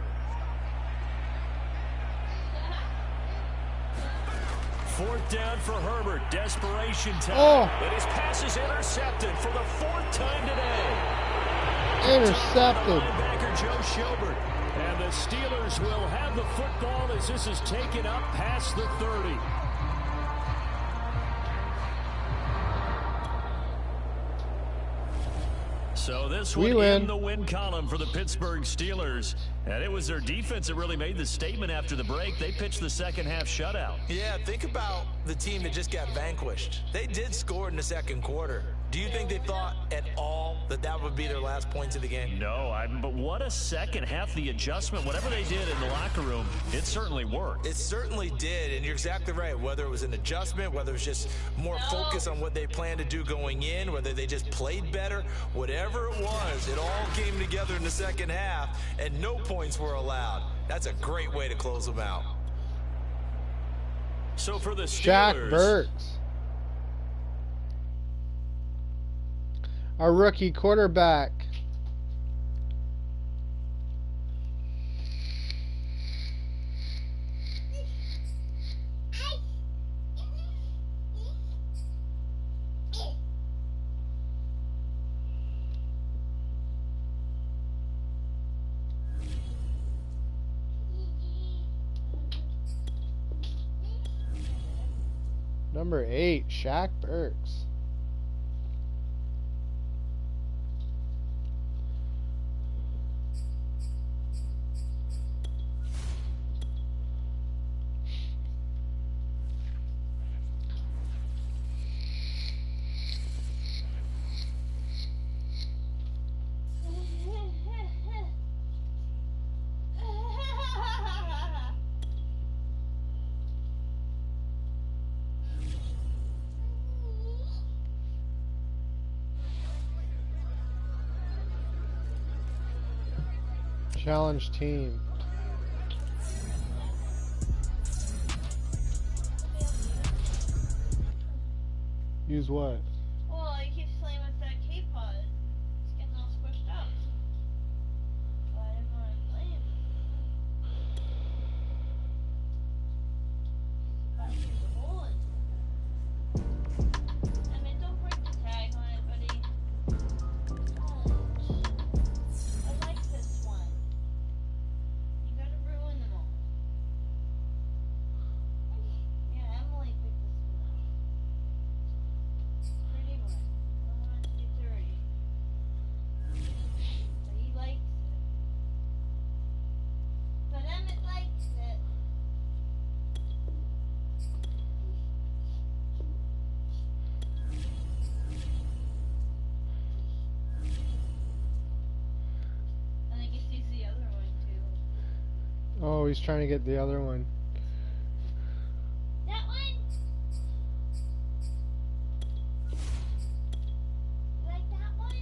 Fourth down for Herbert. Desperation time. But his pass is intercepted for the 4th time today. Intercepted. Linebacker Joe Schobert. And the Steelers will have the football as this is taken up past the 30. So this we one win. in the win column for the Pittsburgh Steelers. And it was their defense that really made the statement after the break. They pitched the second half shutout. Yeah, think about the team that just got vanquished. They did score in the second quarter. Do you think they thought at all that that would be their last points of the game? No, but what a second half. The adjustment, whatever they did in the locker room, it certainly worked. It certainly did, and you're exactly right. Whether it was an adjustment, whether it was just more focus on what they planned to do going in, whether they just played better, whatever it was, it all came together in the second half, and no points were allowed. That's a great way to close them out. So for the Steelers, Jack Burks, our rookie quarterback. Number 8, Shaq Burks. Challenge team. Use what? Well, he keeps playing with that K-pod. It's getting all squished up. So I didn't want to play him. But he's a hole in it. I mean, don't break the tag on it, buddy. I like this one. You gotta ruin them all. Yeah, Emily picked this one up. Pretty one. I don't want it to be dirty. But he likes it. But Emmett likes it. I think he sees the other one too. Oh, he's trying to get the other one. That one? You like that one?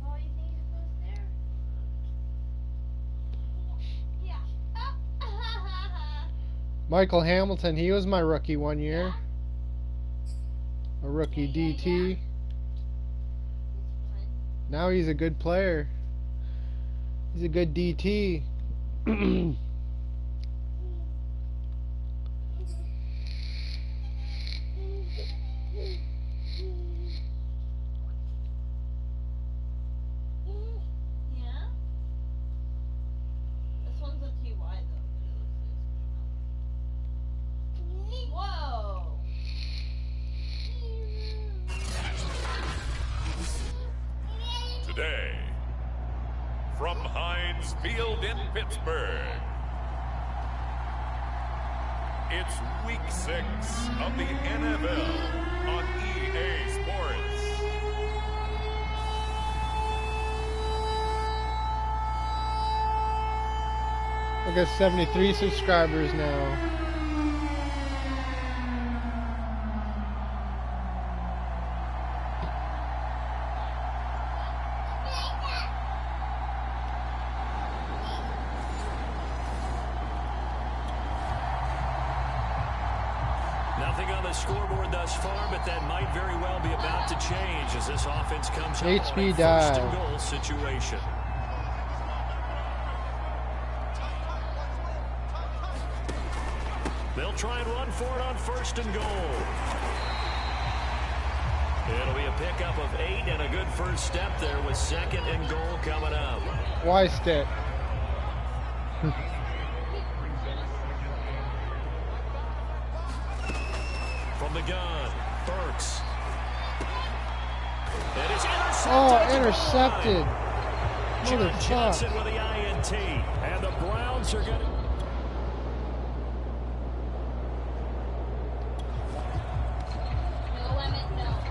Oh, you think it goes there? Yeah. Oh. Michael Hamilton, he was my rookie one year. A rookie Yeah, yeah, DT. yeah. Now he's a good player. He's a good DT. Yeah? This one's a TY though. Whoa! Today, from Heinz Field in Pittsburgh, it's Week 6 of the NFL on EA Sports. I got 73 subscribers now. nothing on the scoreboard thus far, but that might very well be about to change as this offense comes out on a HB first dive. and goal situation. They'll try and run for it on first and goal. It'll be a pickup of 8 and a good first step there with second and goal coming up. Why stick? From the gun, Burks. It is intercepted. Oh, intercepted. John Johnson with the INT. And the Browns are going to...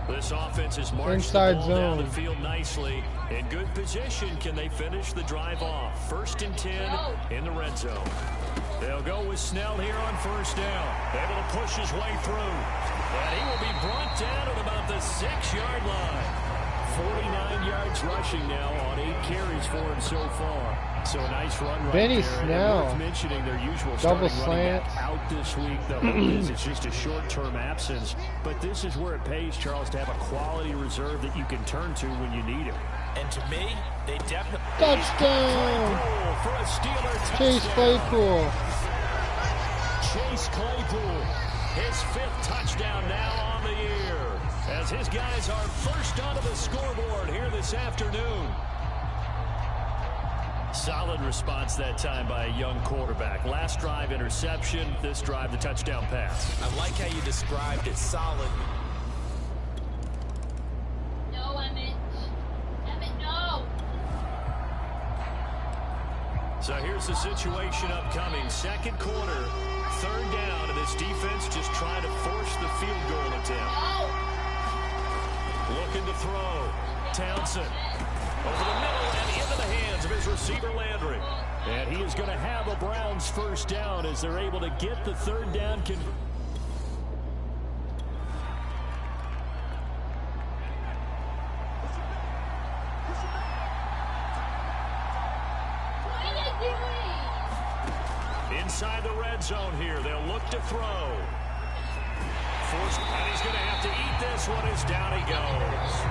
This offense is marched the ball down the field nicely. In good position, can they finish the drive off? 1st and 10 in the red zone. They'll go with Snell here on 1st down. Able to push his way through. And he will be brought down at about the 6-yard line. 49 yards rushing now on 8 carries for him so far. So a nice run right Benny there. Snell. Worth mentioning their usual Double starting running slant. back out this week. The hope is it's just a short-term absence. But this is where it pays, Charles, to have a quality reserve that you can turn to when you need it. And to me, they definitely... Touchdown! For a Steeler touchdown. Chase Claypool. Chase Claypool, his 5th touchdown now on the year. As his guys are first onto the scoreboard here this afternoon. Solid response that time by a young quarterback. Last drive, interception. This drive, the touchdown pass. I like how you described it. Solid. No, Emmett. Emmett, no. So here's the situation upcoming. 2nd quarter, 3rd down, and this defense just trying to force the field goal attempt. No. Looking to throw. Townsend over the middle and into the hands of his receiver Landry. And he is going to have a Browns 1st down as they're able to get the 3rd down. Inside the red zone here. They'll look to throw. And he's going to have to eat this one as down he goes.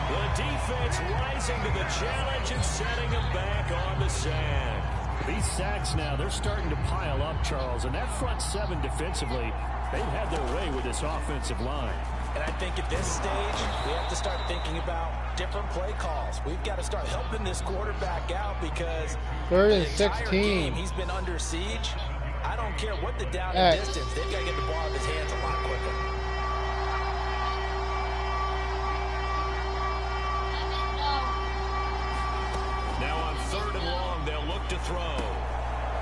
The defense rising to the challenge and setting him back on the sack. These sacks now, they're starting to pile up, Charles. And that front 7 defensively, they've had their way with this offensive line. And I think at this stage, we have to start thinking about different play calls. We've got to start helping this quarterback out because 3rd and the entire 16. game he's been under siege. I don't care what the down and distance. They've got to get the ball out of his hands a lot quicker. Now on 3rd and long, they'll look to throw.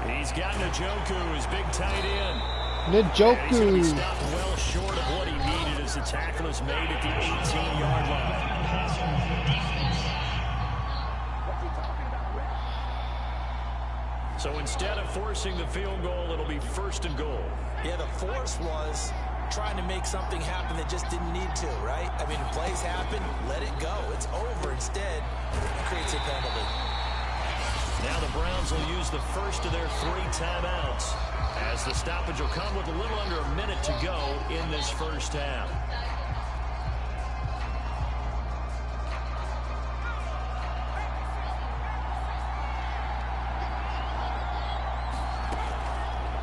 He's got Njoku, his big tight end. Njoku. He's going to be stopped well short of what he needed as the tackle is made at the 18-yard line. So instead of forcing the field goal, it'll be 1st and goal. Yeah, the force was trying to make something happen that just didn't need to, right? I mean, plays happen, let it go. It's over. Instead, it creates a penalty. Now the Browns will use the first of their 3 timeouts as the stoppage will come with a little under a minute to go in this 1st half.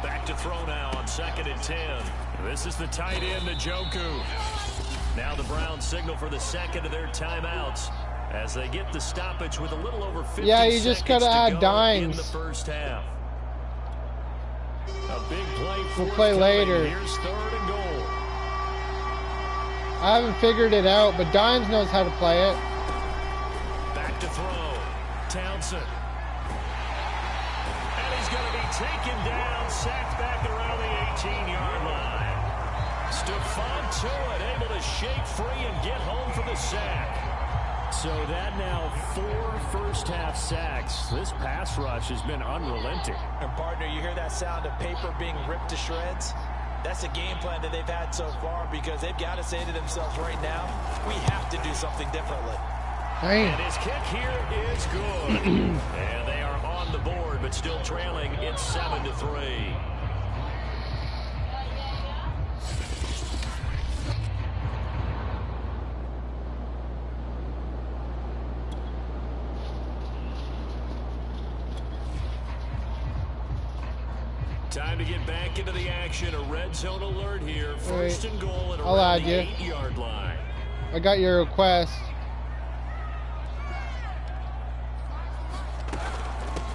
Back to throw now on 2nd and 10. This is the tight end, Njoku. Now the Browns signal for the 2nd of their timeouts as they get the stoppage with a little over 50 Yeah, you just gotta add dimes. in the 1st half. A big play. We'll play later. Here's 3rd and goal. I haven't figured it out, but Dimes knows how to play it. Back to throw. Townsend. And he's going to be taken down, sacked back around the 18-yard line. Stephon Tuitt able to shake free and get home for the sack. So that now 4 first-half sacks. This pass rush has been unrelenting. And, partner, you hear that sound of paper being ripped to shreds? That's a game plan that they've had so far because they've got to say to themselves right now, we have to do something differently. And his kick here is good. And they are on the board, but still trailing. It's 7-3. Time to get back into the action. A red zone alert here. 1st and goal at around the 8-yard line. I got your request.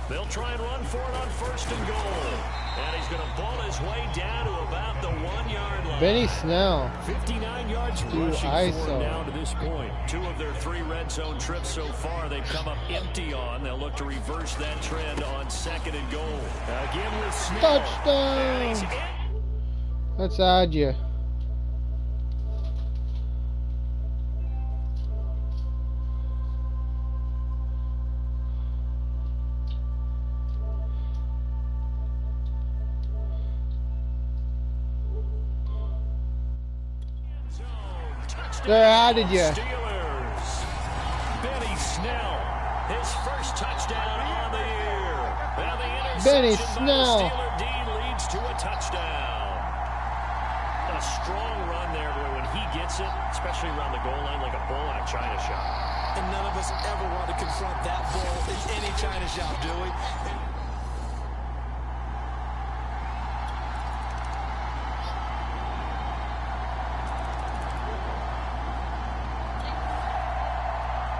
They'll try and run for it on 1st and goal. And he's going to ball his way down to about the 1-yard line. Benny Snell. 59 yards rushing for him now to this point. 2 of their 3 red zone trips so far they've come up empty on. They'll look to reverse that trend on 2nd and goal. Again with Snell. Touchdown! Let's add you. They added you. Steelers. Benny Snell, his first touchdown on the year. And the interception Benny by Snell. the Steeler D leads to a touchdown. A strong run there, boy, when he gets it, especially around the goal line, like a bull in a china shop. And none of us ever want to confront that bull in any china shop, do we?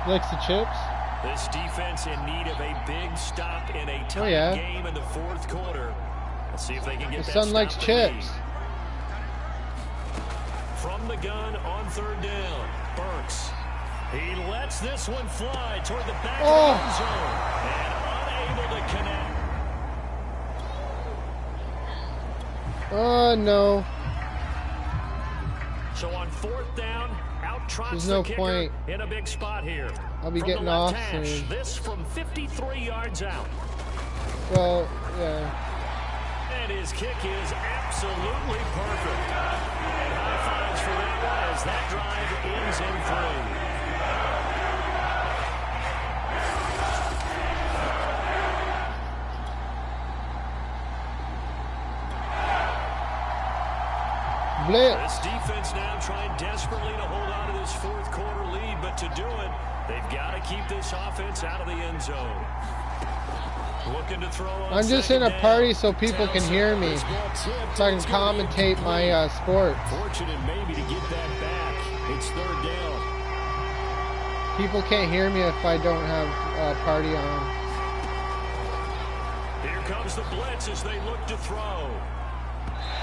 Likes the chips. This defense in need of a big stop in a tight game in the 4th quarter. Let's see if they can get The that son likes stop chips. From the gun on 3rd down, Burks. He lets this one fly toward the back of the end zone and unable to connect. Oh no. So on 4th down, out trots There's the no kicker point. in a big spot here. I'll be From getting the left off hash, soon. This from 53 yards out. Well, yeah. And his kick is absolutely perfect. And high fives for that one as that drive ends in 3. Blitz. This defense now trying desperately to hold on to this 4th quarter lead, but to do it, they've got to keep this offense out of the end zone. Looking to throw on I'm just in a down. party so people can hear me, so I can commentate my sport. Fortunate maybe to get that back. It's 3rd down. People can't hear me if I don't have a party on. Here comes the blitz as they look to throw.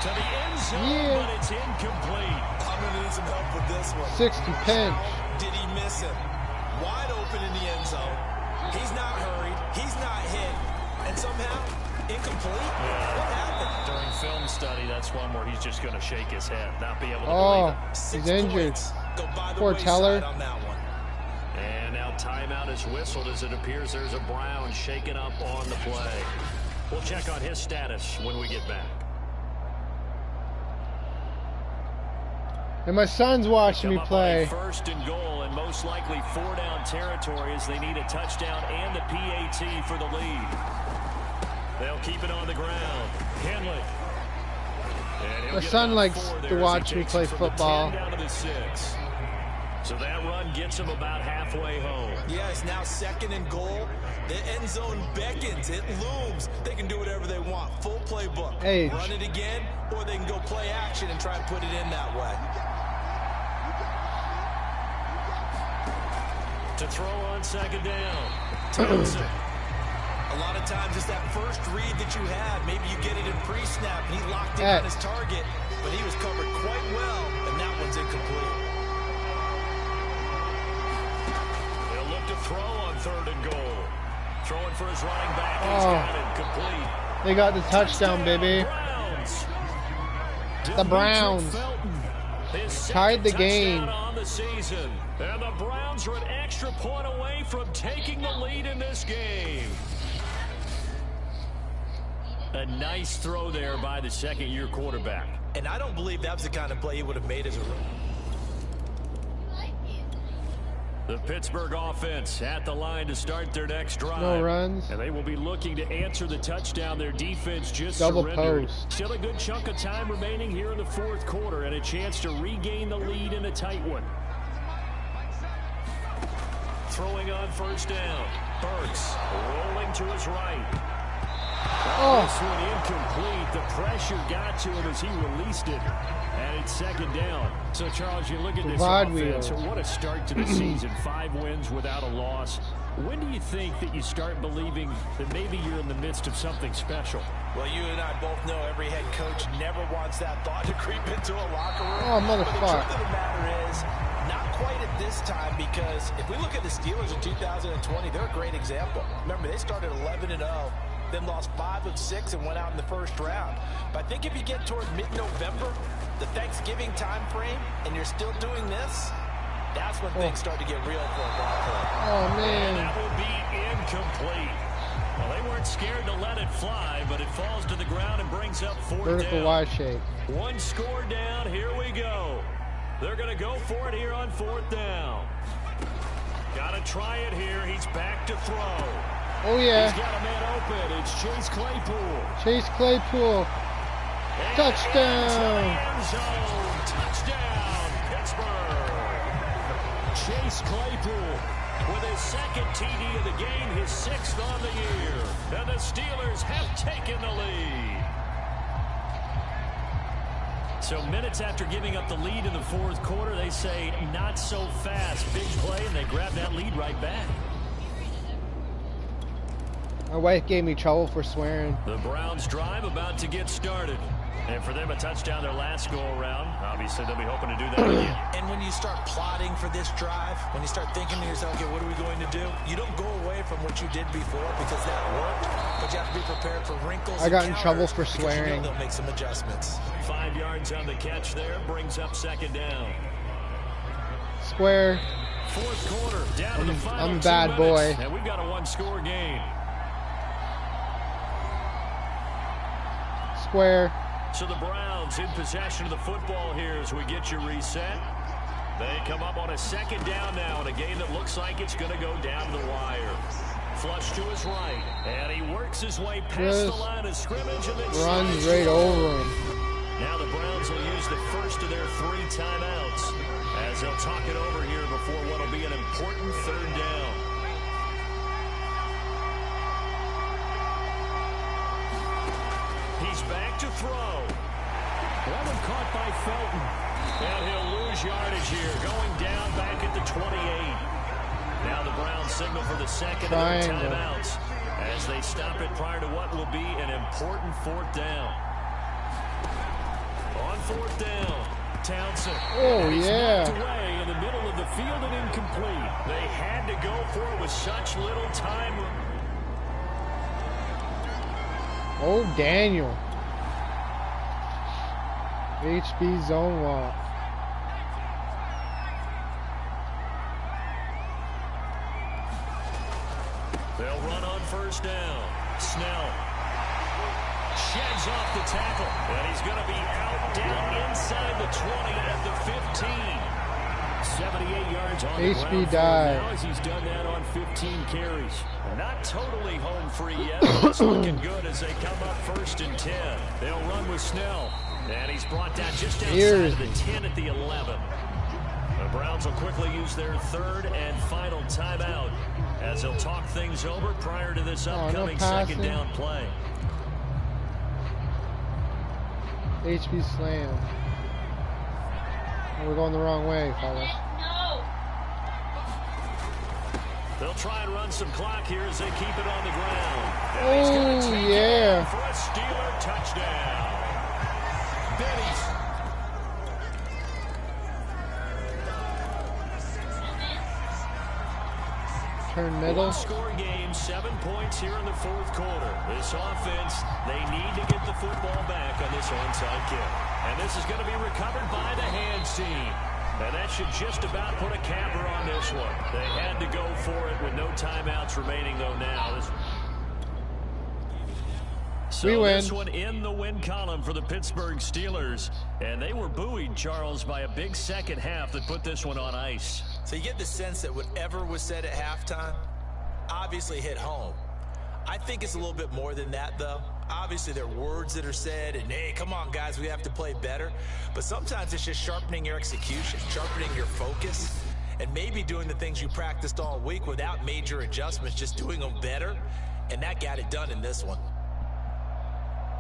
To the end zone, but it's incomplete. I'm going to need some help with this one. 60 pinch. Did he miss him? Wide open in the end zone. He's not hurried. He's not hit. And somehow, incomplete? What happened? During film study, that's one where he's just going to shake his head, not be able to believe it. He's injured. Go by the Poor Teller. on that one. And now timeout is whistled as it appears there's a Brown shaken up on the play. We'll check on his status when we get back. And my son's watching me play. 1st and goal, and most likely 4-down territory as they need a touchdown and the PAT for the lead. They'll keep it on the ground. Henley. My son likes to watch me play football. Down to the 6. So that run gets him about halfway home. Yeah, it's now 2nd and goal. The end zone beckons. It looms. They can do whatever they want. Full playbook. Age. Run it again, or they can go play action and try and put it in that way. To throw on 2nd down. Thompson. A lot of times it's that first read that you had. Maybe you get it in pre-snap, and he locked in on his target, but he was covered quite well, and that one's incomplete. They'll look to throw on 3rd and goal. Throwing for his running back. He's got it complete. They got the touchdown, baby. Browns. The Browns tied the game. On the season. And the Browns are an extra point away from taking the lead in this game. A nice throw there by the 2nd-year quarterback. And I don't believe that was the kind of play he would have made as a rookie. The Pittsburgh offense at the line to start their next drive. No runs. And they will be looking to answer the touchdown their defense just Double surrendered. post. Still a good chunk of time remaining here in the 4th quarter and a chance to regain the lead in a tight one. Throwing on 1st down. Burks rolling to his right. This one incomplete. The pressure got to him as he released it. And it's 2nd down. So, Charles, you look at this offense. What a start to the season. 5 wins without a loss. When do you think that you start believing that maybe you're in the midst of something special? Well, you and I both know every head coach never wants that thought to creep into a locker room. Oh, motherfucker. But the truth of the matter is, not quite at this time, because if we look at the Steelers in 2020, they're a great example. Remember, they started 11-0, then lost 5 of 6 and went out in the first round. But I think if you get toward mid-November, the Thanksgiving time frame, and you're still doing this, that's when things start to get real for a ball club. Oh, man. And that will be incomplete. Well, they weren't scared to let it fly, but it falls to the ground and brings up 4th Vertical down. Y shape. One score down. Here we go. They're going to go for it here on 4th down. Got to try it here. He's back to throw. Oh, yeah. He's got a man open. It's Chase Claypool. Chase Claypool. Touchdown. End zone. Touchdown, Pittsburgh. Chase Claypool with his 2nd TD of the game, his 6th on the year. And the Steelers have taken the lead. So minutes after giving up the lead in the 4th quarter, they say not so fast. Big play, and they grab that lead right back. My wife gave me trouble for swearing. The Browns drive about to get started. And for them, a touchdown their last go-around. Obviously, they'll be hoping to do that again. And when you start plotting for this drive, when you start thinking to yourself, okay, what are we going to do? You don't go away from what you did before because that worked, but you have to be prepared for wrinkles. I got in trouble for swearing. You know they'll make some adjustments. 5 yards on the catch there, brings up 2nd down. Square. 4th quarter, down to the final I'm a 2 bad minutes, boy. and we've got a 1-score game. Square. So the Browns in possession of the football here as we get you reset. They come up on a 2nd down now in a game that looks like it's going to go down the wire. Flush to his right, and he works his way past the line of scrimmage and then runs right over him. Now the Browns will use the first of their 3 timeouts as they'll talk it over here before what will be an important 3rd down. He's back to throw. That one caught by Felton. And he'll lose yardage here, going down back at the 28. Now the Browns signal for the 2nd of their timeouts as they stop it prior to what will be an important 4th down. On 4th down, Townsend. Oh, He's yeah. knocked away in the middle of the field and incomplete. They had to go for it with such little time. Oh, Daniel. HB zone walk. They'll run on 1st down. Snell sheds off the tackle, and he's going to be out down inside the 20 at the 15. 78 yards on the ground now as he's done that on 15 carries. Not totally home free yet, but it's looking good as they come up 1st and 10. They'll run with Snell, and he's brought down just outside of the 10 at the 11. The Browns will quickly use their 3rd and final timeout as they'll talk things over prior to this upcoming 2nd down play. HB slam. We're going the wrong way, fellas. No. They'll try and run some clock here as they keep it on the ground. Oh, yeah. For a Steeler touchdown. Benny's. Turn middle. Score game, 7 points here in the 4th quarter. This offense, they need to get the football back on this onside kick. And this is going to be recovered by the hands team. And that should just about put a capper on this one. They had to go for it with no timeouts remaining, though, now. So we win. This one in the win column for the Pittsburgh Steelers. And they were buoyed, Charles, by a big 2nd half that put this one on ice. So you get the sense that whatever was said at halftime obviously hit home. I think it's a little bit more than that, though. Obviously, there are words that are said, and, hey, come on, guys, we have to play better. But sometimes it's just sharpening your execution, sharpening your focus, and maybe doing the things you practiced all week without major adjustments, just doing them better. And that got it done in this one.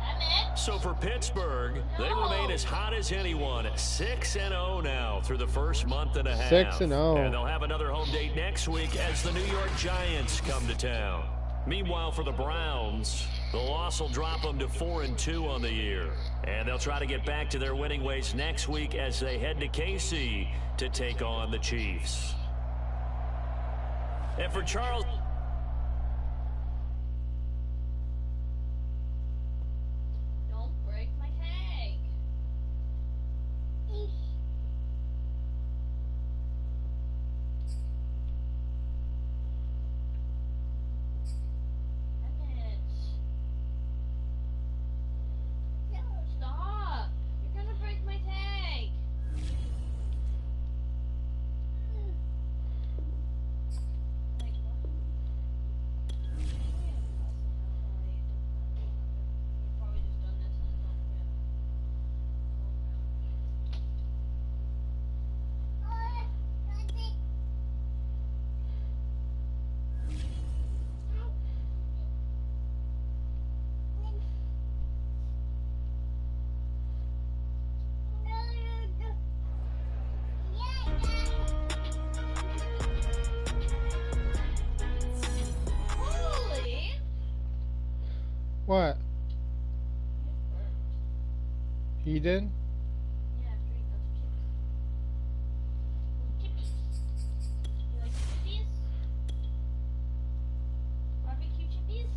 Emmett. So for Pittsburgh, they remain as hot as anyone. 6-0 now through the first month and a half. 6-0. And they'll have another home date next week as the New York Giants come to town. Meanwhile, for the Browns, the loss will drop them to 4-2 on the year. And they'll try to get back to their winning ways next week as they head to KC to take on the Chiefs. And for Charles... What? He did? Yeah, after he got chippies. You like chippies? Barbecue chippies?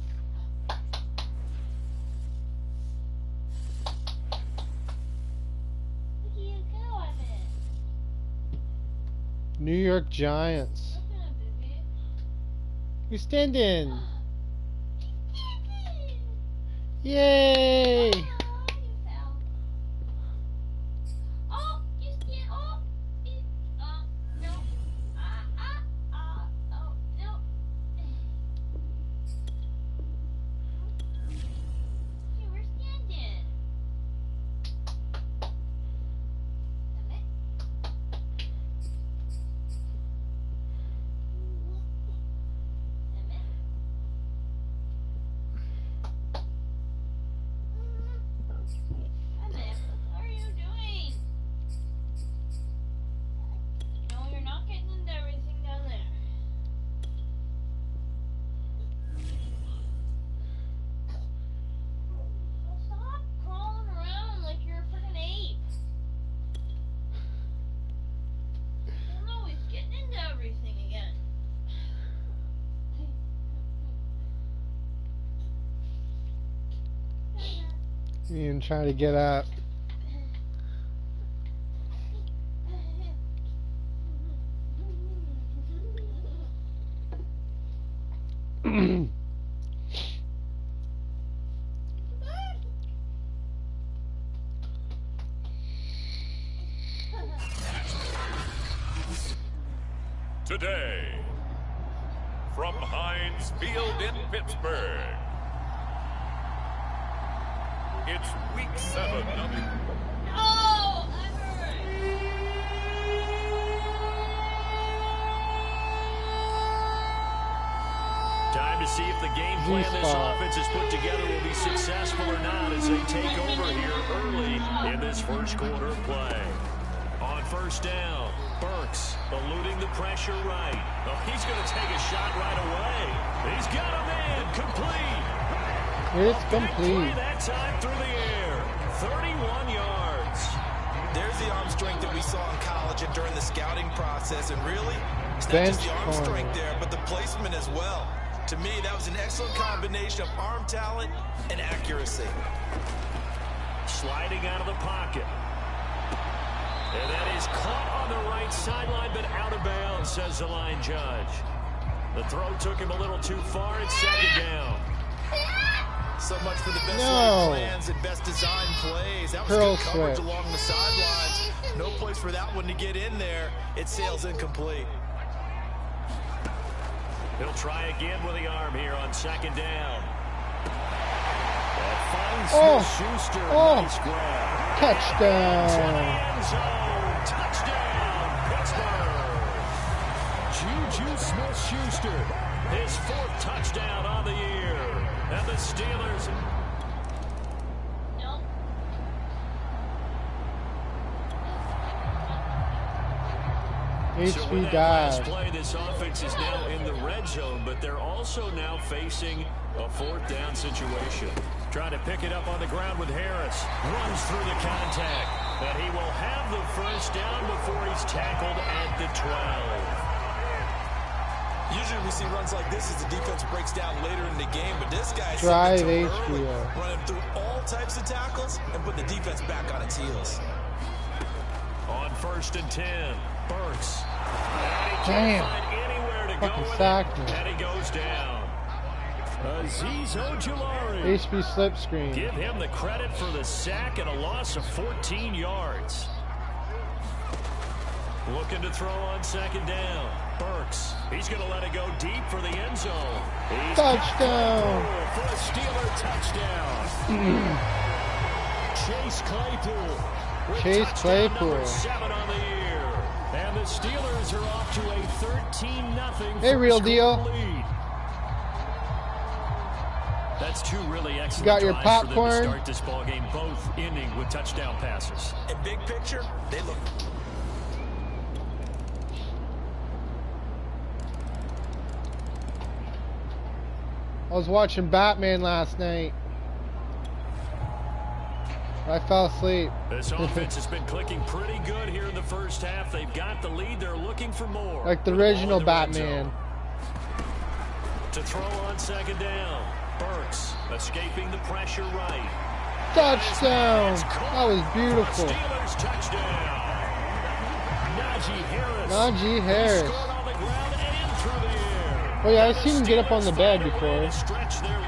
Look at you go, Evan. New York Giants. Look at him, baby. You're standing. Yay! Oh, you fell. Oh, you stand. Oh, no. Oh, no. You were standing. Emmett. Emmett. Emmett, what are you doing? No, you're not getting into everything down there. Well, stop crawling around like you're a freaking ape. Oh no, he's getting into everything again. You can try to get up. Today, from Heinz Field in Pittsburgh, it's Week 7 of the... No! I'm hurt. Time to see if the game plan this offense has put together will be successful or not as they take over here early in this first quarter of play. On first down, Burks eluding the pressure right. Oh, he's going to take a shot right away. He's got a man complete. It's Big play complete. that time through the air. 31 yards. There's the arm strength that we saw in college and during the scouting process. And really, it's not Bench just the arm corner. strength there, but the placement as well. To me, that was an excellent combination of arm talent and accuracy. Sliding out of the pocket. And that is caught on the right sideline, but out of bounds, says the line judge. The throw took him a little too far. It's second down. So much for the best No. laid plans and best design plays. That was Curl good coverage switch. along the sidelines. No place for that one to get in there. It sails incomplete. He'll try again with the arm here on second down. That finds Smith-Schuster. Nice grab. Touchdown. To the end zone. Touchdown, Pittsburgh. Juju Smith-Schuster, his 4th touchdown on the year. And the Steelers... No. So with that last play, this offense is now in the red zone, but they're also now facing a 4th down situation. Trying to pick it up on the ground with Harris. Runs through the contact. And he will have the 1st down before he's tackled at the 12. Usually we see runs like this as the defense breaks down later in the game, but this guy's drive early, HBO. running through all types of tackles and putting the defense back on its heels. On 1st and 10, Burks. Damn. Fucking sacked me. And he goes down. Azeez Ojulari. HB slip screen. Give him the credit for the sack and a loss of 14 yards. Looking to throw on 2nd down. Burks. He's going to let it go deep for the end zone. Touchdown. For a Steeler touchdown. Chase Claypool. Chase Claypool. 7 on the year. And the Steelers are off to a 13-0 Hey, real deal. lead. That's 2 really excellent got your drives for them popcorn? to start this ball game, both ending with touchdown passes. In big picture, they look. I was watching Batman last night. I fell asleep. This offense has been clicking pretty good here in the first half. They've got the lead. They're looking for more. Like the original Batman. To throw on 2nd down. Burks escaping the pressure right. Touchdown. That was beautiful. Steelers touchdown. Najee Harris. Najee Harris. Scored on the ground and through the air. Oh yeah, I've seen him get up on the bed before. Stretch their lead.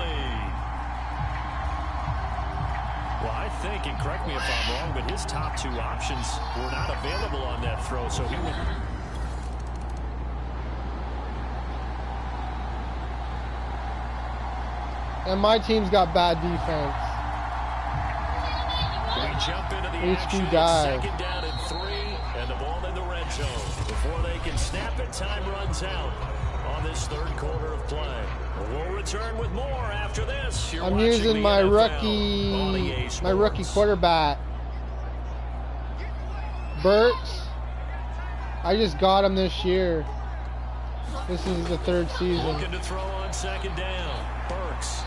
Well, I think, and correct me if I'm wrong, but his top 2 options were not available on that throw, so he would. And my team's got bad defense. We jump into the action. dive. 2nd down and 3, and the ball in the red zone. Before they can snap it, time runs out on this 3rd quarter of play. We'll return with more after this. You're I'm watching using the my NFL on EA Sports. rookie quarterback, Burks. I just got him this year. This is the 3rd season. Looking to throw on 2nd down. Burks.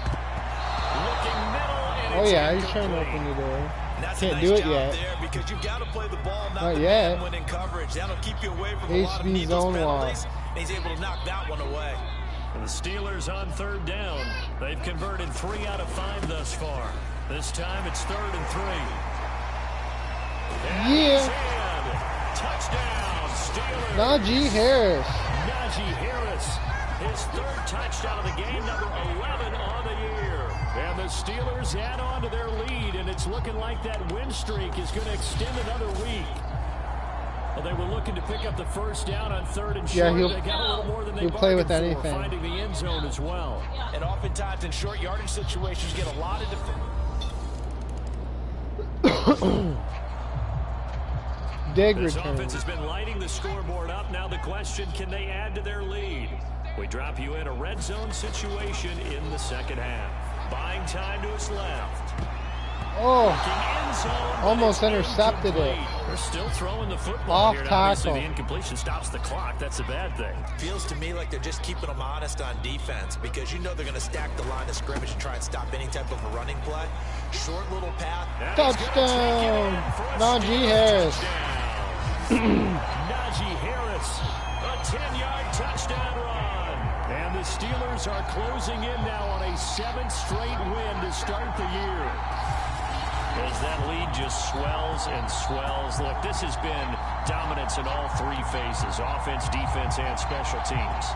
Looking middle, and Oh it's yeah, he's trying to incomplete. open the door. That's Can't a nice do it job yet. there because you've got to play the ball, Not the yet. man when in coverage. That'll keep you away from a lot of HB needless zone penalties. wall. And he's able to knock that one away. And the Steelers on 3rd down. They've converted 3 out of 5 thus far. This time it's 3rd and 3. And Yeah. he's in. Touchdown, Steelers. Najee Harris. Najee Harris, his 3rd touchdown of the game, number 11 on the year. And the Steelers add on to their lead, and it's looking like that win streak is going to extend another week. Well, they were looking to pick up the 1st down on 3rd and short. Yeah, They got a little more than they he'll play with bargained for, anything. finding the end zone as well. And oftentimes in short yardage situations, you get a lot of different. Dig This return. offense has been lighting the scoreboard up. Now the question, can they add to their lead? We drop you in a red zone situation in the 2nd half. Buying time to his left. Oh, End zone, but almost it's intercepted it. incomplete. They're still throwing the football Off here. Now, obviously, tackle. the incompletion stops the clock. That's a bad thing. Feels to me like they're just keeping them honest on defense because you know they're going to stack the line of scrimmage and try and stop any type of a running play. Short little path. And he's gonna take it Touchdown. in for a Najee Steelers Harris. touchdown. Najee Harris, a 10-yard touchdown run. And the Steelers are closing in now on a 7th straight win to start the year. As that lead just swells and swells. Look, this has been dominance in all 3 phases, offense, defense, and special teams.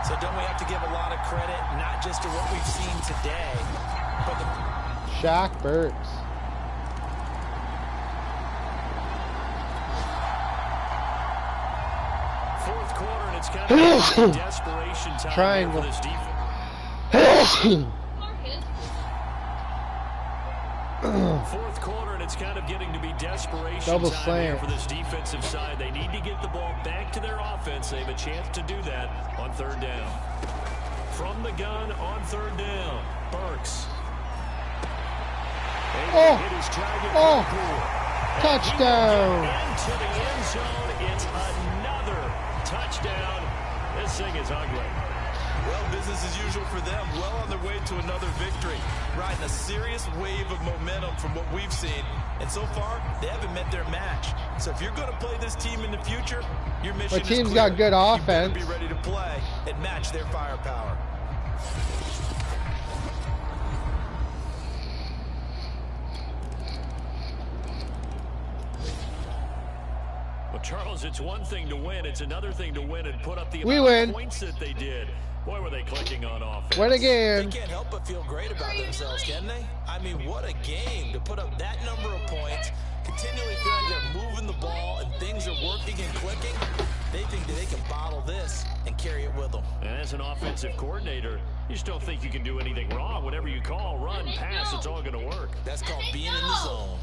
So don't we have to give a lot of credit, not just to what we've seen today, but the Shaq Burks. Fourth quarter, and it's kind of desperation time Triangle. for this defense. Fourth quarter, and it's kind of getting to be desperation Double time here slant. for this defensive side. They need to get the ball back to their offense. They have a chance to do that on 3rd down. From the gun on 3rd down, Burks. Oh. Hit his target. Oh. Touchdown. Into the end zone. It's another touchdown. This thing is ugly. Well, business as usual for them. Well on their way to another victory. Riding a serious wave of momentum from what we've seen. And so far, they haven't met their match. So if you're going to play this team in the future, your mission is clear. The team's got good offense. You better be ready to play and match their firepower. Well, Charles, it's one thing to win. It's another thing to win and put up the amount of points that they did. Boy, were they clicking on offense. Win again. They can't help but feel great about themselves, can they? I mean, what a game to put up that number of points, continually feel like they're moving the ball and things are working and clicking. They think that they can bottle this and carry it with them. And as an offensive coordinator, you just don't think you can do anything wrong. Whatever you call, run, pass, it's all going to work. That's called being in the zone.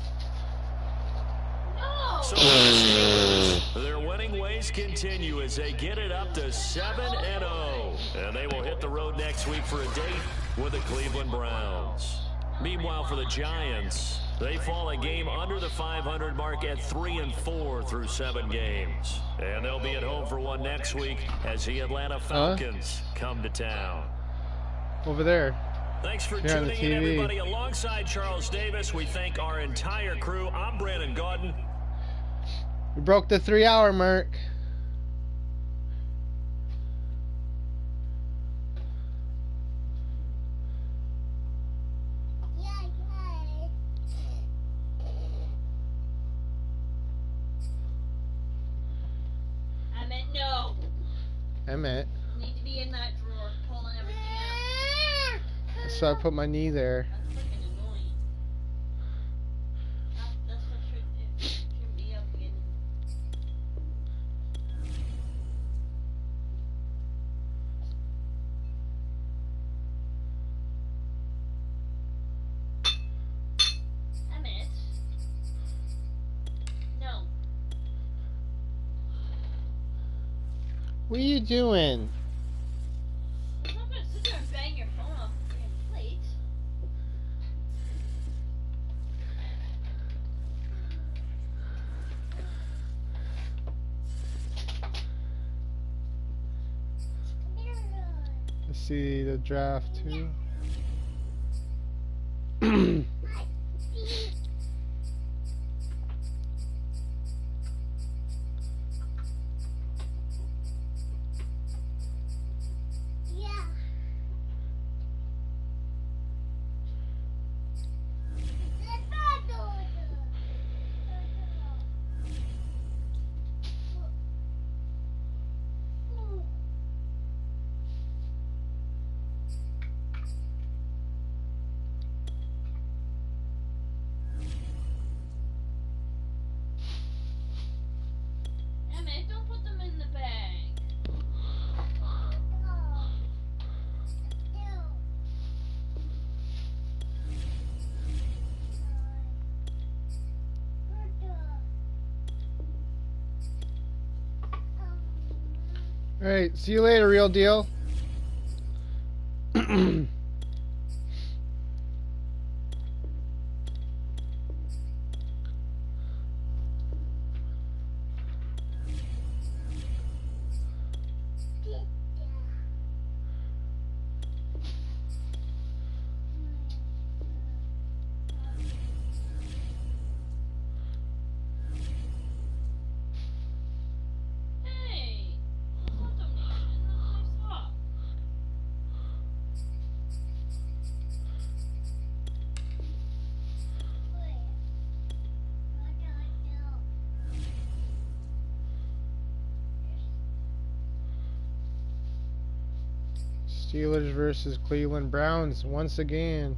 So their winning ways continue as they get it up to 7-0. And they will hit the road next week for a date with the Cleveland Browns. Meanwhile, for the Giants, they fall a game under the 500 mark at 3-4 through 7 games. And they'll be at home for one next week as the Atlanta Falcons come to town. Over there. Thanks for tuning in, everybody. Alongside Charles Davis, we thank our entire crew. I'm Brandon Gaudin. We broke the 3-hour mark. Emmett, no. Emmett. You need to be in that drawer, pulling everything out. So I put my knee there. That's freaking annoying. That's what should be up again. Emmett. No. What are you doing? I'm not gonna sit there and bang your phone off the freaking plate. Let's see the draft too. Emmett, don't put them in the bag. Alright, see you later, real deal. Hey, that's not donation. That's my sock. Steelers versus Cleveland Browns once again.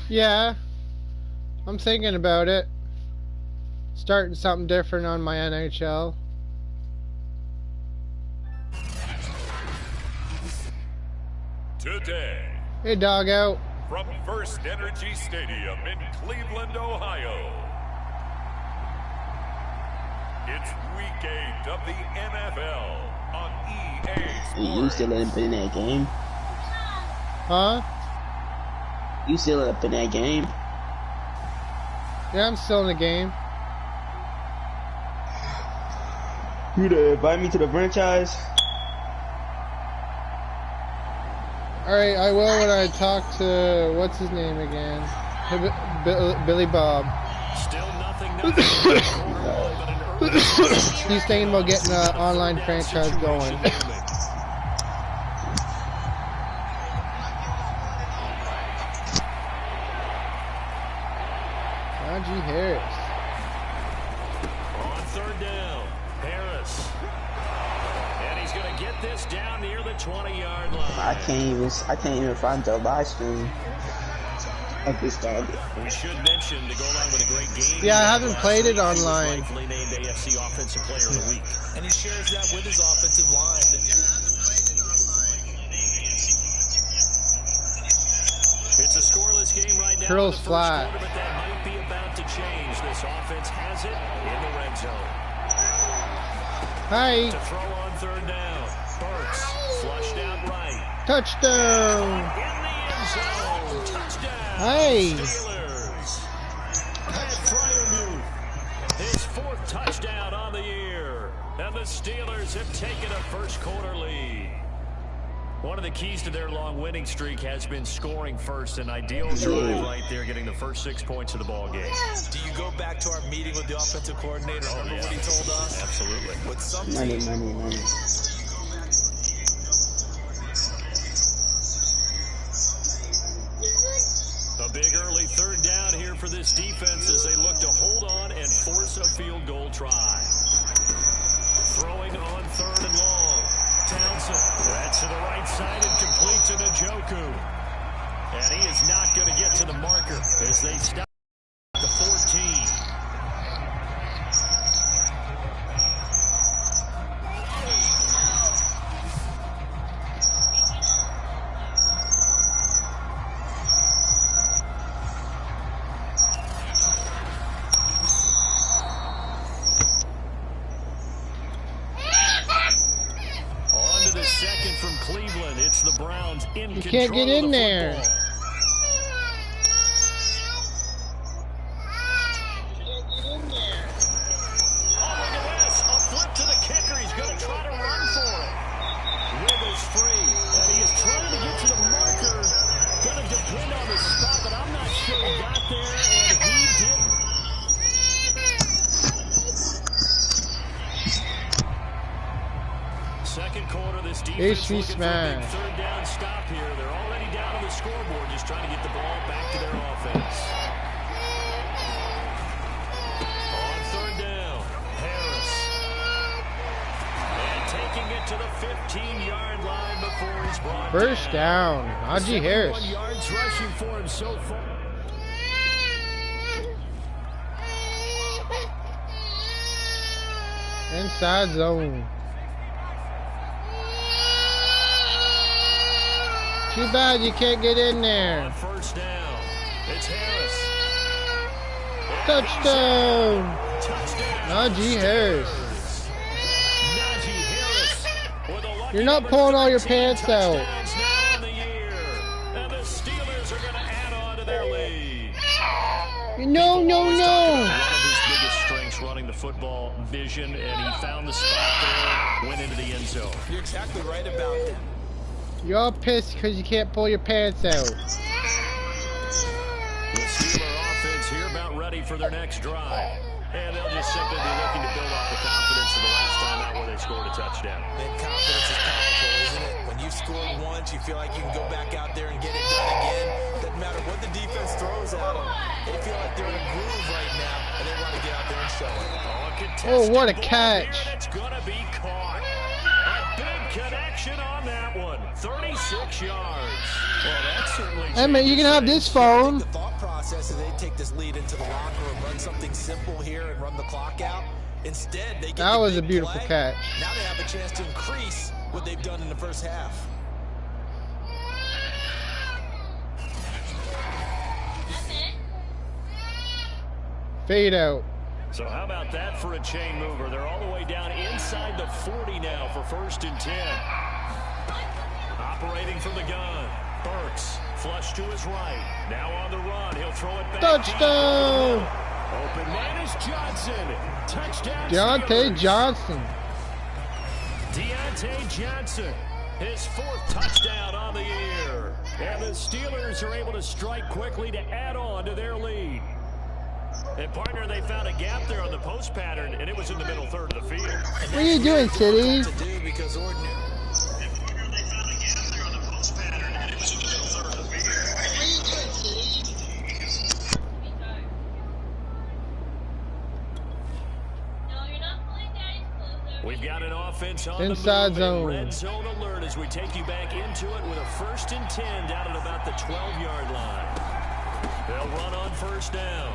Yeah, I'm thinking about it. Starting something different on my NHL. Today, Hey, doggo. from First Energy Stadium in Cleveland, Ohio, It's week 8 of the NFL on EA Sports. You still up in that game? Huh? You still up in that game? Yeah, I'm still in the game. You to invite me to the franchise? Alright, I will when I talk to, what's his name again? Billy Bob. Still nothing. He's thinking about getting an online franchise going. Najee Harris. On third down, Harris. And he's going to get this down near the 20-yard line. I can't even find the live stream of this dog. We should mention, to go along with a great game. Yeah, I haven't played it online. Rightfully named AFC Offensive Player of the Week. And he shares that with his offensive line. It's a scoreless game right now. Curls in the first flat. quarter, but that might be about to change. This offense has it in the red zone. Hi. To throw on third down. Burks flushed out right. Touchdown. In the end zone. Touchdown. Hey. Steelers. Pat Fryermuth. His 4th touchdown on the year. And the Steelers have taken a first quarter lead. One of the keys to their long winning streak has been scoring first. An ideal drive right there, getting the first 6 points of the ball game. Do you go back to our meeting with the offensive coordinator? Remember what he told us? Absolutely. With some Money. A big early third down here for this defense as they look to hold on and force a field goal try. Throwing on third and long. Townsend. That's to the right side and complete to Njoku. And he is not going to get to the marker as they stop at the 14. Second from Cleveland. It's the Browns in You control can't get in of the there. football. Oh, look at this. A flip to the kicker. He's going to try to run for it. Wiggles free. And he is trying to get to the marker. Going to depend on the spot, but I'm not sure he got there, and he didn't. Second quarter, this defense HV looking for a big smash. third down stop here. They're already down on the scoreboard, just trying to get the ball back to their offense. On third down, Harris. And taking it to the 15-yard line before he's brought First down. Najee Harris. 71 yards rushing for him so far. Inside zone. Too bad you can't get in there. On first down, it's Harris. Touchdown. Touchdown. Najee Harris. Najee Harris with a lucky You're not number pulling all your 13 pants out. touchdowns now in the year. And the Steelers are going to add on to their lead. No. One of his biggest strengths running the football, vision, and he found the spot there, went into the end zone. You're exactly right about that. You're all pissed because you can't pull your pants out. The Steeler offense here about ready for their next drive. And they'll just simply be looking to build off the confidence of the last time out where they scored a touchdown. And confidence is powerful, isn't it? When you've scored once, you feel like you can go back out there and get it done again. Doesn't matter what the defense throws at them. They feel like they're in a groove right now, and they want to get out there and show it. Oh, what a catch. It's going to be caught. A big connection on that one. 36 yards. Well, that certainly Emmett, you can have this phone. The thought process is they take this lead into the locker room, run something simple here, and run the clock out. Instead, they get That the was a big beautiful play. catch. Now they have a chance to increase what they've done in the first half. Fade out. So how about that for a chain mover? They're all the way down inside the 40 now for 1st and 10. Operating from the gun. Burks, flush to his right. Now on the run. He'll throw it back. Touchdown! Open man is Johnson. Touchdown. Deontay Johnson. Deontay Johnson. His 4th touchdown on the year. And the Steelers are able to strike quickly to add on to their lead. And partner, they found a gap there on the post pattern, and it was in the middle third of the field. What are you doing, City? We've got an offense on inside the zone. Red zone alert as we take you back into it with a 1st and 10 down at about the 12-yard line. They'll run on 1st down.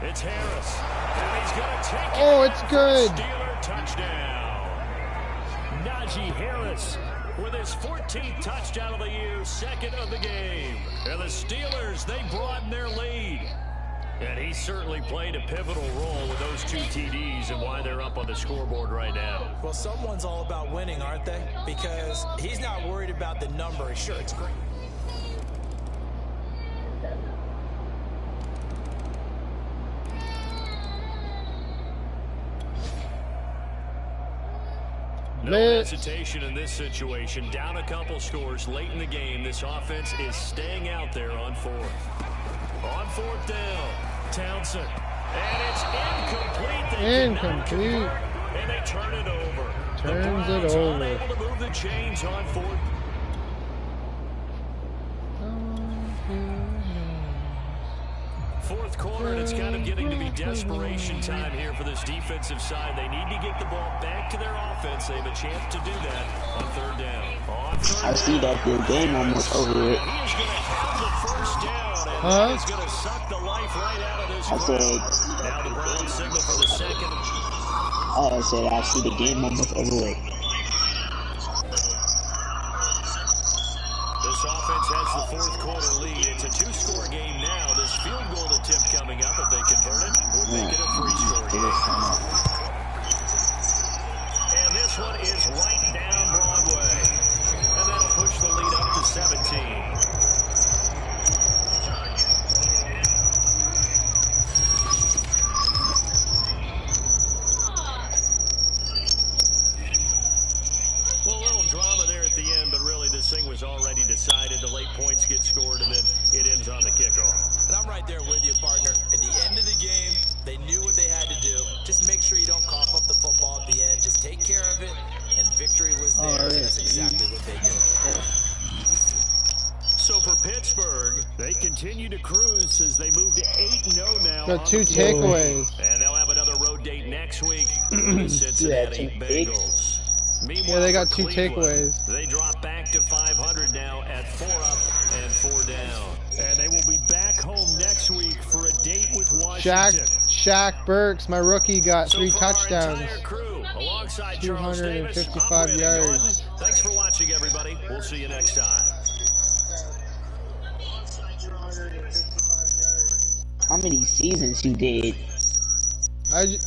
It's Harris. And he's going to take it. Oh, it's good. Steeler touchdown. Najee Harris with his 14th touchdown of the year, 2nd of the game. And the Steelers, they broaden their lead. And he certainly played a pivotal role with those 2 TDs and why they're up on the scoreboard right now. Well, someone's all about winning, aren't they? Because he's not worried about the number. Sure, it's great. No hesitation in this situation. Down a couple scores late in the game. This offense is staying out there on 4th. On 4th down, Townsend. And it's incomplete. Incomplete. And they turn it over. Turns it over. Unable to move the chains on 4th. Fourth quarter, and it's kind of getting to be desperation time here for this defensive side. They need to get the ball back to their offense. They have a chance to do that on 3rd down. I see that the game almost over it. He is going to have the 1st down, and that is going to suck the life right out of this crowd. Now the Browns signal for the 2nd. I said I see the game almost over it. This offense has the 4th quarter lead. It's a 2-score game now. This field goal attempt coming up, if they convert it, will make it a 3-score game. And this one is right down Broadway. And that'll push the lead up to 17. Well, a little drama there at the end, but really this thing was already decided. The late points get scored, and then it ends on the kickoff. And I'm right there with you, partner. At the end of the game, they knew what they had to do. Just make sure you don't cough up the football at the end. Just take care of it, and victory was there. And that's exactly what they did. So for Pittsburgh, they continue to cruise as they move to 8-0 now. Got 2 takeaways. And they'll have another road date next week with the Cincinnati Bengals. Yeah, they got 2 takeaways. They drop back to 500 now at 4 up and 4 down. And they will be back home next week for a date with Washington. Shaq Burks, my rookie, got 3 touchdowns. Crew, alongside 255 yards. Thanks for watching, everybody. We'll see you next time. How many seasons you did?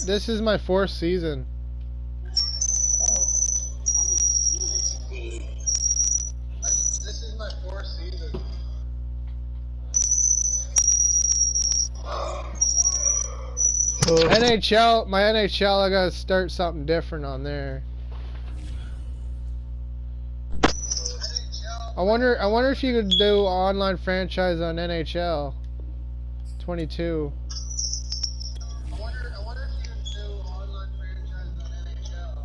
This is my 4th season. This is my 4th season. NHL, my NHL, I gotta start something different on there. I wonder if you could do online franchise on NHL 22. I wonder if you could do online franchise on NHL.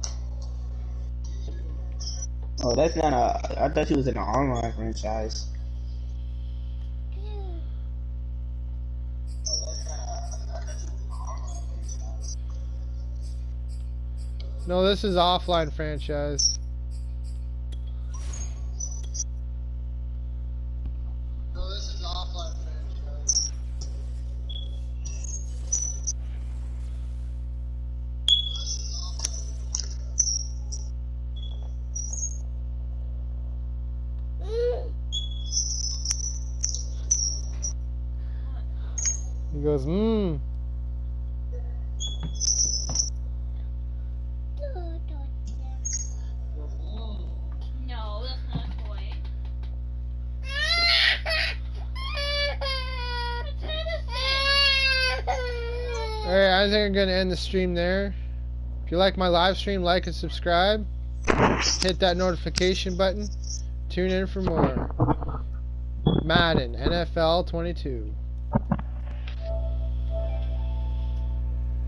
Oh, that's not a. I thought he was in an online franchise. No, this is offline franchise. No, this is offline franchise. He goes, I think I'm going to end the stream there. If you like my live stream, like and subscribe. Hit that notification button. Tune in for more. Madden NFL 22.